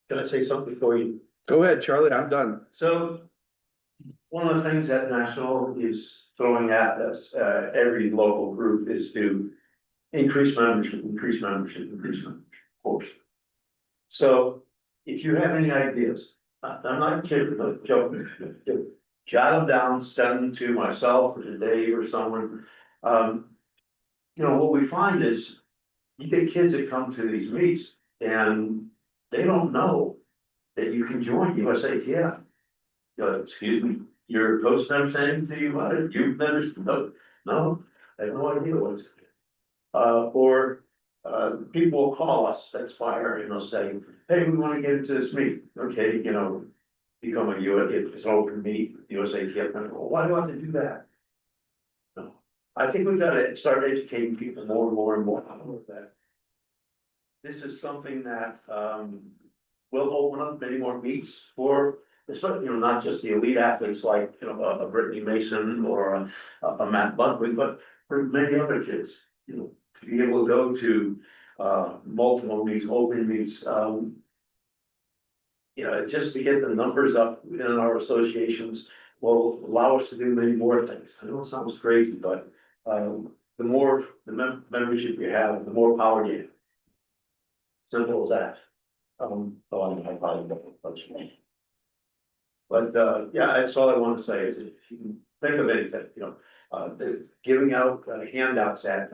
Can I say something for you? Go ahead, Charlie, I'm done. So one of the things that National is throwing at us, every local group is to increase membership, increase membership, increase membership, of course. So if you have any ideas, I'm not kidding, I'm joking, jot them down, send them to myself or to Dave or someone. You know, what we find is you get kids that come to these meets and they don't know that you can join USATF. Excuse me, your coach never said anything to you about it, you've never, no, I have no idea what's. People will call us, that's fire, you know, saying, hey, we want to get into this meet, okay, you know, become a it's an open meet, USATF, well, why do I have to do that? No, I think we've got to start educating people more and more and more about that. This is something that, will open up many more meets for, you know, not just the elite athletes like, you know, a Brittany Mason or a Matt Budwig, but for many other kids, you know, to be able to go to multiple meets, open meets, you know, just to get the numbers up in our associations will allow us to do many more things. I know it sounds crazy, but the more membership you have, the more power you have. Simple as that. I probably don't touch me. But yeah, that's all I want to say is if you can think of anything, you know, giving out handouts at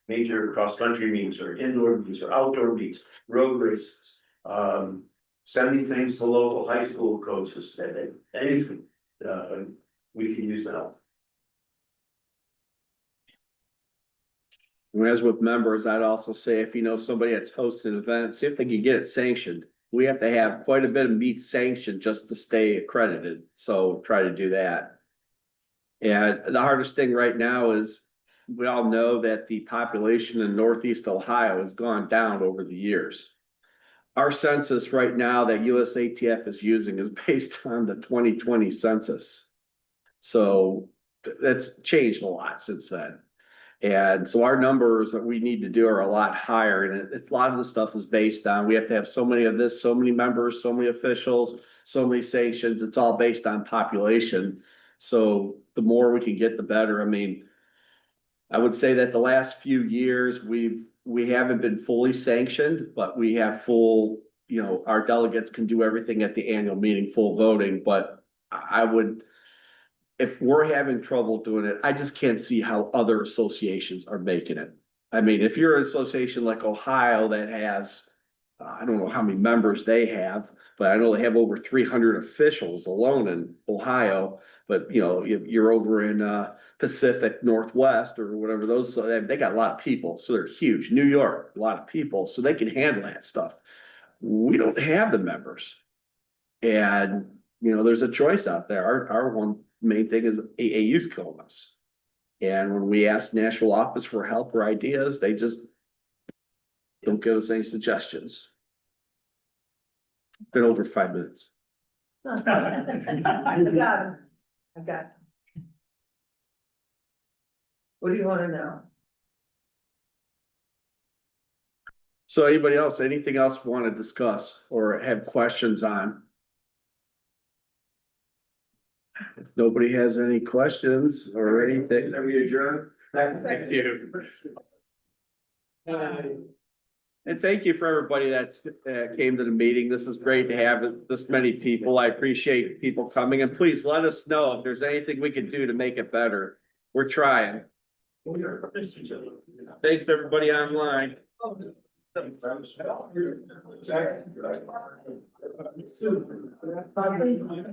major cross-country meets or indoor meets or outdoor meets, road races, sending things to local high school coaches, anything, we can use that. As with members, I'd also say if you know somebody that's hosting events, see if they can get it sanctioned. We have to have quite a bit of meets sanctioned just to stay accredited, so try to do that. And the hardest thing right now is we all know that the population in Northeast Ohio has gone down over the years. Our census right now that USATF is using is based on the 2020 census. So that's changed a lot since then. And so our numbers that we need to do are a lot higher. And a lot of the stuff is based on, we have to have so many of this, so many members, so many officials, so many sanctions. It's all based on population. So the more we can get, the better. I mean, I would say that the last few years, we haven't been fully sanctioned, but we have full, you know, our delegates can do everything at the annual meeting, full voting. But I would, if we're having trouble doing it, I just can't see how other associations are making it. I mean, if you're an association like Ohio that has, I don't know how many members they have, but I know they have over 300 officials alone in Ohio. But you know, you're over in Pacific Northwest or whatever those, so they got a lot of people, so they're huge. New York, a lot of people, so they can handle that stuff. We don't have the members, and you know, there's a choice out there. Our one main thing is AAU's killing us. And when we ask national office for help or ideas, they just don't give us any suggestions. Been over 5 minutes. I got it. What do you want to know? So anybody else, anything else want to discuss or have questions on? If nobody has any questions or anything. Are we adjourned? Thank you. And thank you for everybody that's came to the meeting. This is great to have this many people. I appreciate people coming, and please let us know if there's anything we can do to make it better. We're trying. Thanks, everybody online.